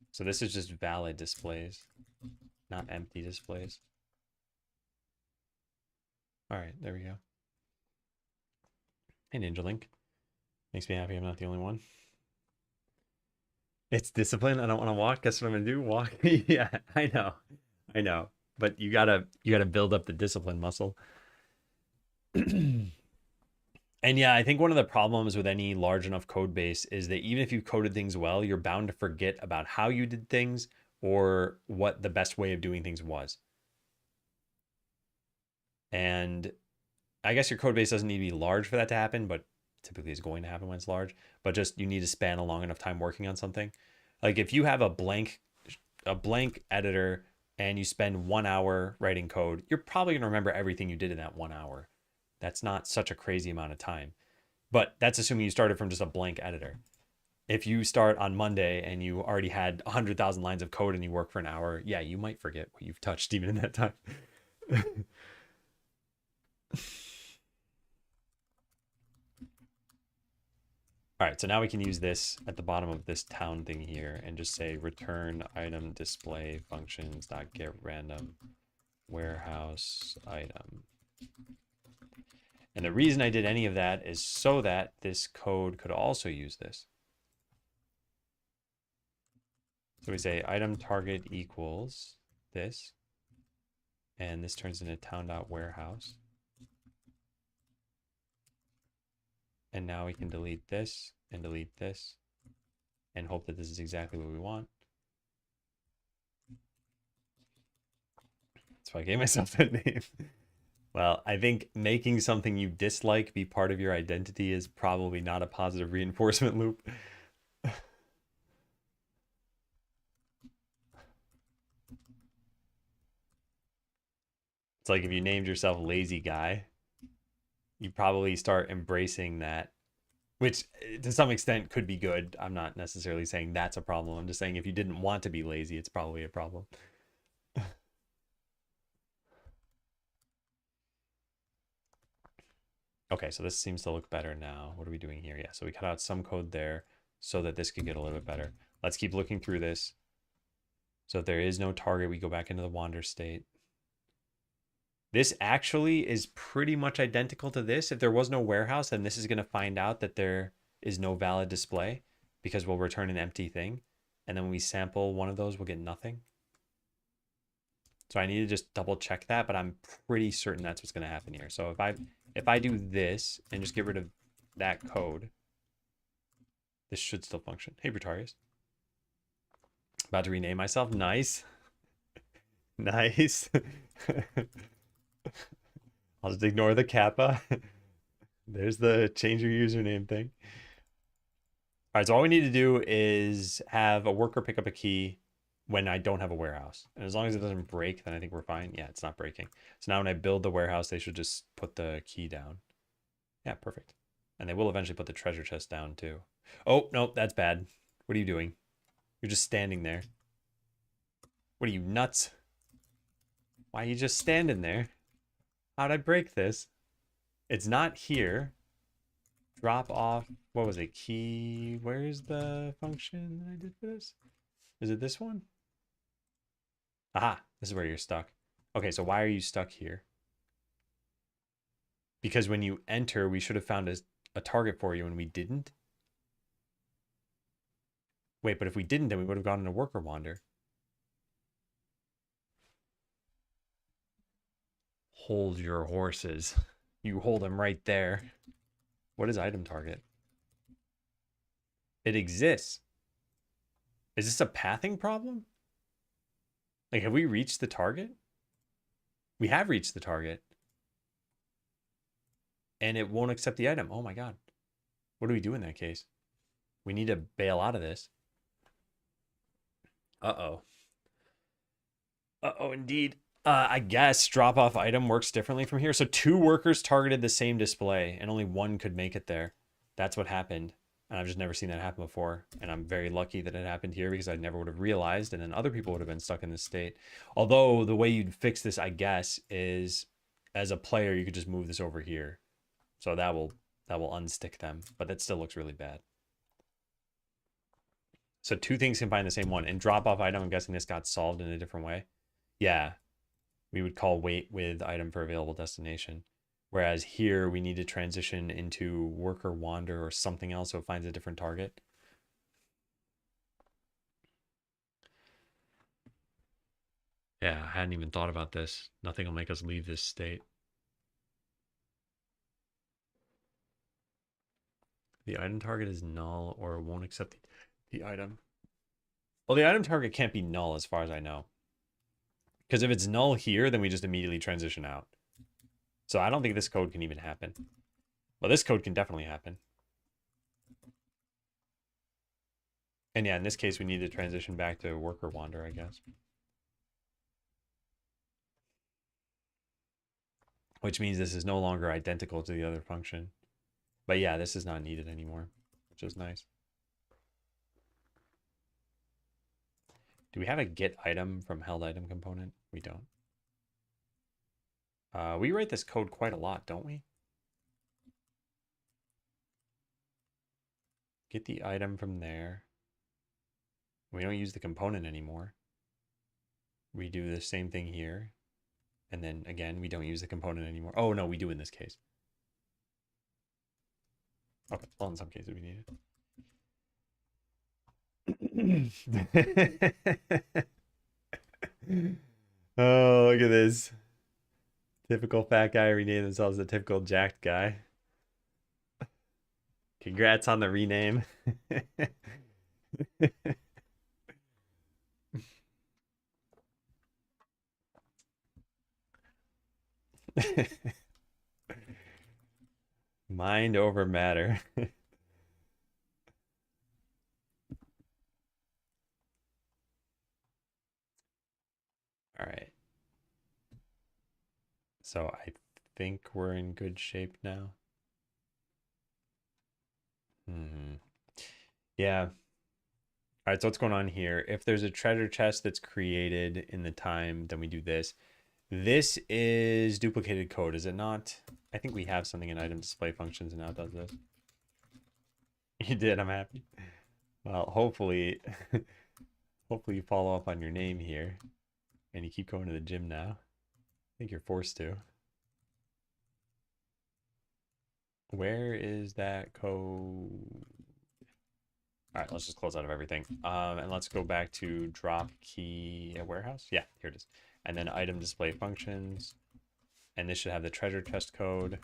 So this is just valid displays, not empty displays. All right, there we go. Hey, Ninja Link. Makes me happy I'm not the only one. It's discipline. I don't want to walk. Guess what I'm gonna do? Walk. Yeah, I know. But you gotta build up the discipline muscle. And yeah, I think one of the problems with any large enough code base is that even if you coded things well, you're bound to forget about how you did things or what the best way of doing things was. And I guess your code base doesn't need to be large for that to happen, but typically it's going to happen when it's large. But just you need to span a long enough time working on something. Like if you have a blank editor and you spend 1 hour writing code, you're probably going to remember everything you did in that 1 hour. That's not such a crazy amount of time. But that's assuming you started from just a blank editor. If you start on Monday and you already had 100,000 lines of code and you work for an hour, yeah, you might forget what you've touched even in that time. All right, so now we can use this at the bottom of this town thing here and just say return item display functions dot get random warehouse item. And the reason I did any of that is so that this code could also use this. So we say item target equals this, and this turns into town.warehouse. And now we can delete this and delete this and hope that this is exactly what we want. That's why I gave myself that name. Well, I think making something you dislike be part of your identity is probably not a positive reinforcement loop. It's like if you named yourself lazy guy, you probably start embracing that, which to some extent could be good. I'm not necessarily saying that's a problem. I'm just saying if you didn't want to be lazy, it's probably a problem. Okay, so this seems to look better now. What are we doing here? Yeah, so we cut out some code there so that this could get a little bit better. Let's keep looking through this. So if there is no target, we go back into the wander state. This actually is pretty much identical to this. If there was no warehouse, then this is going to find out that there is no valid display because we'll return an empty thing. And then when we sample one of those, we'll get nothing. So I need to just double check that, but I'm pretty certain that's what's going to happen here. So if I do this and just get rid of that code, this should still function. Hey, Brutarius. About to rename myself. Nice. Nice. I'll just ignore the kappa. There's the change your username thing. All right, so all we need to do is have a worker pick up a key when I don't have a warehouse. And as long as it doesn't break, then I think we're fine. Yeah, it's not breaking. So now when I build the warehouse, they should just put the key down. Yeah, perfect. And they will eventually put the treasure chest down too. Oh, no, that's bad. What are you doing? You're just standing there. What are you, nuts? Why are you just standing there? How'd I break this? It's not here. Drop off, what was it? Key, where's the function that I did for this? Is it this one? Aha, this is where you're stuck. Okay, so why are you stuck here? Because when you enter, we should have found a target for you and we didn't. Wait, but if we didn't, then we would have gotten a worker wander. Hold your horses. You hold them right there. What is item target? It exists. Is this a pathing problem? Like, have we reached the target? We have reached the target. And it won't accept the item. Oh my god. What do we do in that case? We need to bail out of this. Uh-oh. Uh-oh, indeed. I guess drop off item works differently from here. So 2 workers targeted the same display and only 1 could make it there. That's what happened. And I've just never seen that happen before. And I'm very lucky that it happened here because I never would have realized. And then other people would have been stuck in this state. Although the way you'd fix this, I guess, is as a player, you could just move this over here. So that will unstick them. But that still looks really bad. So 2 things combine the same one. And drop off item, I'm guessing this got solved in a different way. Yeah. We would call wait with item for available destination. Whereas here we need to transition into worker wander or something else so it finds a different target. Yeah, I hadn't even thought about this. Nothing will make us leave this state. The item target is null or won't accept the item. Well, the item target can't be null as far as I know. Because if it's null here, then we just immediately transition out. So I don't think this code can even happen. Well, this code can definitely happen. And yeah, in this case, we need to transition back to worker wander, I guess. Which means this is no longer identical to the other function. But yeah, this is not needed anymore, which is nice. Do we have a get item from held item component? We don't. We write this code quite a lot, don't we? Get the item from there. We don't use the component anymore. We do the same thing here. And then again, we don't use the component anymore. Oh no, we do in this case. Okay, well in some cases we need it. Oh, look at this. Typical fat guy renamed themselves a typical jacked guy. Congrats on the rename. Mind over matter. All right. So I think we're in good shape now. Yeah. All right, so what's going on here? If there's a treasure chest that's created in the time, then we do this. This is duplicated code, is it not? I think we have something in item display functions and now it does this. You did, I'm happy. Well, hopefully, hopefully you follow up on your name here and you keep going to the gym now. I think you're forced to. Where is that code? All right, let's just close out of everything. And let's go back to drop key at warehouse. Yeah, here it is. And then item display functions. And this should have the treasure chest code.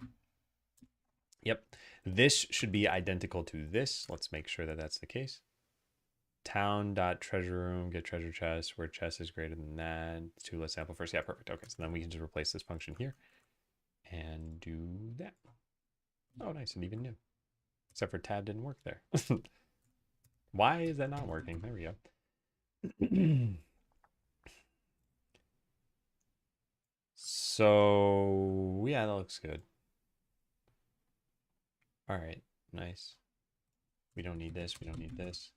Yep. This should be identical to this. Let's make sure that that's the case. Town.treasure room, get treasure chest, where chest is greater than that. Let's sample first. Yeah, perfect. Okay, so then we can just replace this function here and do that. Oh, nice, and even new. Except for tab didn't work there. Why is that not working? There we go. So, yeah, that looks good. All right, nice. We don't need this. We don't need this.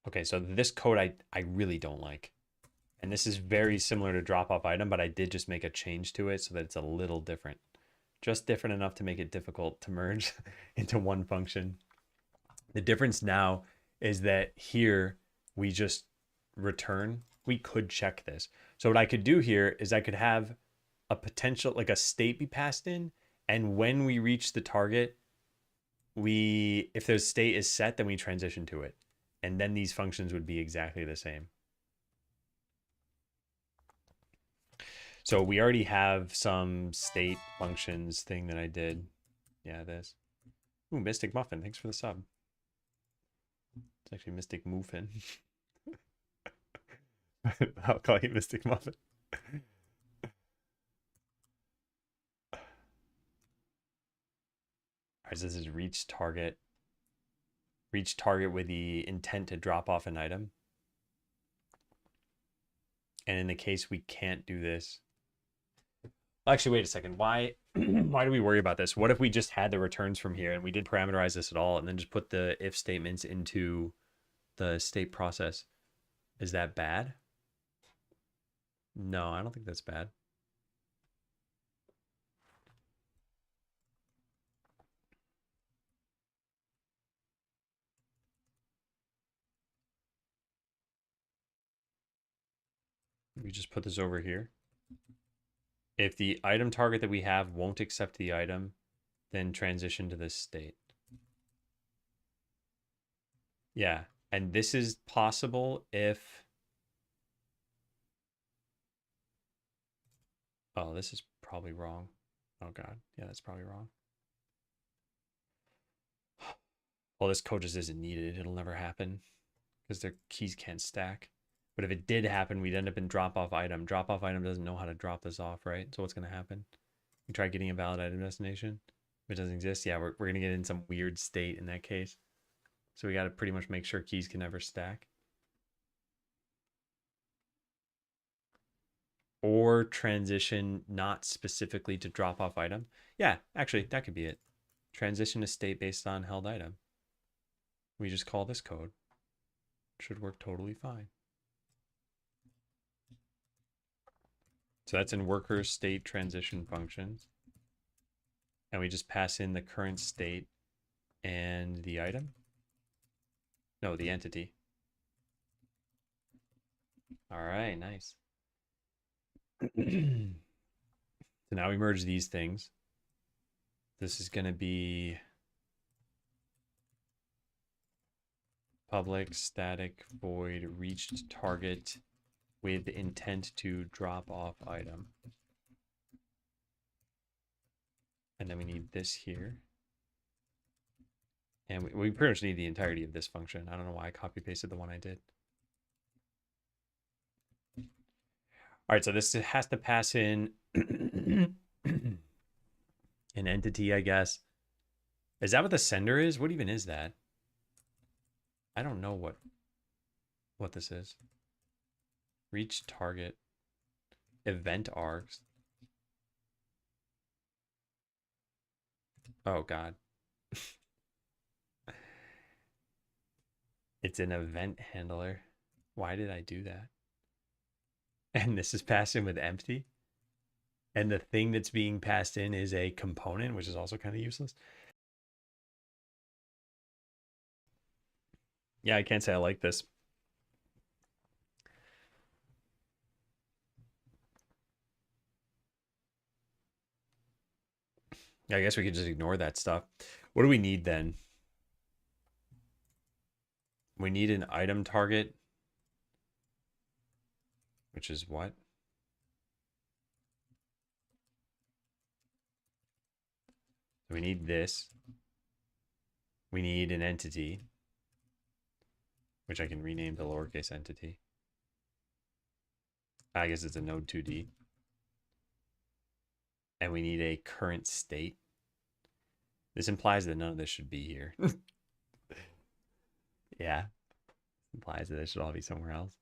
Okay, so this code I really don't like. And this is very similar to drop off item, but I did just make a change to it so that it's a little different. Just different enough to make it difficult to merge into one function. The difference now is that here we just return. We could check this. So what I could do here is I could have a potential, like a state be passed in. And when we reach the target, if the state is set, then we transition to it. And then these functions would be exactly the same. So we already have some state functions thing that I did. Yeah, this. Ooh, Mystic Muffin. Thanks for the sub. It's actually Mystic Muffin. I'll call you Mystic Muffin. Alright, so this is reach target. Reach target with the intent to drop off an item. And in the case we can't do this. Actually, wait a second. Why do we worry about this? What if we just had the returns from here and we didn't parameterize this at all and then just put the if statements into the state process? Is that bad? No, I don't think that's bad. We just put this over here. If the item target that we have won't accept the item, then transition to this state. Yeah, and this is possible if... Oh, this is probably wrong. Oh God, yeah, that's probably wrong. Well, this code just isn't needed. It'll never happen because their keys can't stack. But if it did happen, we'd end up in drop off item. Drop off item doesn't know how to drop this off, right? So what's going to happen? We try getting a valid item destination. If it doesn't exist, yeah, we're going to get in some weird state in that case. So we got to pretty much make sure keys can never stack. Or transition not specifically to drop off item. Yeah, actually, that could be it. Transition to state based on held item. We just call this code. Should work totally fine. So that's in worker state transition functions. And we just pass in the current state and the item. No, the entity. All right, nice. So now we merge these things. This is going to be public static void reached target with intent to drop off item. And then we need this here. And we pretty much need the entirety of this function. I don't know why I copy pasted the one I did. All right, so this has to pass in an entity, I guess. Is that what the sender is? What even is that? I don't know what this is. Reach target. Event args. Oh, God. It's an event handler. Why did I do that? And this is passed in with empty. And the thing that's being passed in is a component, which is also kind of useless. Yeah, I can't say I like this. Yeah, I guess we could just ignore that stuff. What do we need then? We need an item target, which is what? We need this. We need an entity, which I can rename to lowercase entity. I guess it's a node 2D. And we need a current state. This implies that none of this should be here. Yeah. Implies that it should all be somewhere else.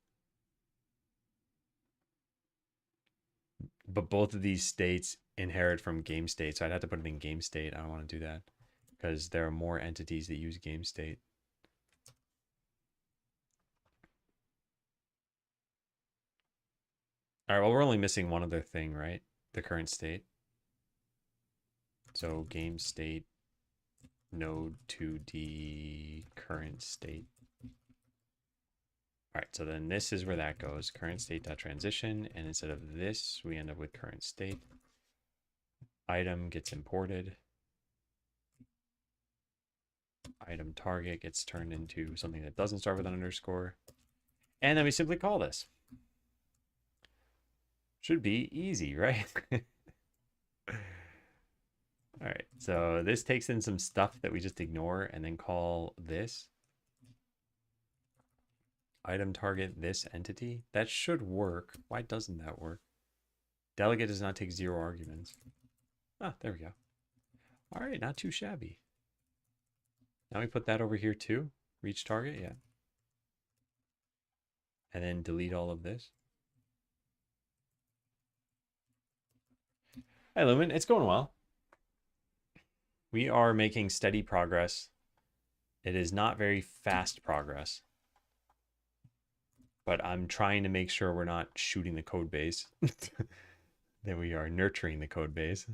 But both of these states inherit from game state. So I'd have to put it in game state. I don't want to do that because there are more entities that use game state. All right, well, we're only missing one other thing, right? The current state. So game state node 2D current state. All right, so then this is where that goes. Current state.transition. And instead of this, we end up with current state. Item gets imported. Item target gets turned into something that doesn't start with an underscore. And then we simply call this. Should be easy, right? All right, so this takes in some stuff that we just ignore and then call this. Item target this entity. That should work. Why doesn't that work? Delegate does not take 0 arguments. Ah, there we go. All right, not too shabby. Now we put that over here too. Reach target, yeah. And then delete all of this. Hi, Lumen. It's going well. We are making steady progress. It is not very fast progress. But I'm trying to make sure we're not shooting the code base. That we are nurturing the code base.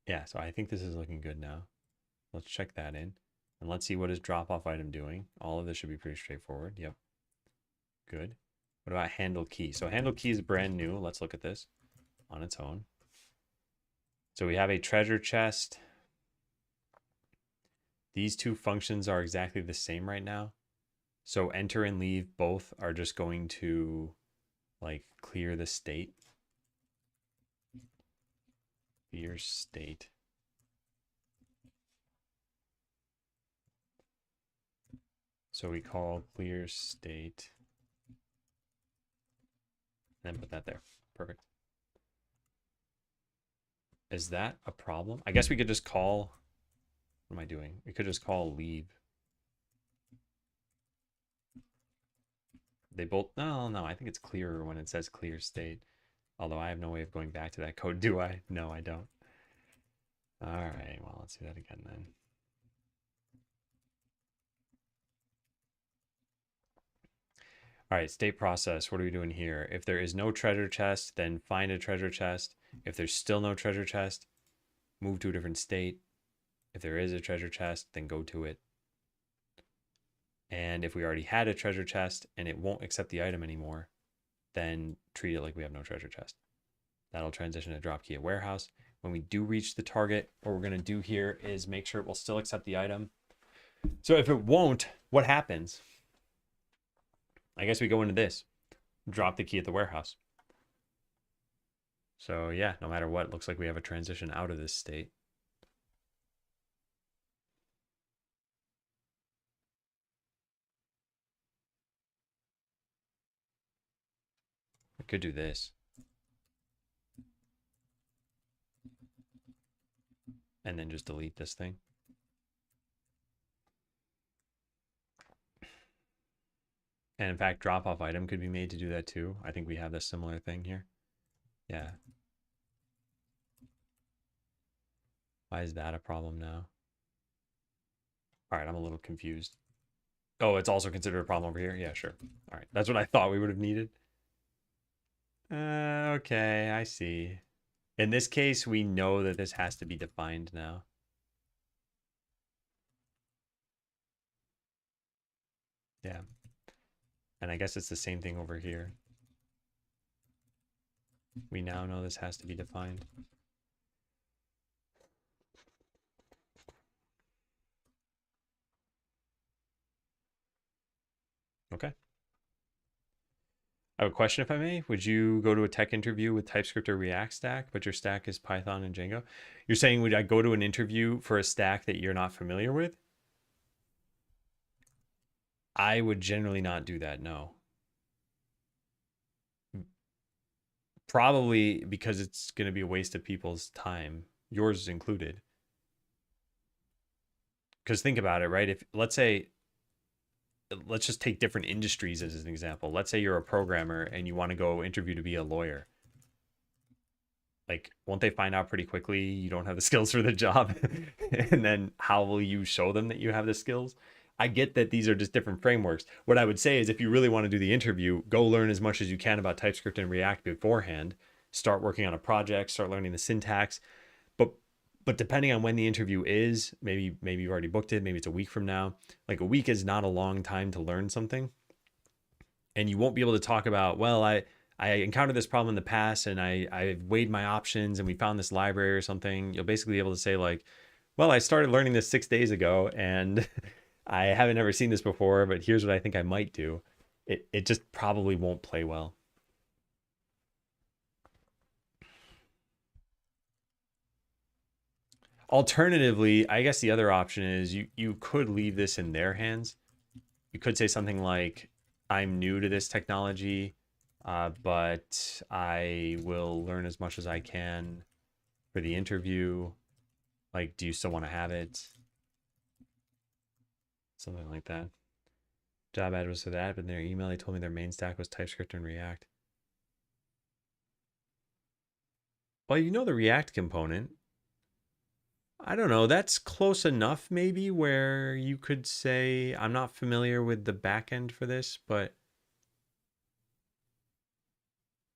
Yeah, so I think this is looking good now. Let's check that in. And let's see what is drop-off item doing. All of this should be pretty straightforward. Yep. Good. What about handle key? So handle key is brand new. Let's look at this on its own. So we have a treasure chest. These two functions are exactly the same right now. So enter and leave both are just going to like clear the state. Clear state. So we call clear state. And then put that there. Perfect. Is that a problem? I guess we could just call, what am I doing? We could just call leave. They both, no, I think it's clearer when it says clear state. Although I have no way of going back to that code, do I? No, I don't. All right, well, let's do that again then. All right, state process. What are we doing here? If there is no treasure chest, then find a treasure chest. If there's still no treasure chest, move to a different state. If there is a treasure chest, then go to it. And if we already had a treasure chest and it won't accept the item anymore, then treat it like we have no treasure chest. That'll transition to drop key at warehouse. When we do reach the target, what we're going to do here is make sure it will still accept the item. So if it won't, what happens? I guess we go into this, drop the key at the warehouse. So yeah, no matter what, it looks like we have a transition out of this state. I could do this. And then just delete this thing. And in fact, drop off item could be made to do that too. I think we have this similar thing here. Yeah. Why is that a problem now? All right, I'm a little confused. Oh, it's also considered a problem over here? Yeah, sure. All right, that's what I thought we would have needed. Okay, I see. In this case, we know that this has to be defined now. Yeah. And I guess it's the same thing over here. We now know this has to be defined. Okay. I have a question, if I may. Would you go to a tech interview with TypeScript or React stack, but your stack is Python and Django? You're saying, would I go to an interview for a stack that you're not familiar with? I would generally not do that, no. Probably because it's going to be a waste of people's time, yours included. Because think about it, right? If let's just take different industries as an example. Let's say you're a programmer and you want to go interview to be a lawyer. Like, won't they find out pretty quickly you don't have the skills for the job? And then how will you show them that you have the skills? I get that these are just different frameworks. What I would say is if you really want to do the interview, go learn as much as you can about TypeScript and React beforehand. Start working on a project, start learning the syntax. But depending on when the interview is, maybe you've already booked it, maybe it's a week from now. Like, a week is not a long time to learn something. And you won't be able to talk about, well, I encountered this problem in the past and I weighed my options and we found this library or something. You'll basically be able to say, like, well, I started learning this 6 days ago and I haven't ever seen this before, but here's what I think I might do. It just probably won't play well. Alternatively, I guess the other option is you could leave this in their hands. You could say something like, I'm new to this technology, but I will learn as much as I can for the interview. Like, do you still want to have it? Something like that. Job ad was for that, but in their email, they told me their main stack was TypeScript and React. Well, you know the React component. I don't know. That's close enough, maybe, where you could say, I'm not familiar with the backend for this, but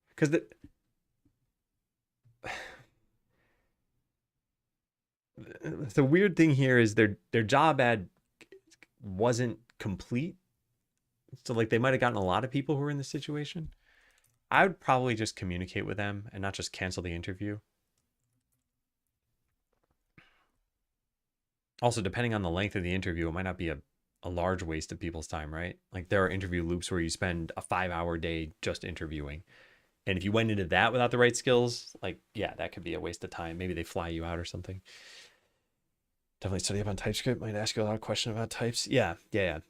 because the weird thing here is their job ad wasn't complete. So, like, they might have gotten a lot of people who were in this situation. I would probably just communicate with them and not just cancel the interview. Also, depending on the length of the interview, it might not be a large waste of people's time, right? Like, there are interview loops where you spend a 5-hour day just interviewing. And if you went into that without the right skills, like, yeah, that could be a waste of time. Maybe they fly you out or something. Definitely study up on TypeScript. Might ask you a lot of questions about types. Yeah.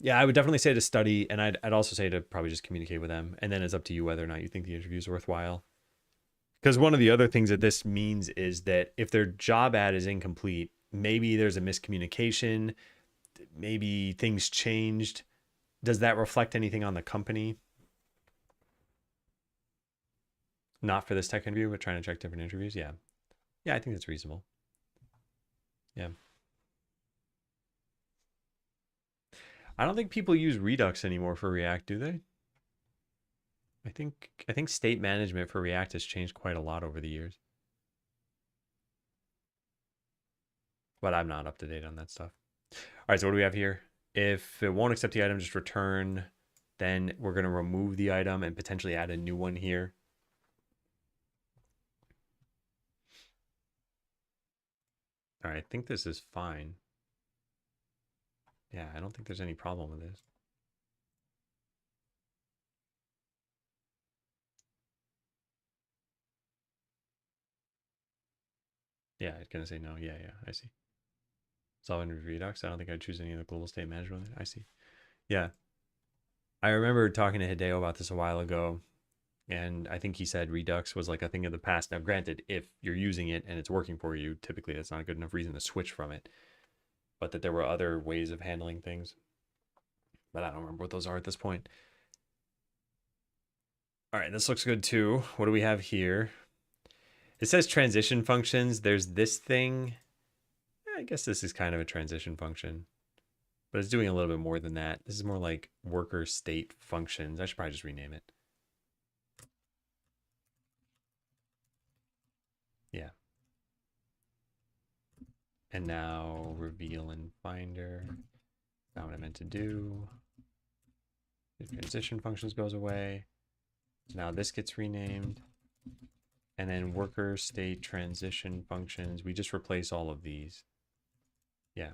I would definitely say to study, and I'd also say to probably just communicate with them. And then it's up to you whether or not you think the interview is worthwhile. Because one of the other things that this means is that if their job ad is incomplete, maybe there's a miscommunication, maybe things changed. Does that reflect anything on the company? Not for this tech interview, but trying to check different interviews. Yeah, I think that's reasonable. Yeah. I don't think people use Redux anymore for React, do they? I think state management for React has changed quite a lot over the years. But I'm not up to date on that stuff. All right, so what do we have here? If it won't accept the item, just return. Then we're going to remove the item and potentially add a new one here. All right, I think this is fine. Yeah, I don't think there's any problem with this. Yeah, it's going to say no. Yeah, I see. Solving Redux. I don't think I'd choose any of the global state management. I see. Yeah. I remember talking to Hideo about this a while ago. And I think he said Redux was like a thing of the past. Now, granted, if you're using it and it's working for you, typically that's not a good enough reason to switch from it. But that there were other ways of handling things. But I don't remember what those are at this point. All right, this looks good too. What do we have here? It says transition functions. There's this thing. I guess this is kind of a transition function, but it's doing a little bit more than that. This is more like worker state functions. I should probably just rename it. Yeah. And now reveal in Finder. Not what I meant to do. The transition functions goes away. Now this gets renamed. And then worker state transition functions. We just replace all of these. Yeah.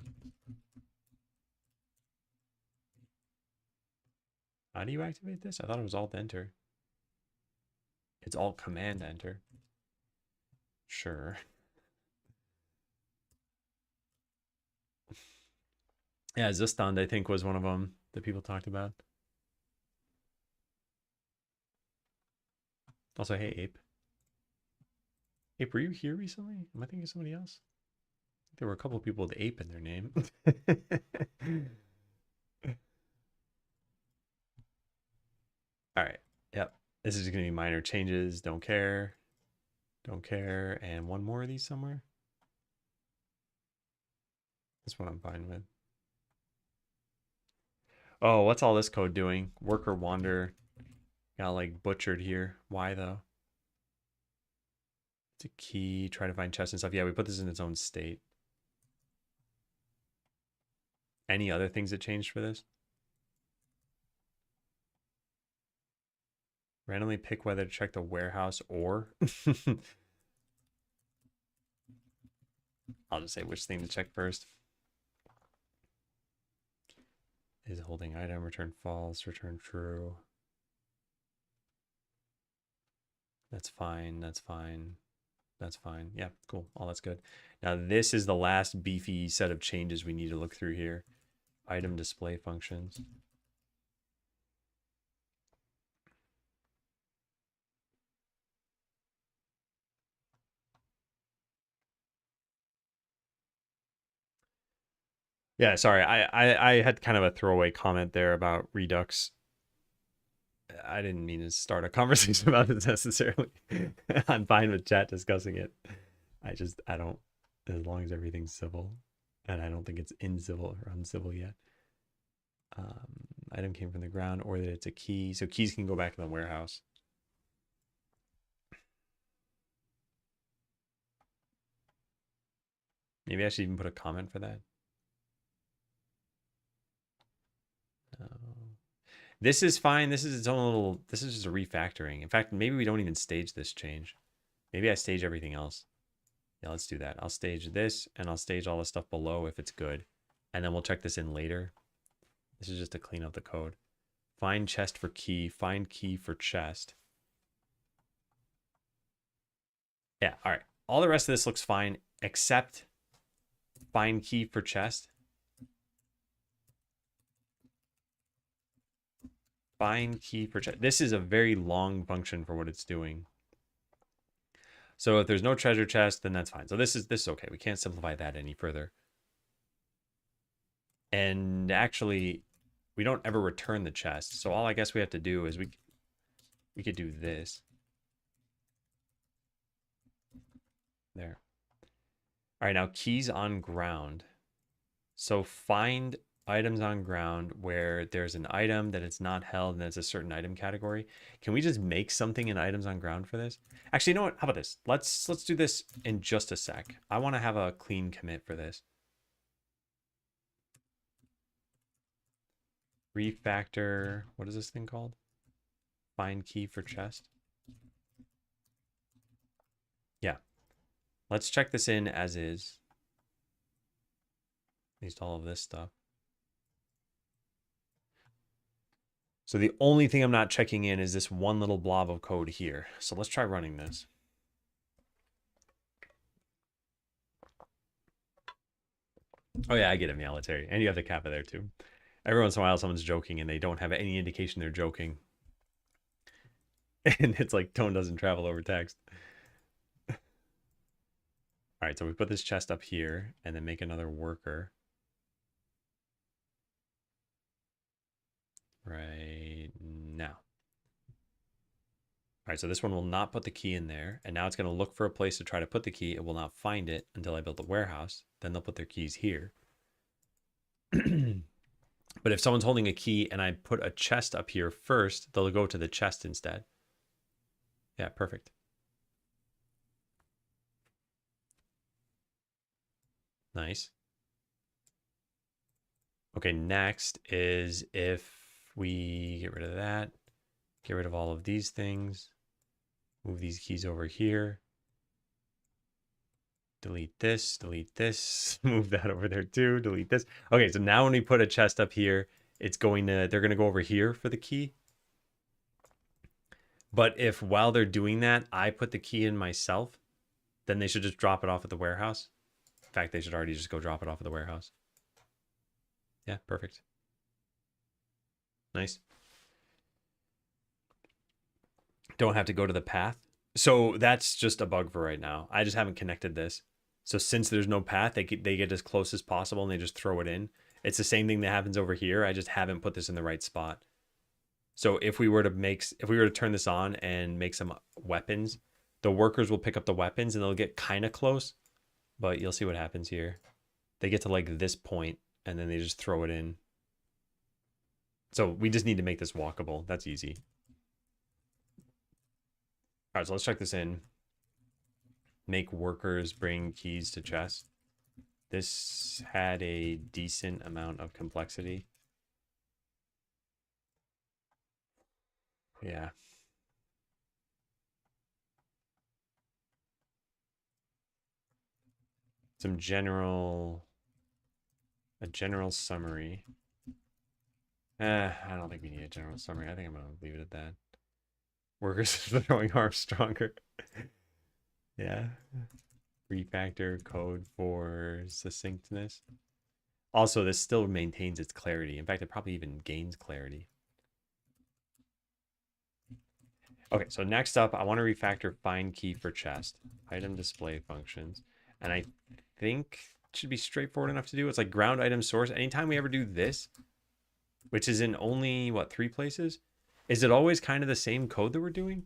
How do you activate this? I thought it was Alt Enter. It's Alt Command Enter. Sure. Yeah, Zustand, I think, was one of them that people talked about. Also, hey, Ape. Ape, were you here recently? Am I thinking of somebody else? I think there were a couple of people with Ape in their name. All right. Yep. This is going to be minor changes. Don't care. Don't care. And one more of these somewhere. This one I'm fine with. Oh, what's all this code doing? Worker wander. Got like butchered here. Why though? It's a key. Try to find chests and stuff. Yeah, we put this in its own state. Any other things that changed for this? Randomly pick whether to check the warehouse or. I'll just say which thing to check first. Is holding item, return false, return true. That's fine, that's fine. That's fine. Yeah, cool. All that's good. Now this is the last beefy set of changes we need to look through here. Item display functions. Yeah, sorry. I had kind of a throwaway comment there about Redux. I didn't mean to start a conversation about it necessarily. I'm fine with chat discussing it. I don't, as long as everything's civil, and I don't think it's incivil or uncivil yet. Item came from the ground, or that it's a key. So keys can go back to the warehouse. Maybe I should even put a comment for that. This is fine. This is its own little, this is just a refactoring. In fact, maybe we don't even stage this change. Maybe I stage everything else. Yeah, let's do that. I'll stage this and I'll stage all the stuff below if it's good. And then we'll check this in later. This is just to clean up the code. Find chest for key, find key for chest. Yeah, all right. All the rest of this looks fine except find key for chest. Find key for chest. This is a very long function for what it's doing. So if there's no treasure chest, then that's fine. So this is okay. We can't simplify that any further. And actually, we don't ever return the chest. So all I guess we have to do is we could do this. There. All right, now keys on ground. So find items on ground where there's an item that it's not held and it's a certain item category. Can we just make something in items on ground for this? Actually, you know what? How about this? Let's do this in just a sec. I want to have a clean commit for this. Refactor. What is this thing called? Find key for chest. Yeah. Let's check this in as is. At least all of this stuff. So the only thing I'm not checking in is this one little blob of code here. So let's try running this. Oh yeah, I get it, military. And you have the kappa there too. Every once in a while someone's joking and they don't have any indication they're joking. And it's like tone doesn't travel over text. All right, so we put this chest up here and then make another worker right now. All right, so this one will not put the key in there. And now it's going to look for a place to try to put the key. It will not find it until I build the warehouse. Then they'll put their keys here. But if someone's holding a key and I put a chest up here first, they'll go to the chest instead. Yeah, perfect. Nice. Okay, next is if we get rid of that, get rid of all of these things, move these keys over here, delete this, move that over there too, delete this. Okay, so now when we put a chest up here, it's going to, they're going to go over here for the key. But if while they're doing that, I put the key in myself, then they should just drop it off at the warehouse. In fact, they should already just go drop it off at the warehouse. Yeah, perfect. Nice. Don't have to go to the path. So that's just a bug for right now. I just haven't connected this. So since there's no path, they get as close as possible and they just throw it in. It's the same thing that happens over here. I just haven't put this in the right spot. So if we were to turn this on and make some weapons, the workers will pick up the weapons and they'll get kind of close, but you'll see what happens here. They get to like this point and then they just throw it in. So we just need to make this walkable. That's easy. All right, so let's check this in. Make workers bring keys to chest. This had a decent amount of complexity. Yeah. A general summary. I don't think we need a general summary. I think I'm gonna leave it at that. Workers throwing arms stronger. Yeah. Refactor code for succinctness. Also, this still maintains its clarity. In fact, it probably even gains clarity. Okay, so next up, I want to refactor find key for chest. Item display functions. And I think it should be straightforward enough to do. It's like ground item source. Anytime we ever do this, which is in only, what, 3 places? Is it always kind of the same code that we're doing?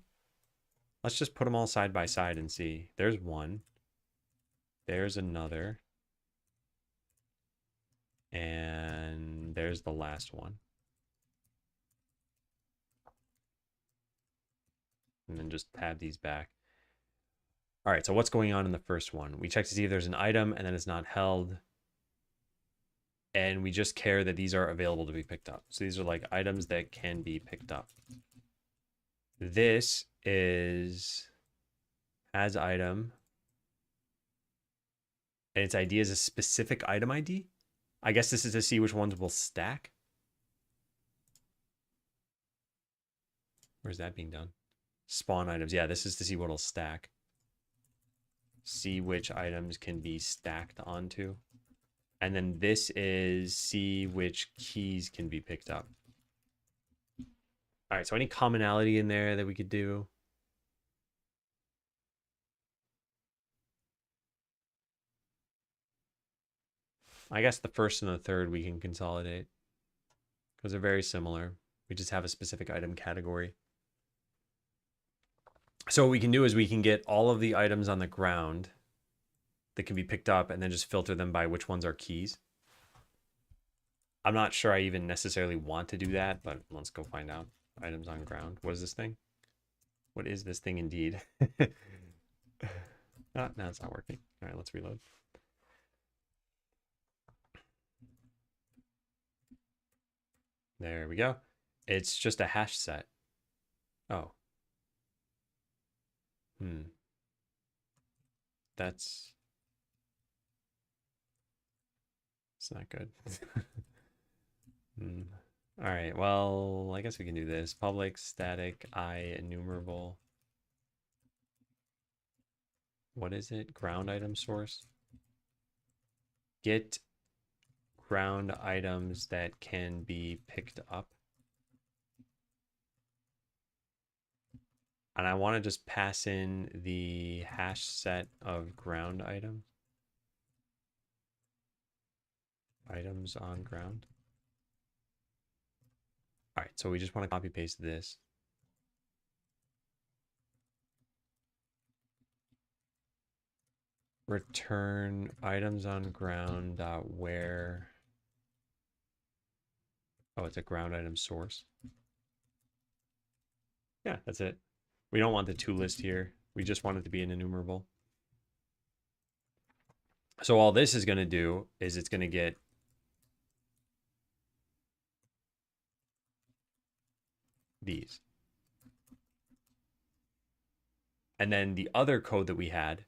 Let's just put them all side by side and see. There's one. There's another. And there's the last one. And then just tab these back. All right, so what's going on in the first one? We check to see if there's an item and then it's not held. And we just care that these are available to be picked up. So these are like items that can be picked up. This is as item. And its ID is a specific item ID. I guess this is to see which ones will stack. Where's that being done? Spawn items. Yeah, this is to see what will stack. See which items can be stacked onto. And then this is see which keys can be picked up. All right, so any commonality in there that we could do? I guess the first and the third we can consolidate because they're very similar. We just have a specific item category. So what we can do is we can get all of the items on the ground that can be picked up and then just filter them by which ones are keys. I'm not sure I even necessarily want to do that, but let's go find out. Items on ground. What is this thing? What is this thing indeed? No, it's not working. All right, let's reload. There we go. It's just a hash set. Oh. That's not good. All right, well, I guess we can do this. Public static I enumerable. What is it? Ground item source. Get ground items that can be picked up. And I want to just pass in the hash set of ground items on ground. All right, so we just want to copy paste this. Return items on ground where. Oh, it's a ground item source. Yeah, that's it. We don't want the to list here. We just want it to be an enumerable. So all this is going to do is it's going to get these. And then the other code that we had,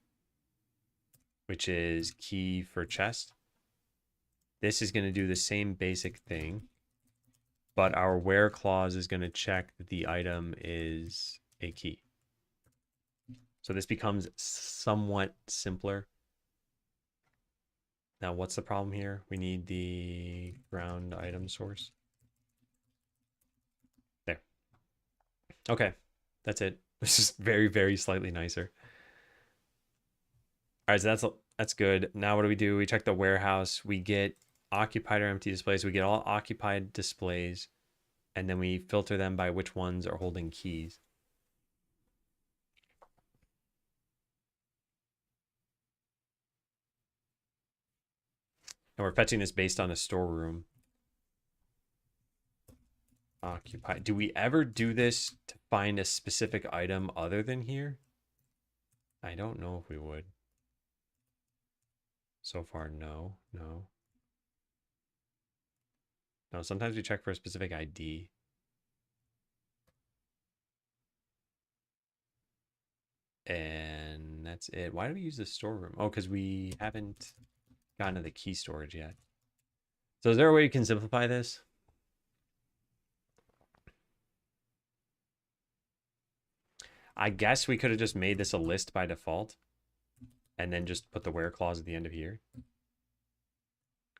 which is key for chest, this is going to do the same basic thing, but our where clause is going to check that the item is a key. So this becomes somewhat simpler. Now, what's the problem here? We need the ground item source. There. Okay, that's it. This is very, very slightly nicer. All right, so that's good. Now what do? We check the warehouse. We get occupied or empty displays. We get all occupied displays, and then we filter them by which ones are holding keys. And we're fetching this based on a storeroom. Occupied. Do we ever do this to find a specific item other than here? I don't know if we would. So far, no. No, sometimes we check for a specific ID. And that's it. Why do we use the storeroom? Oh, because we haven't gotten to the key storage yet. So is there a way you can simplify this? I guess we could have just made this a list by default and then just put the where clause at the end of here.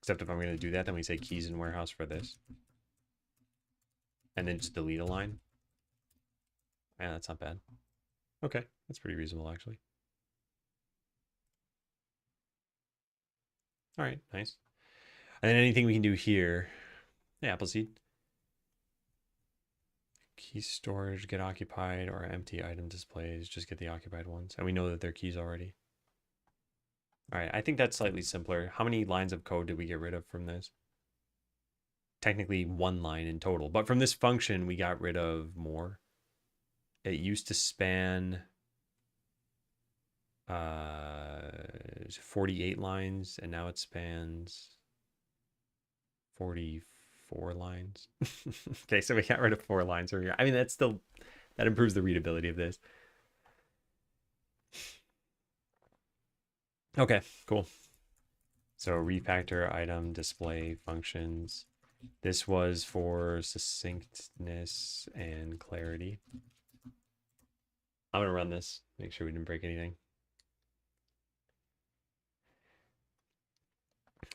Except if I'm going to do that, then we say keys in warehouse for this. And then just delete a line. Yeah, that's not bad. Okay, that's pretty reasonable, actually. All right, nice. And then anything we can do here. Yeah, Appleseed. Key storage, get occupied, or empty item displays. Just get the occupied ones. And we know that they're keys already. All right, I think that's slightly simpler. How many lines of code did we get rid of from this? Technically 1 line in total. But from this function, we got rid of more. It used to span 48 lines, and now it spans 44 lines. Okay, so we got rid of 4 lines over here. I mean, that improves the readability of this. Okay, cool. So refactor item display functions. This was for succinctness and clarity. I'm gonna run this, make sure we didn't break anything.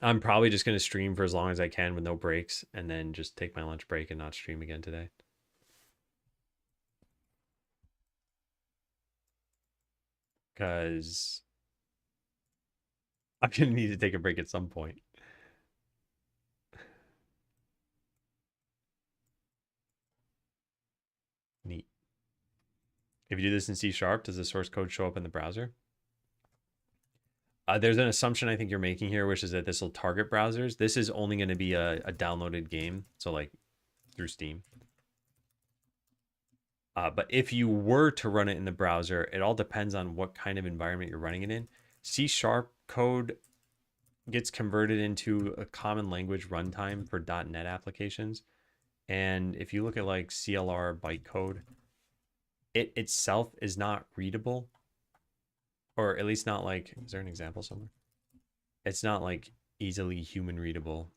I'm probably just gonna stream for as long as I can with no breaks, and then just take my lunch break and not stream again today. Because I'm gonna need to take a break at some point. Neat. If you do this in C#, does the source code show up in the browser? There's an assumption I think you're making here, which is that this will target browsers. This is only going to be a downloaded game, so like through Steam. But if you were to run it in the browser, it all depends on what kind of environment you're running it in. C# code gets converted into a common language runtime for .NET applications. And if you look at like CLR bytecode, it itself is not readable. Or at least not like, is there an example somewhere? It's not like easily human readable.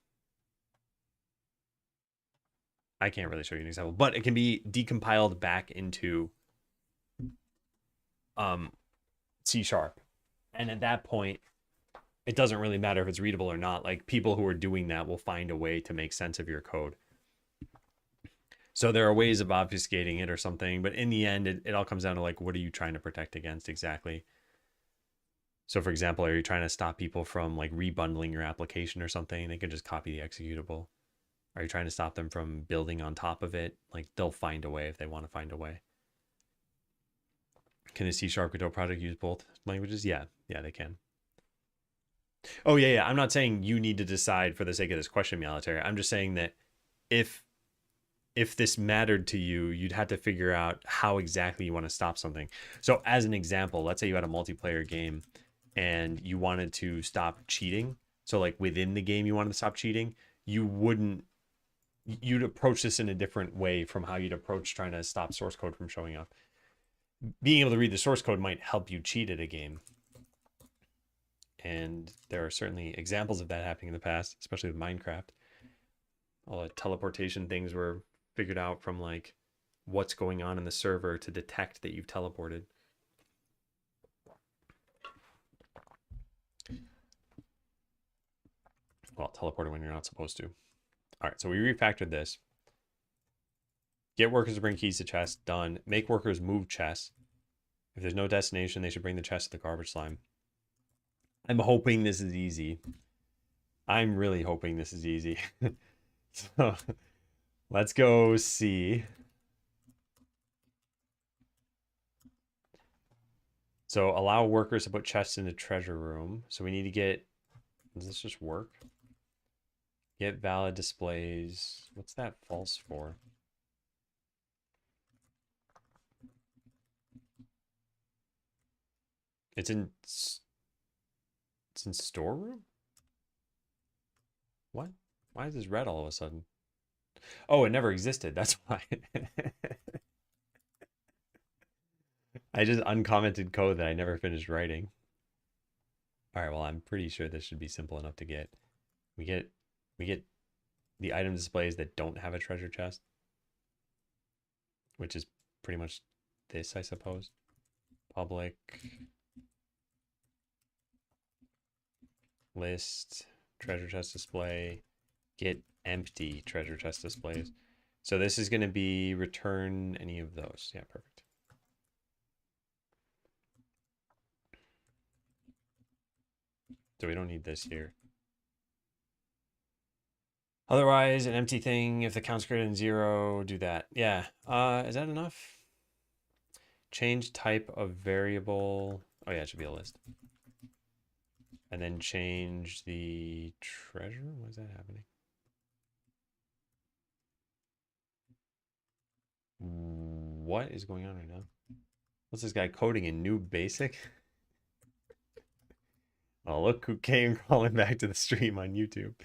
I can't really show you an example, but it can be decompiled back into C#. And at that point, it doesn't really matter if it's readable or not. Like people who are doing that will find a way to make sense of your code. So there are ways of obfuscating it or something, but in the end, it all comes down to like, what are you trying to protect against exactly? So for example, are you trying to stop people from like rebundling your application or something? They can just copy the executable. Are you trying to stop them from building on top of it? Like they'll find a way if they want to find a way. Can the C# Godot project use both languages? Yeah, they can. Oh yeah. I'm not saying you need to decide for the sake of this question, Military. I'm just saying that if this mattered to you, you'd have to figure out how exactly you want to stop something. So as an example, let's say you had a multiplayer game and you wanted to stop cheating. So like within the game you wanted to stop cheating, you'd approach this in a different way from how you'd approach trying to stop source code from showing up. Being able to read the source code might help you cheat at a game. And there are certainly examples of that happening in the past, especially with Minecraft. All the teleportation things were figured out from like what's going on in the server to detect that you've teleported. Well, teleported when you're not supposed to. All right, so we refactored this. Get workers to bring keys to chests. Done. Make workers move chests. If there's no destination, they should bring the chest to the garbage slime. I'm hoping this is easy. I'm really hoping this is easy. So let's go see. So allow workers to put chests in the treasure room. So we need to get, does this just work? Get valid displays. What's that false for? It's in storeroom? What? Why is this red all of a sudden? Oh, it never existed. That's why. I just uncommented code that I never finished writing. All right, well, I'm pretty sure this should be simple enough to get. We get the item displays that don't have a treasure chest, which is pretty much this, I suppose. Public list, treasure chest display, get empty treasure chest displays. So this is going to be return any of those. Yeah, perfect. So we don't need this here. Otherwise, an empty thing, if the count's greater than 0, do that. Yeah. Is that enough? Change type of variable. Oh yeah, it should be a list. And then change the treasure. Why is that happening? What is going on right now? What's this guy coding in New Basic? Oh, look who came crawling back to the stream on YouTube.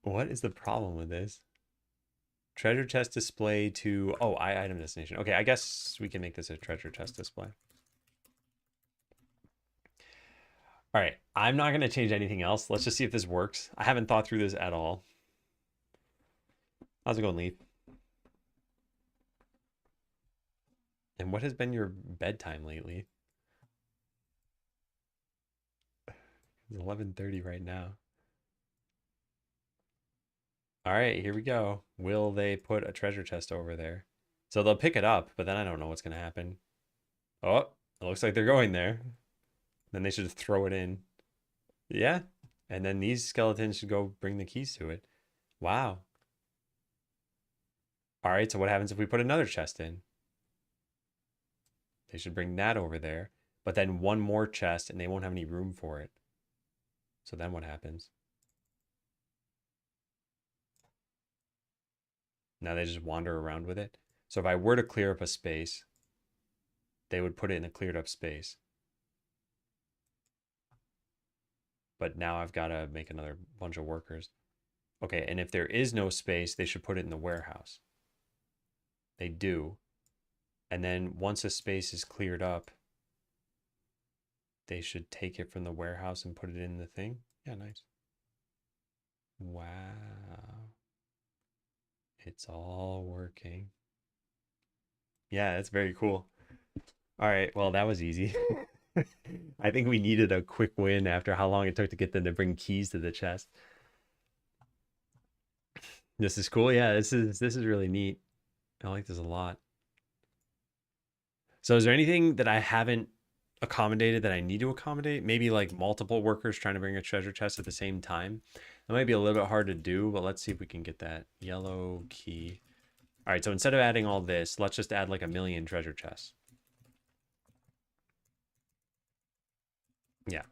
What is the problem with this? Treasure chest display to, oh, item destination. Okay, I guess we can make this a treasure chest display. All right, I'm not going to change anything else. Let's just see if this works. I haven't thought through this at all. How's it going, Leaf? And what has been your bedtime lately? It's 11:30 right now. All right, here we go. Will they put a treasure chest over there? So they'll pick it up, but then I don't know what's going to happen. Oh, it looks like they're going there. Then they should just throw it in. Yeah. And then these skeletons should go bring the keys to it. Wow. All right, so what happens if we put another chest in? They should bring that over there. But then one more chest and they won't have any room for it. So then what happens? Now they just wander around with it. So if I were to clear up a space, they would put it in a cleared up space. But now I've got to make another bunch of workers. Okay, and if there is no space, they should put it in the warehouse. They do. And then once a space is cleared up, they should take it from the warehouse and put it in the thing. Yeah, nice. Wow. It's all working. Yeah, that's very cool. All right, well, that was easy. I think we needed a quick win after how long it took to get them to bring keys to the chest. This is cool. Yeah, this is really neat. I like this a lot. So is there anything that I haven't accommodated that I need to accommodate? Maybe like multiple workers trying to bring a treasure chest at the same time. That might be a little bit hard to do, but let's see if we can get that yellow key. All right, so instead of adding all this, let's just add like 1,000,000 treasure chests. Yeah.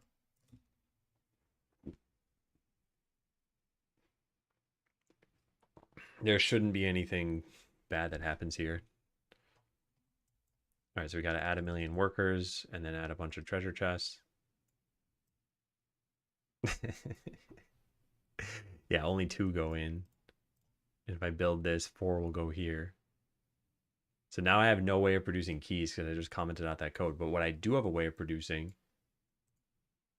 There shouldn't be anything bad that happens here. All right, so we got to add 1,000,000 workers and then add a bunch of treasure chests. Yeah, only 2 go in. And if I build this, 4 will go here. So now I have no way of producing keys because I just commented out that code. But what I do have a way of producing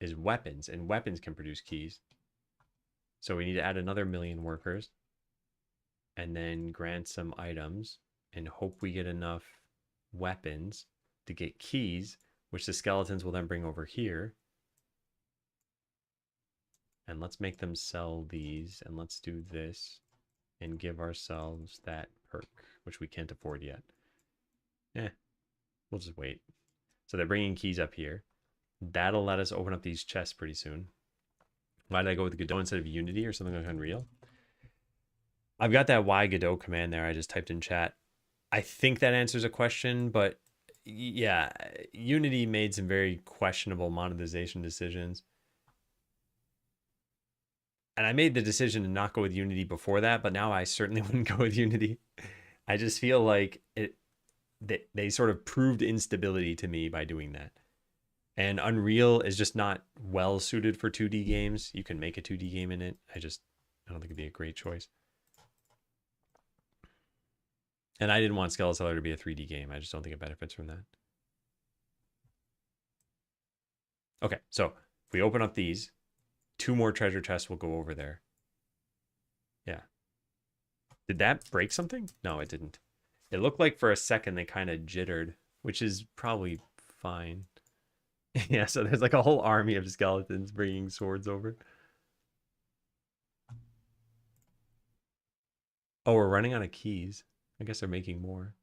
is weapons, and weapons can produce keys. So we need to add another 1,000,000 workers and then grant some items and hope we get enough weapons to get keys, which the skeletons will then bring over here. And let's make them sell these, and let's do this and give ourselves that perk, which we can't afford yet. We'll just wait. So they're bringing keys up here. That'll let us open up these chests pretty soon. Why did I go with Godot instead of Unity or something like Unreal? I've got that Y Godot command there I just typed in chat. I think that answers a question, but yeah, Unity made some very questionable monetization decisions. And I made the decision to not go with Unity before that, but now I certainly wouldn't go with Unity. I just feel like they sort of proved instability to me by doing that. And Unreal is just not well suited for 2D games. You can make a 2D game in it. I don't think it'd be a great choice. And I didn't want Skeleseller to be a 3D game. I just don't think it benefits from that. Okay, so if we open up these, 2 more treasure chests will go over there. Yeah. Did that break something? No, it didn't. It looked like for a second they kind of jittered, which is probably fine. Yeah, so there's like a whole army of skeletons bringing swords over. Oh, we're running out of keys. I guess they're making more.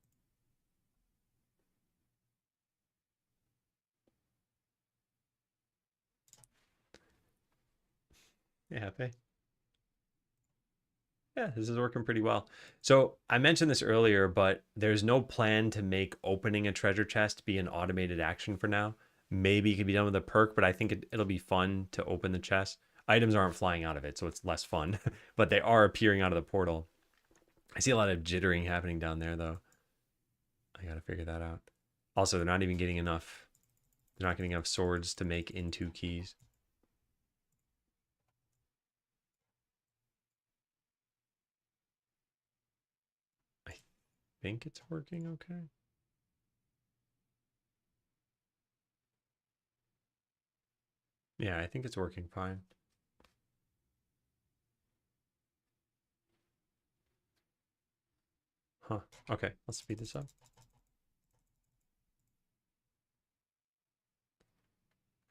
Yeah, Hefe. Yeah, this is working pretty well. So I mentioned this earlier, but there's no plan to make opening a treasure chest be an automated action for now. Maybe it could be done with a perk, but I think it'll be fun to open the chest. Items aren't flying out of it, so it's less fun, but they are appearing out of the portal. I see a lot of jittering happening down there, though. I gotta figure that out. Also, they're not even getting enough. They're not getting enough swords to make into keys. I think it's working okay. Yeah, I think it's working fine. Huh. Okay, let's speed this up.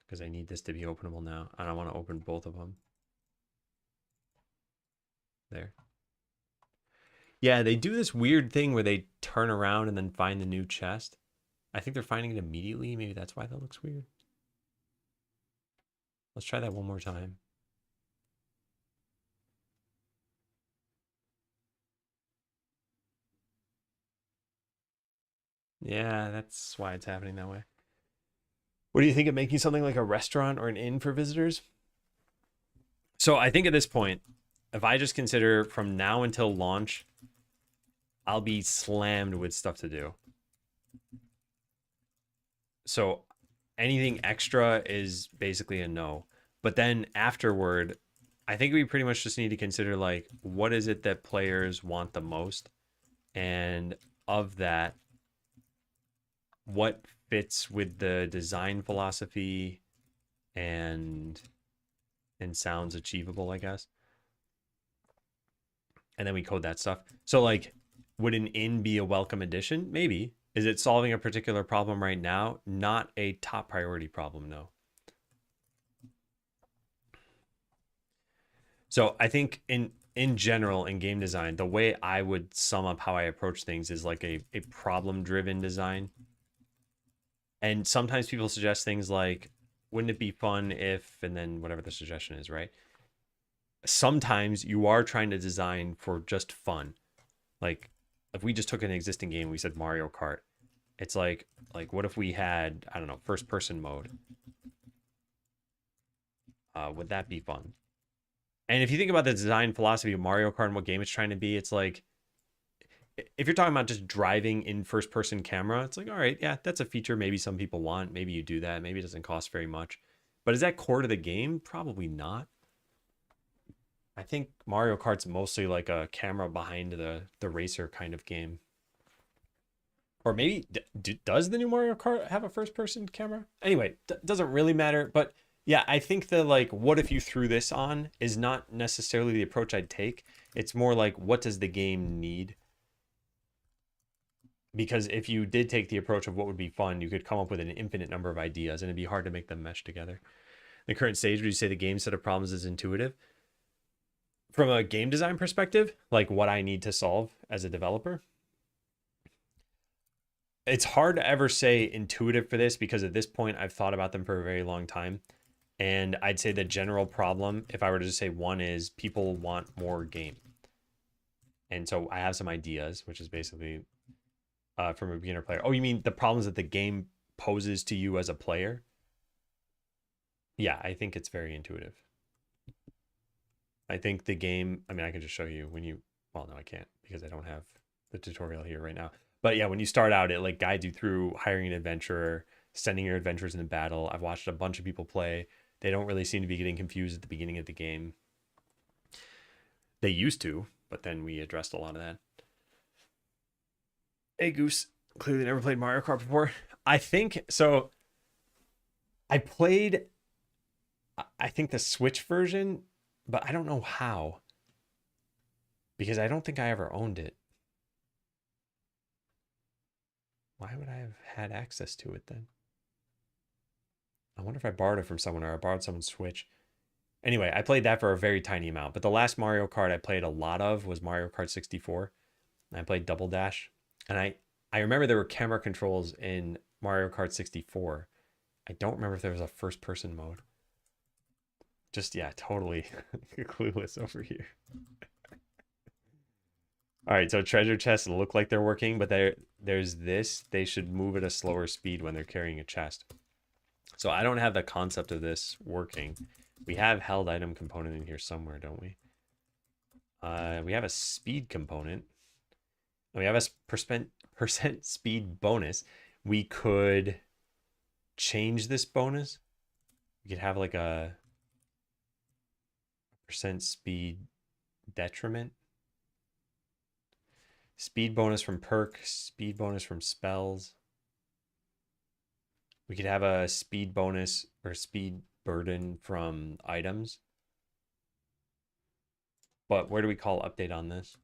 Because I need this to be openable now. I don't want to open both of them. There. Yeah, they do this weird thing where they turn around and then find the new chest. I think they're finding it immediately. Maybe that's why that looks weird. Let's try that one more time. Yeah, that's why it's happening that way. What do you think of making something like a restaurant or an inn for visitors? So I think at this point, if I just consider from now until launch, I'll be slammed with stuff to do. So anything extra is basically a no. But then afterward, I think we pretty much just need to consider like what is it that players want the most? And of that, what fits with the design philosophy and sounds achievable, I guess. And then we code that stuff. So like, would an inn be a welcome addition? Maybe. Is it solving a particular problem right now? Not a top priority problem, no. So I think in general in game design, the way I would sum up how I approach things is like a problem driven design. And sometimes people suggest things like, wouldn't it be fun if, and then whatever the suggestion is, right? Sometimes you are trying to design for just fun. Like if we just took an existing game, we said Mario Kart. It's like what if we had, I don't know, first person mode? Would that be fun? And if you think about the design philosophy of Mario Kart and what game it's trying to be, it's like if you're talking about just driving in first person camera, it's like, all right, yeah, that's a feature maybe some people want. Maybe you do that. Maybe it doesn't cost very much. But is that core to the game? Probably not. I think Mario Kart's mostly like a camera behind the racer kind of game. Or maybe does the new Mario Kart have a first person camera? Anyway, doesn't really matter, but yeah, I think that like what if you threw this on is not necessarily the approach I'd take. It's more like what does the game need? Because if you did take the approach of what would be fun, you could come up with an infinite number of ideas and it'd be hard to make them mesh together. The current stage, would you say the game set of problems is intuitive? From a game design perspective, like what I need to solve as a developer, it's hard to ever say intuitive for this because at this point I've thought about them for a very long time. And I'd say the general problem, if I were to just say one, is people want more game. And so I have some ideas, which is basically from a beginner player. Oh, you mean the problems that the game poses to you as a player? Yeah, I think it's very intuitive. I think the game, I mean, I can just show you when you, well, no, I can't because I don't have the tutorial here right now. But yeah, when you start out, it like guides you through hiring an adventurer, sending your adventurers into battle. I've watched a bunch of people play. They don't really seem to be getting confused at the beginning of the game. They used to, but then we addressed a lot of that. Hey, Goose, clearly never played Mario Kart before. I think so. I played, I think the Switch version, but I don't know how because I don't think I ever owned it. Why would I have had access to it then? I wonder if I borrowed it from someone or I borrowed someone's Switch. Anyway, I played that for a very tiny amount, but the last Mario Kart I played a lot of was Mario Kart 64. And I played Double Dash. And I remember there were camera controls in Mario Kart 64. I don't remember if there was a first person mode. Just, yeah, totally clueless over here. All right, so treasure chests look like they're working, but there's this. They should move at a slower speed when they're carrying a chest. So I don't have the concept of this working. We have held item component in here somewhere, don't we? We have a speed component. We have a percent speed bonus. We could change this bonus. We could have like a percent speed detriment. Speed bonus from perk, speed bonus from spells. We could have a speed bonus or speed burden from items. But where do we call update on this?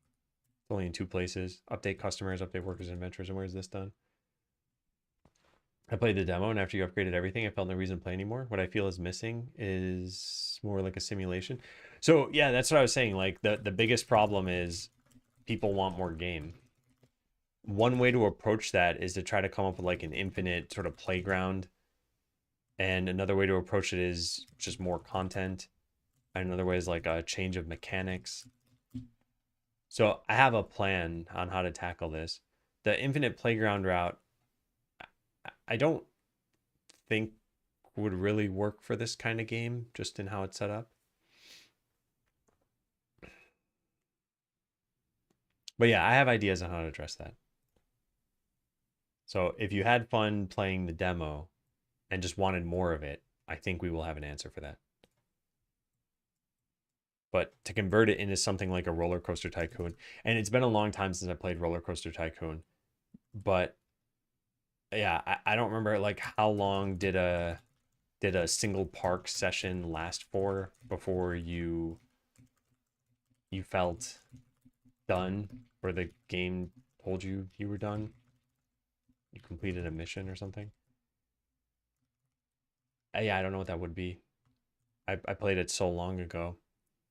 It's only in two places. Update customers, update workers and adventurers. And where is this done? I played the demo, and after you upgraded everything, I felt no reason to play anymore. What I feel is missing is more like a simulation. So yeah, that's what I was saying. Like the biggest problem is people want more game. One way to approach that is to try to come up with like an infinite sort of playground. And another way to approach it is just more content. And another way is like a change of mechanics. So I have a plan on how to tackle this. The infinite playground route, I don't think would really work for this kind of game, just in how it's set up. But yeah, I have ideas on how to address that. So if you had fun playing the demo and just wanted more of it, I think we will have an answer for that. But to convert it into something like a roller coaster tycoon, and it's been a long time since I played roller coaster tycoon, but yeah, I don't remember like how long did a single park session last for before you felt done or the game told you you were done? You completed a mission or something? Yeah, I don't know what that would be. I played it so long ago.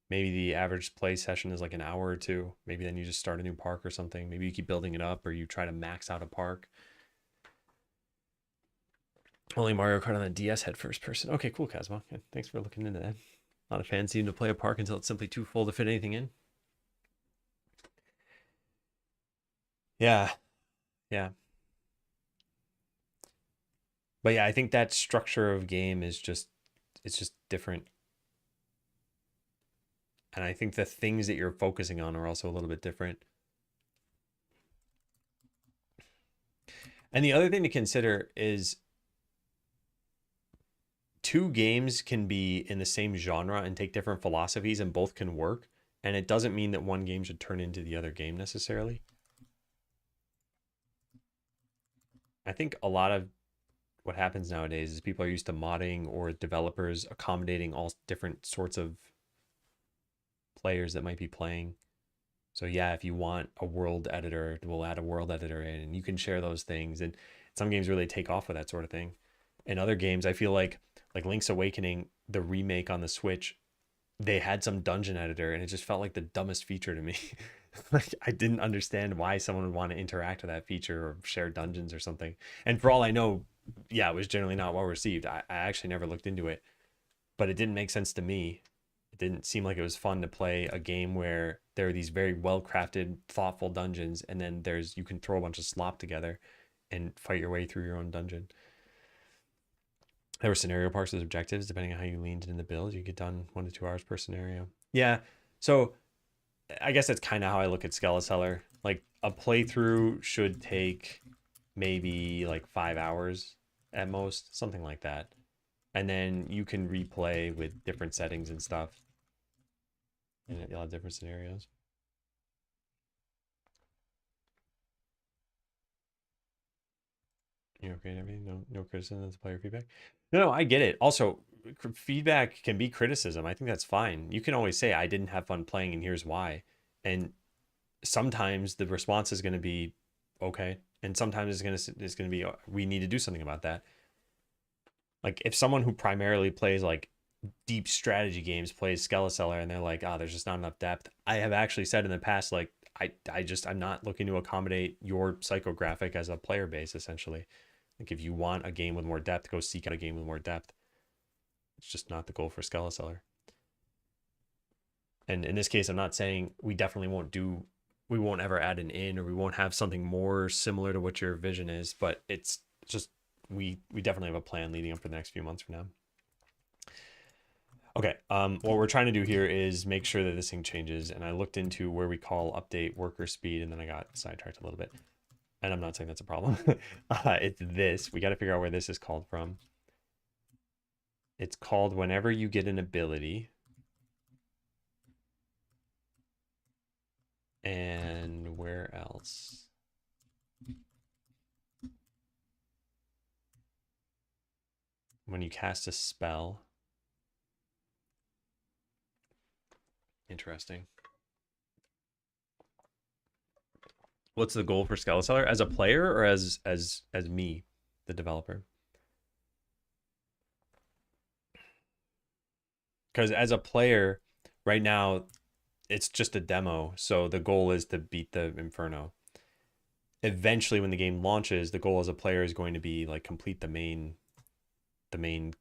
Maybe the average play session is like an hour or two. Maybe then you just start a new park or something. Maybe you keep building it up or you try to max out a park. Only Mario Kart on the DS had first person. Okay, cool, Kazma. Okay, thanks for looking into that. A lot of fans seem to play a park until it's simply too full to fit anything in. Yeah, yeah. But yeah, I think that structure of game is just it's just different. And I think the things that you're focusing on are also a little bit different. And the other thing to consider is two games can be in the same genre and take different philosophies and both can work. And it doesn't mean that one game should turn into the other game necessarily. I think a lot of what happens nowadays is people are used to modding or developers accommodating all different sorts of players that might be playing. So yeah, if you want a world editor, we'll add a world editor in and you can share those things. And some games really take off with that sort of thing. In other games, I feel like Link's Awakening, the remake on the Switch, they had some dungeon editor and it just felt like the dumbest feature to me. Like I didn't understand why someone would want to interact with that feature or share dungeons or something. And for all I know, yeah, it was generally not well received. I actually never looked into it, but it didn't make sense to me. It didn't seem like it was fun to play a game where there are these very well crafted, thoughtful dungeons, and then you can throw a bunch of slop together and fight your way through your own dungeon. There were scenario parks as objectives, depending on how you leaned in the build. You get done 1 to 2 hours per scenario. Yeah, so I guess that's kind of how I look at Skeleseller. Like a playthrough should take maybe like 5 hours at most, something like that. And then you can replay with different settings and stuff. And you'll have different scenarios. You okay and everything? No criticism, that's player feedback. No, I get it. Also, feedback can be criticism. I think that's fine. You can always say, I didn't have fun playing and here's why. And sometimes the response is going to be okay. And sometimes it's going to be, we need to do something about that. Like if someone who primarily plays like deep strategy games plays Skeleseller and they're like, oh, there's just not enough depth. I have actually said in the past, like, I'm not looking to accommodate your psychographic as a player base, essentially. Like if you want a game with more depth, go seek out a game with more depth. It's just not the goal for Skeleseller. And in this case, I'm not saying we won't ever add an in or we won't have something more similar to what your vision is, but it's just, we definitely have a plan leading up for the next few months from now. Okay, what we're trying to do here is make sure that this thing changes. And I looked into where we call update worker speed, and then I got sidetracked a little bit. And I'm not saying that's a problem. It's this. We got to figure out where this is called from. It's called whenever you get an ability. And where else? When you cast a spell. Interesting. What's the goal for Skeleseller as a player or as me, the developer? Because as a player, right now, it's just a demo. So the goal is to beat the Inferno. Eventually, when the game launches, the goal as a player is going to be like complete the main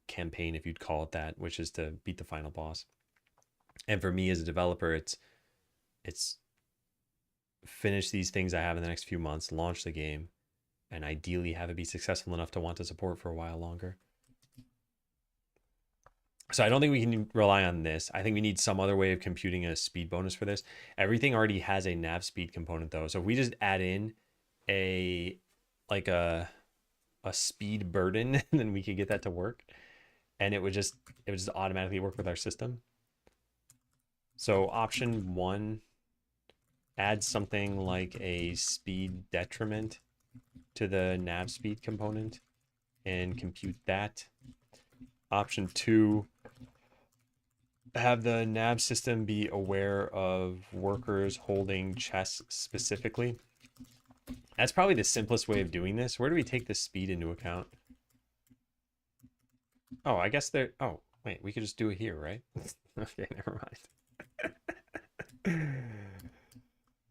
campaign, if you'd call it that, which is to beat the final boss. And for me as a developer, it's finish these things I have in the next few months, launch the game, and ideally have it be successful enough to want to support for a while longer. So I don't think we can rely on this. I think we need some other way of computing a speed bonus for this. Everything already has a nav speed component though. So if we just add in a speed burden, then we could get that to work. And it would just automatically work with our system. So option 1, add something like a speed detriment to the nav speed component and compute that. Option 2, have the nav system be aware of workers holding chests specifically. That's probably the simplest way of doing this. Where do we take the speed into account? Oh, I guess oh, wait, we could just do it here, right? Okay, never mind. All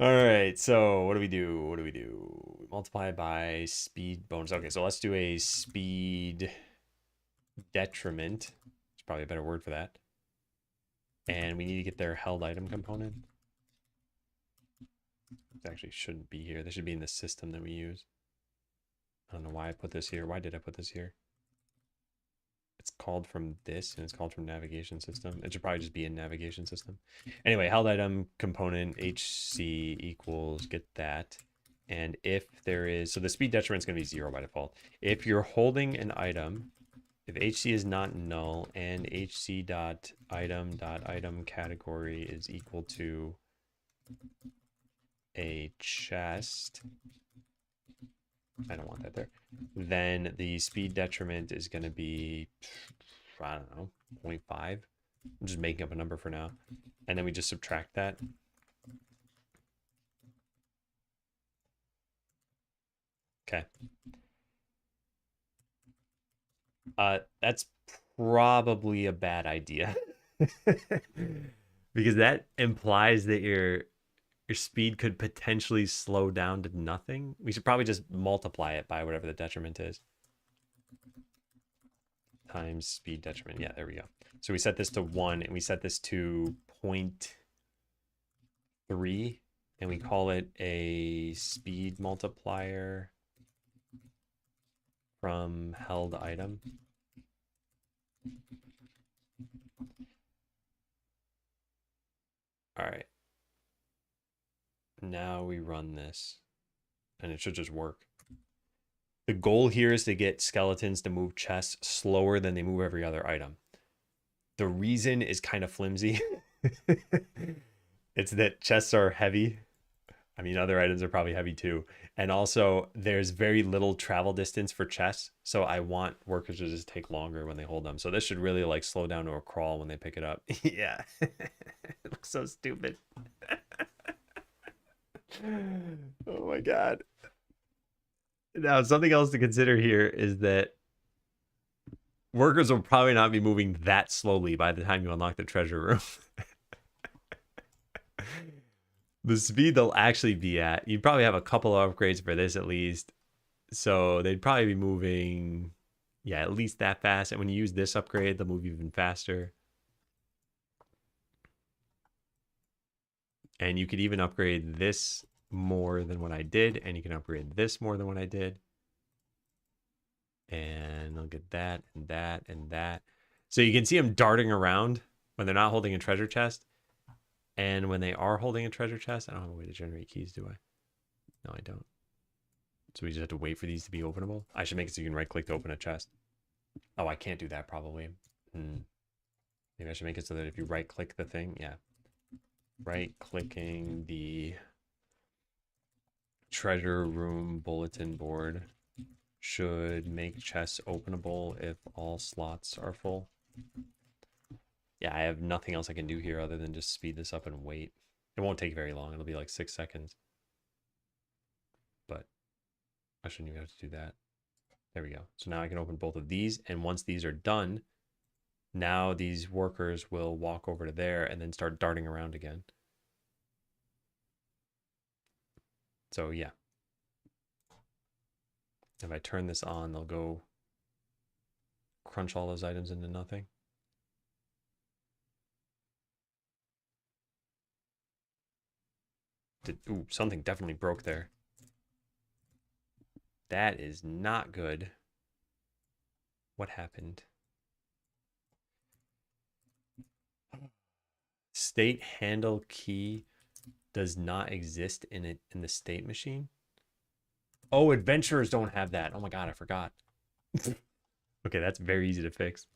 right, so what do we do? What do we do? Multiply by speed bonus. Okay, so let's do a speed detriment. It's probably a better word for that. And we need to get their held item component. It actually shouldn't be here. They should be in the system that we use. I don't know why I put this here. Why did I put this here? It's called from this, and it's called from navigation system. It should probably just be in navigation system. Anyway, held item component HC equals get that. And if there is, so the speed detriment is going to be 0 by default. If you're holding an item, if HC is not null and HC dot item category is equal to a chest, I don't want that there, then the speed detriment is going to be, I don't know, 0.5. I'm just making up a number for now. And then we just subtract that. Okay. That's probably a bad idea. Because that implies that your speed could potentially slow down to nothing. We should probably just multiply it by whatever the detriment is. Times speed detriment. Yeah, there we go. So we set this to 1 and we set this to 0.3 and we call it a speed multiplier from held item. All right. Now we run this and it should just work. The goal here is to get skeletons to move chests slower than they move every other item. The reason is kind of flimsy. It's that chests are heavy. I mean, other items are probably heavy too. And also, there's very little travel distance for chests. So I want workers to just take longer when they hold them. So this should really like slow down to a crawl when they pick it up. Yeah. It looks so stupid. Oh my God. Now, something else to consider here is that workers will probably not be moving that slowly by the time you unlock the treasure room. The speed they'll actually be at, you'd probably have a couple of upgrades for this at least. So they'd probably be moving, yeah, at least that fast. And when you use this upgrade, they'll move even faster. And you could even upgrade this more than what I did, and you can upgrade this more than what I did. And I'll get that and that and that. So you can see them darting around when they're not holding a treasure chest. And when they are holding a treasure chest, I don't have a way to generate keys, do I? No, I don't. So we just have to wait for these to be openable. I should make it so you can right click to open a chest. Oh, I can't do that probably. Maybe I should make it so that if you right click the thing, yeah. Right clicking the treasure room bulletin board should make chests openable if all slots are full. Yeah, I have nothing else I can do here other than just speed this up and wait. It won't take very long. It'll be like 6 seconds. But I shouldn't even have to do that. There we go. So now I can open both of these. And once these are done, now these workers will walk over to there and then start darting around again. So yeah. If I turn this on, they'll go crunch all those items into nothing. Ooh, something definitely broke there. That is not good. What happened? State handle key does not exist in the state machine. Oh, adventurers don't have that. Oh my God, I forgot. Okay, that's very easy to fix.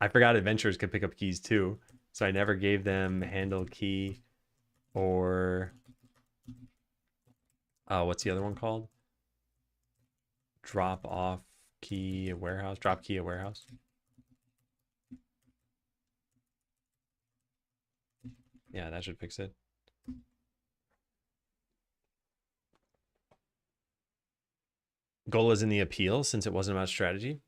I forgot adventurers could pick up keys too. So I never gave them handle key or what's the other one called? Drop off key at warehouse. Drop key at warehouse. Yeah, that should fix it. Goal is in the appeal since it wasn't about strategy.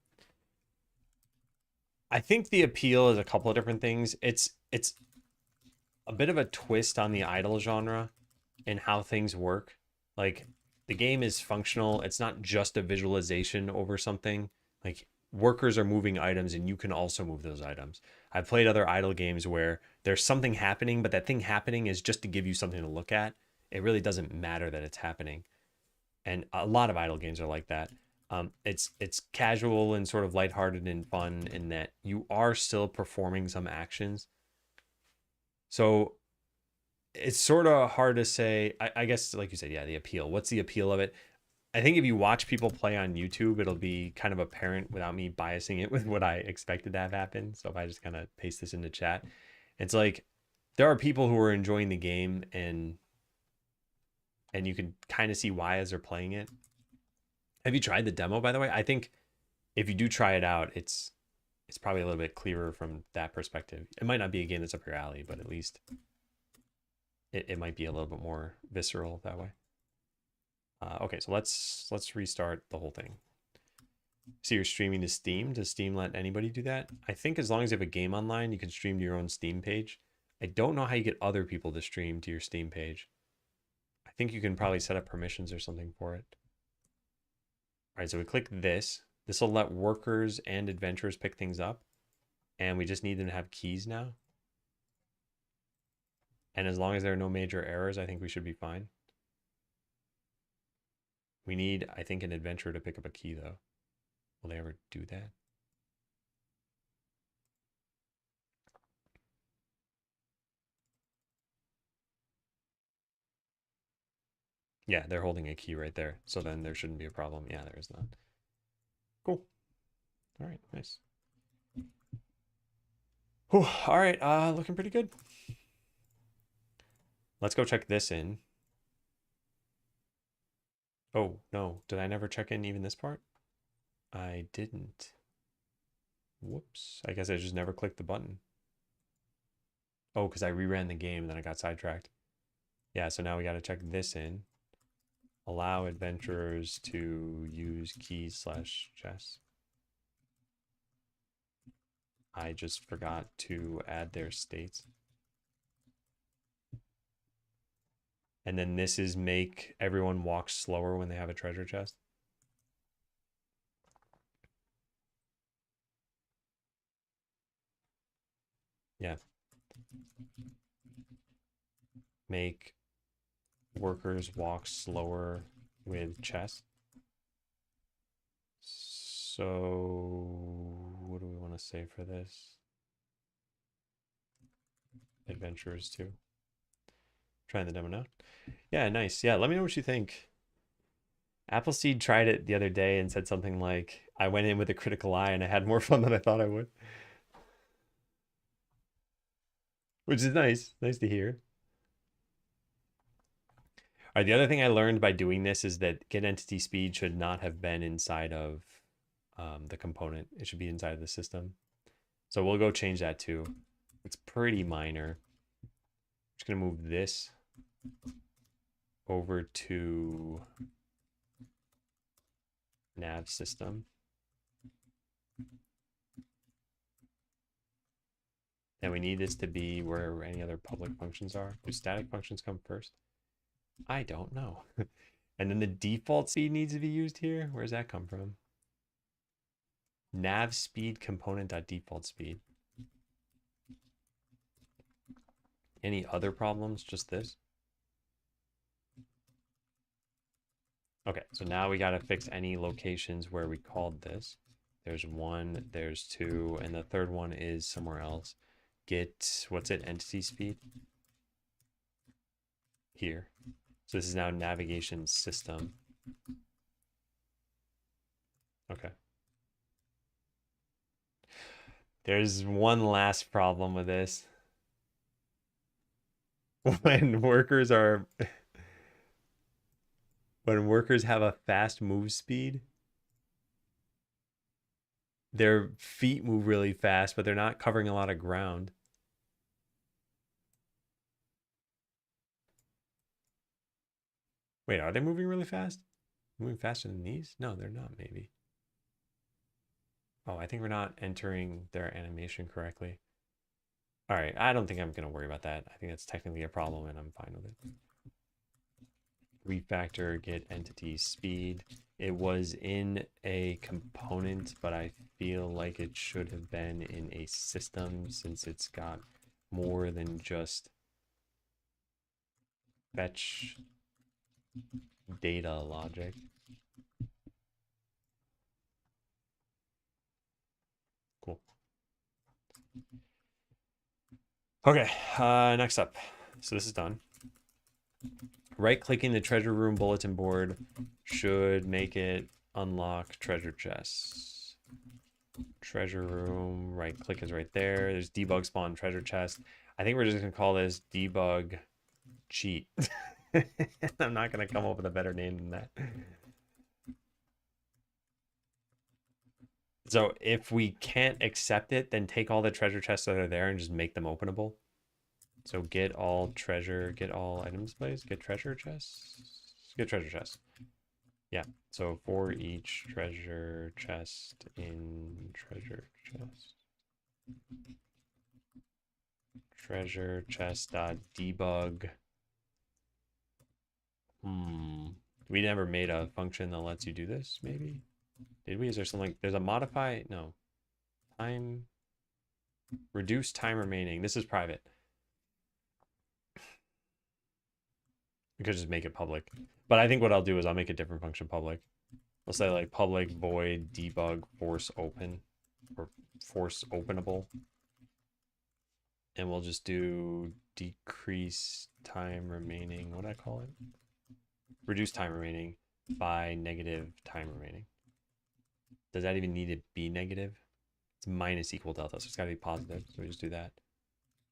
I think the appeal is a couple of different things. It's a bit of a twist on the idle genre and how things work. Like the game is functional. It's not just a visualization over something. Like workers are moving items and you can also move those items. I've played other idle games where there's something happening, but that thing happening is just to give you something to look at. It really doesn't matter that it's happening. And a lot of idle games are like that. It's casual and sort of lighthearted and fun in that you are still performing some actions. So it's sort of hard to say. I guess, like you said, yeah, the appeal. What's the appeal of it? I think if you watch people play on YouTube, it'll be kind of apparent without me biasing it with what I expected to have happen. So if I just kind of paste this into chat, it's like there are people who are enjoying the game and you can kind of see why as they're playing it. Have you tried the demo, by the way? I think if you do try it out, it's probably a little bit clearer from that perspective. It might not be a game that's up your alley, but at least it might be a little bit more visceral that way. Okay, so let's restart the whole thing. So you're streaming to Steam. Does Steam let anybody do that? I think as long as you have a game online, you can stream to your own Steam page. I don't know how you get other people to stream to your Steam page. I think you can probably set up permissions or something for it. All right, so we click this. This will let workers and adventurers pick things up. And we just need them to have keys now. And as long as there are no major errors, I think we should be fine. We need, I think, an adventurer to pick up a key, though. Will they ever do that? Yeah, they're holding a key right there. So then there shouldn't be a problem. Yeah, there is not. Cool. All right, nice. Whew, all right, looking pretty good. Let's go check this in. Oh, no. Did I never check in even this part? I didn't. Whoops. I guess I just never clicked the button. Oh, because I reran the game and then I got sidetracked. Yeah, so now we got to check this in. Allow adventurers to use keys/chess. I just forgot to add their states. And then this is make everyone walk slower when they have a treasure chest. Yeah. Make workers walk slower with chest. So what do we want to say for this? Adventurers too. Trying the demo now. Yeah, nice. Yeah, let me know what you think. Appleseed tried it the other day and said something like, I went in with a critical eye and I had more fun than I thought I would. Which is nice. Nice to hear. All right, the other thing I learned by doing this is that get entity speed should not have been inside of the component. It should be inside of the system. So we'll go change that too. It's pretty minor. I'm just going to move this over to nav system. And we need this to be where any other public functions are. Do static functions come first? I don't know. And then the default speed needs to be used here. Where does that come from? Nav speed component.default speed. Any other problems? Just this? Okay, so now we got to fix any locations where we called this. There's 1, there's 2, and the third one is somewhere else. Get, what's it, entity speed? Here. So this is now navigation system. Okay. There's one last problem with this. When workers are when workers have a fast move speed, their feet move really fast, but they're not covering a lot of ground. Wait, are they moving really fast? Moving faster than these? No, they're not, maybe. Oh, I think we're not entering their animation correctly. All right, I don't think I'm going to worry about that. I think that's technically a problem, and I'm fine with it. Refactor, get entity speed. It was in a component, but I feel like it should have been in a system since it's got more than just fetch data logic. Cool. Okay, next up. So this is done. Right-clicking the treasure room bulletin board should make it unlock treasure chests. Treasure room, right-click is right there. There's debug spawn treasure chest. I think we're just gonna call this debug cheat. I'm not gonna come up with a better name than that. So if we can't accept it, then take all the treasure chests that are there and just make them openable. So get all treasure, get all items, please. Get treasure chests. Get treasure chests. Yeah. So for each treasure chest in treasure chest. Treasure chest dot debug. We never made a function that lets you do this, maybe? Did we? Is there something? There's a modify? No. Time. Reduce time remaining. This is private. We could just make it public. But I think what I'll do is I'll make a different function public. I'll say like public void debug force open or force openable. And we'll just do decrease time remaining. What do I call it? Reduce time remaining by negative time remaining. Does that even need to be negative? It's minus equal delta, so it's got to be positive. So we just do that.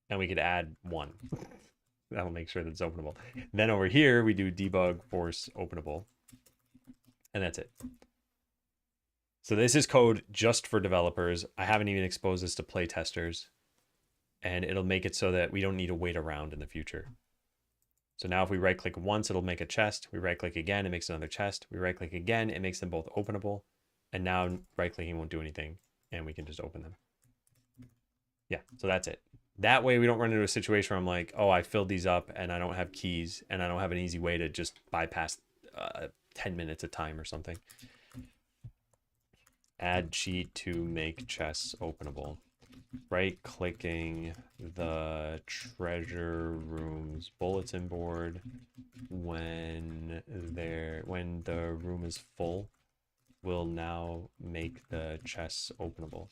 And we could add 1. That'll make sure that it's openable. Then over here, we do debug force openable. And that's it. So this is code just for developers. I haven't even exposed this to play testers. And it'll make it so that we don't need to wait around in the future. So now if we right click once, it'll make a chest. We right click again, it makes another chest. We right click again, it makes them both openable. And now right clicking won't do anything. And we can just open them. Yeah, so that's it. That way we don't run into a situation where I'm like, oh, I filled these up and I don't have keys and I don't have an easy way to just bypass 10 minutes of time or something. Add cheat to make chests openable. Right clicking the treasure room's bulletin board when the room is full will now make the chests openable.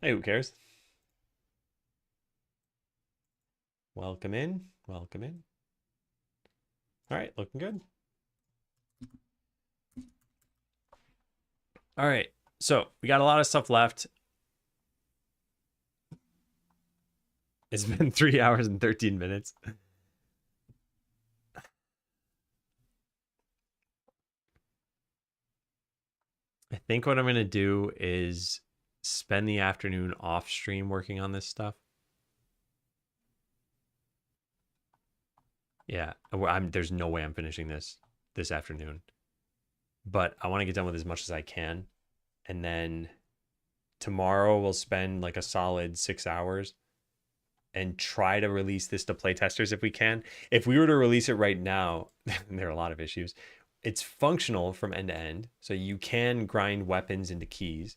Hey, who cares? Welcome in. Welcome in. All right, looking good. All right, so we got a lot of stuff left. It's been 3 hours and 13 minutes. I think what I'm going to do is spend the afternoon off stream working on this stuff. Yeah, there's no way I'm finishing this afternoon. But I want to get done with as much as I can. And then tomorrow we'll spend like a solid 6 hours and try to release this to playtesters if we can. If we were to release it right now, there are a lot of issues. It's functional from end to end. So you can grind weapons into keys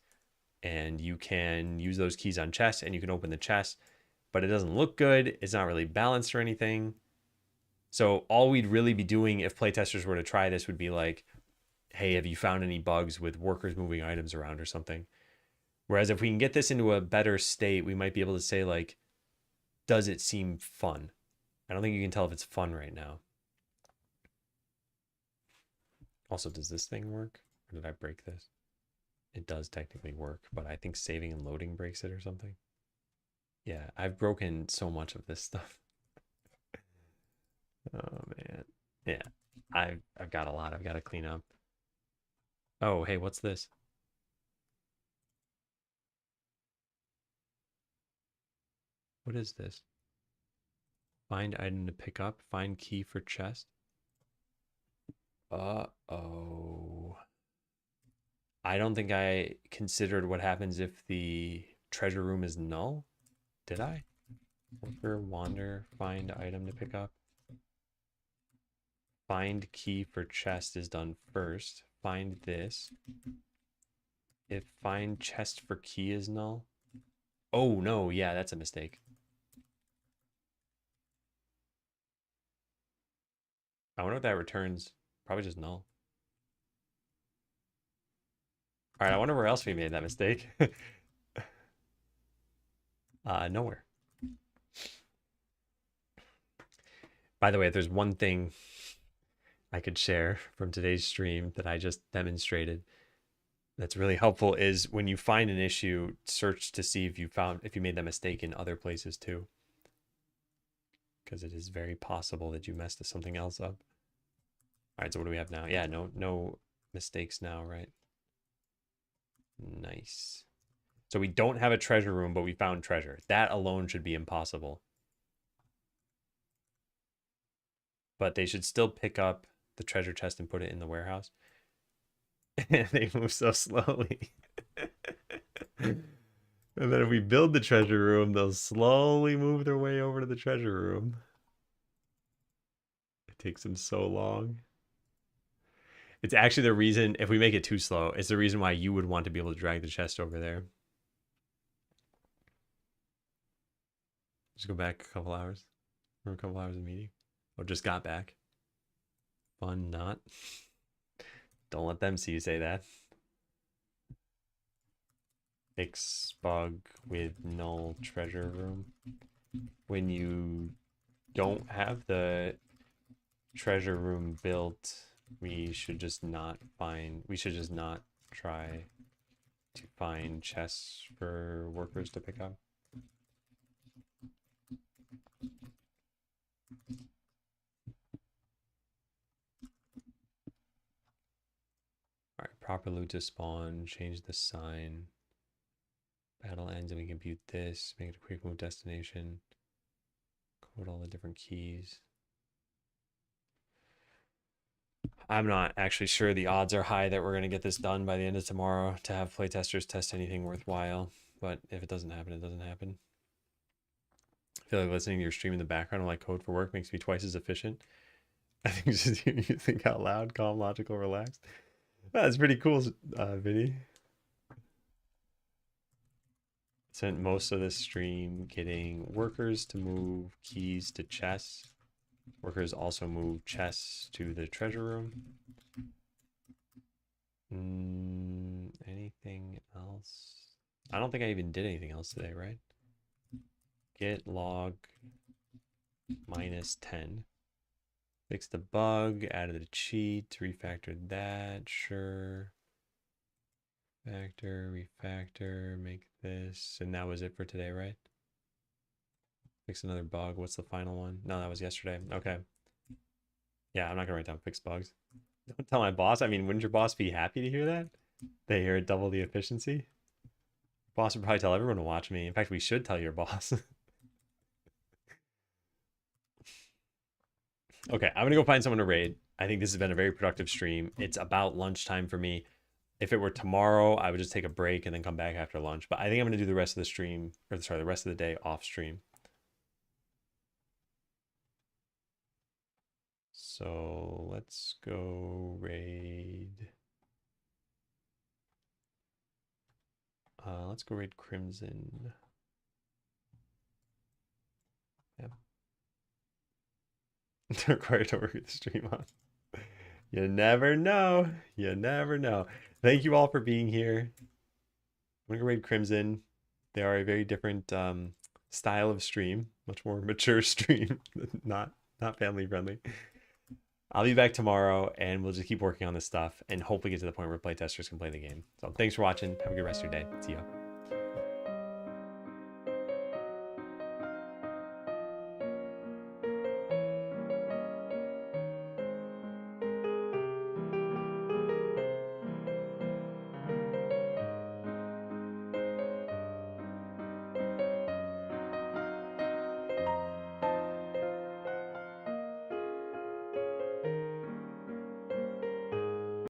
and you can use those keys on chests and you can open the chest, but it doesn't look good. It's not really balanced or anything. So all we'd really be doing if playtesters were to try this would be like, hey, have you found any bugs with workers moving items around or something? Whereas if we can get this into a better state, we might be able to say like, does it seem fun? I don't think you can tell if it's fun right now. Also, does this thing work? Or did I break this? It does technically work, but I think saving and loading breaks it or something. Yeah, I've broken so much of this stuff. Oh man. Yeah. I've got a lot I've got to clean up. Oh, hey, what's this? What is this? Find item to pick up. Find key for chest. Uh-oh. I don't think I considered what happens if the treasure room is null. did I? Worker, wander, find item to pick up. Find key for chest is done first. Find this. If find chest for key is null. Oh, no. Yeah, that's a mistake. I wonder what that returns. Probably just null. All right, I wonder where else we made that mistake. Nowhere. By the way, if there's one thing I could share from today's stream that I just demonstrated that's really helpful is when you find an issue, search to see if you made that mistake in other places too. Because it is very possible that you messed something else up. All right, so what do we have now? Yeah, no mistakes now, right? Nice. So we don't have a treasure room, but we found treasure. That alone should be impossible. But they should still pick up the treasure chest and put it in the warehouse. They move so slowly. And then if we build the treasure room, they'll slowly move their way over to the treasure room. It takes them so long. It's actually the reason, if we make it too slow, it's the reason why you would want to be able to drag the chest over there. Just go back a couple hours. Or a couple hours of meeting. Or just got back. Fun, not. Don't let them see you say that. Fix bug with null treasure room. When you don't have the treasure room built, we should just not try to find chests for workers to pick up. All right, proper loot to spawn, change the sign. Battle ends and we compute this, make it a quick move destination. Code all the different keys. I'm not actually sure the odds are high that we're going to get this done by the end of tomorrow to have playtesters test anything worthwhile. But if it doesn't happen, it doesn't happen. I feel like listening to your stream in the background like code for work makes me twice as efficient. I think just hearing you think out loud, calm, logical, relaxed. That's pretty cool, Vinny. Spent most of this stream getting workers to move keys to chests. Workers also move chests to the treasure room. Anything else? I don't think I even did anything else today, right? Get log -10. Fix the bug, added a cheat, refactored that, sure. Factor, refactor, make this. And that was it for today, right? Fix another bug. What's the final one? No, that was yesterday. Okay. Yeah, I'm not gonna write down fix bugs. Don't tell my boss. I mean, wouldn't your boss be happy to hear that? They hear it double the efficiency? Boss would probably tell everyone to watch me. In fact, we should tell your boss. Okay, I'm gonna go find someone to raid. I think this has been a very productive stream. It's about lunchtime for me. If it were tomorrow, I would just take a break and then come back after lunch. But I think I'm gonna do the rest of the stream, or sorry, the rest of the day off stream. So let's go raid. Let's go raid Crimson. Yeah. They're required to work the stream on. You never know. You never know. Thank you all for being here. I'm gonna go raid Crimson. They are a very different style of stream, much more mature stream, not family friendly. I'll be back tomorrow and we'll just keep working on this stuff and hopefully get to the point where playtesters can play the game. So thanks for watching. Have a good rest of your day. See ya.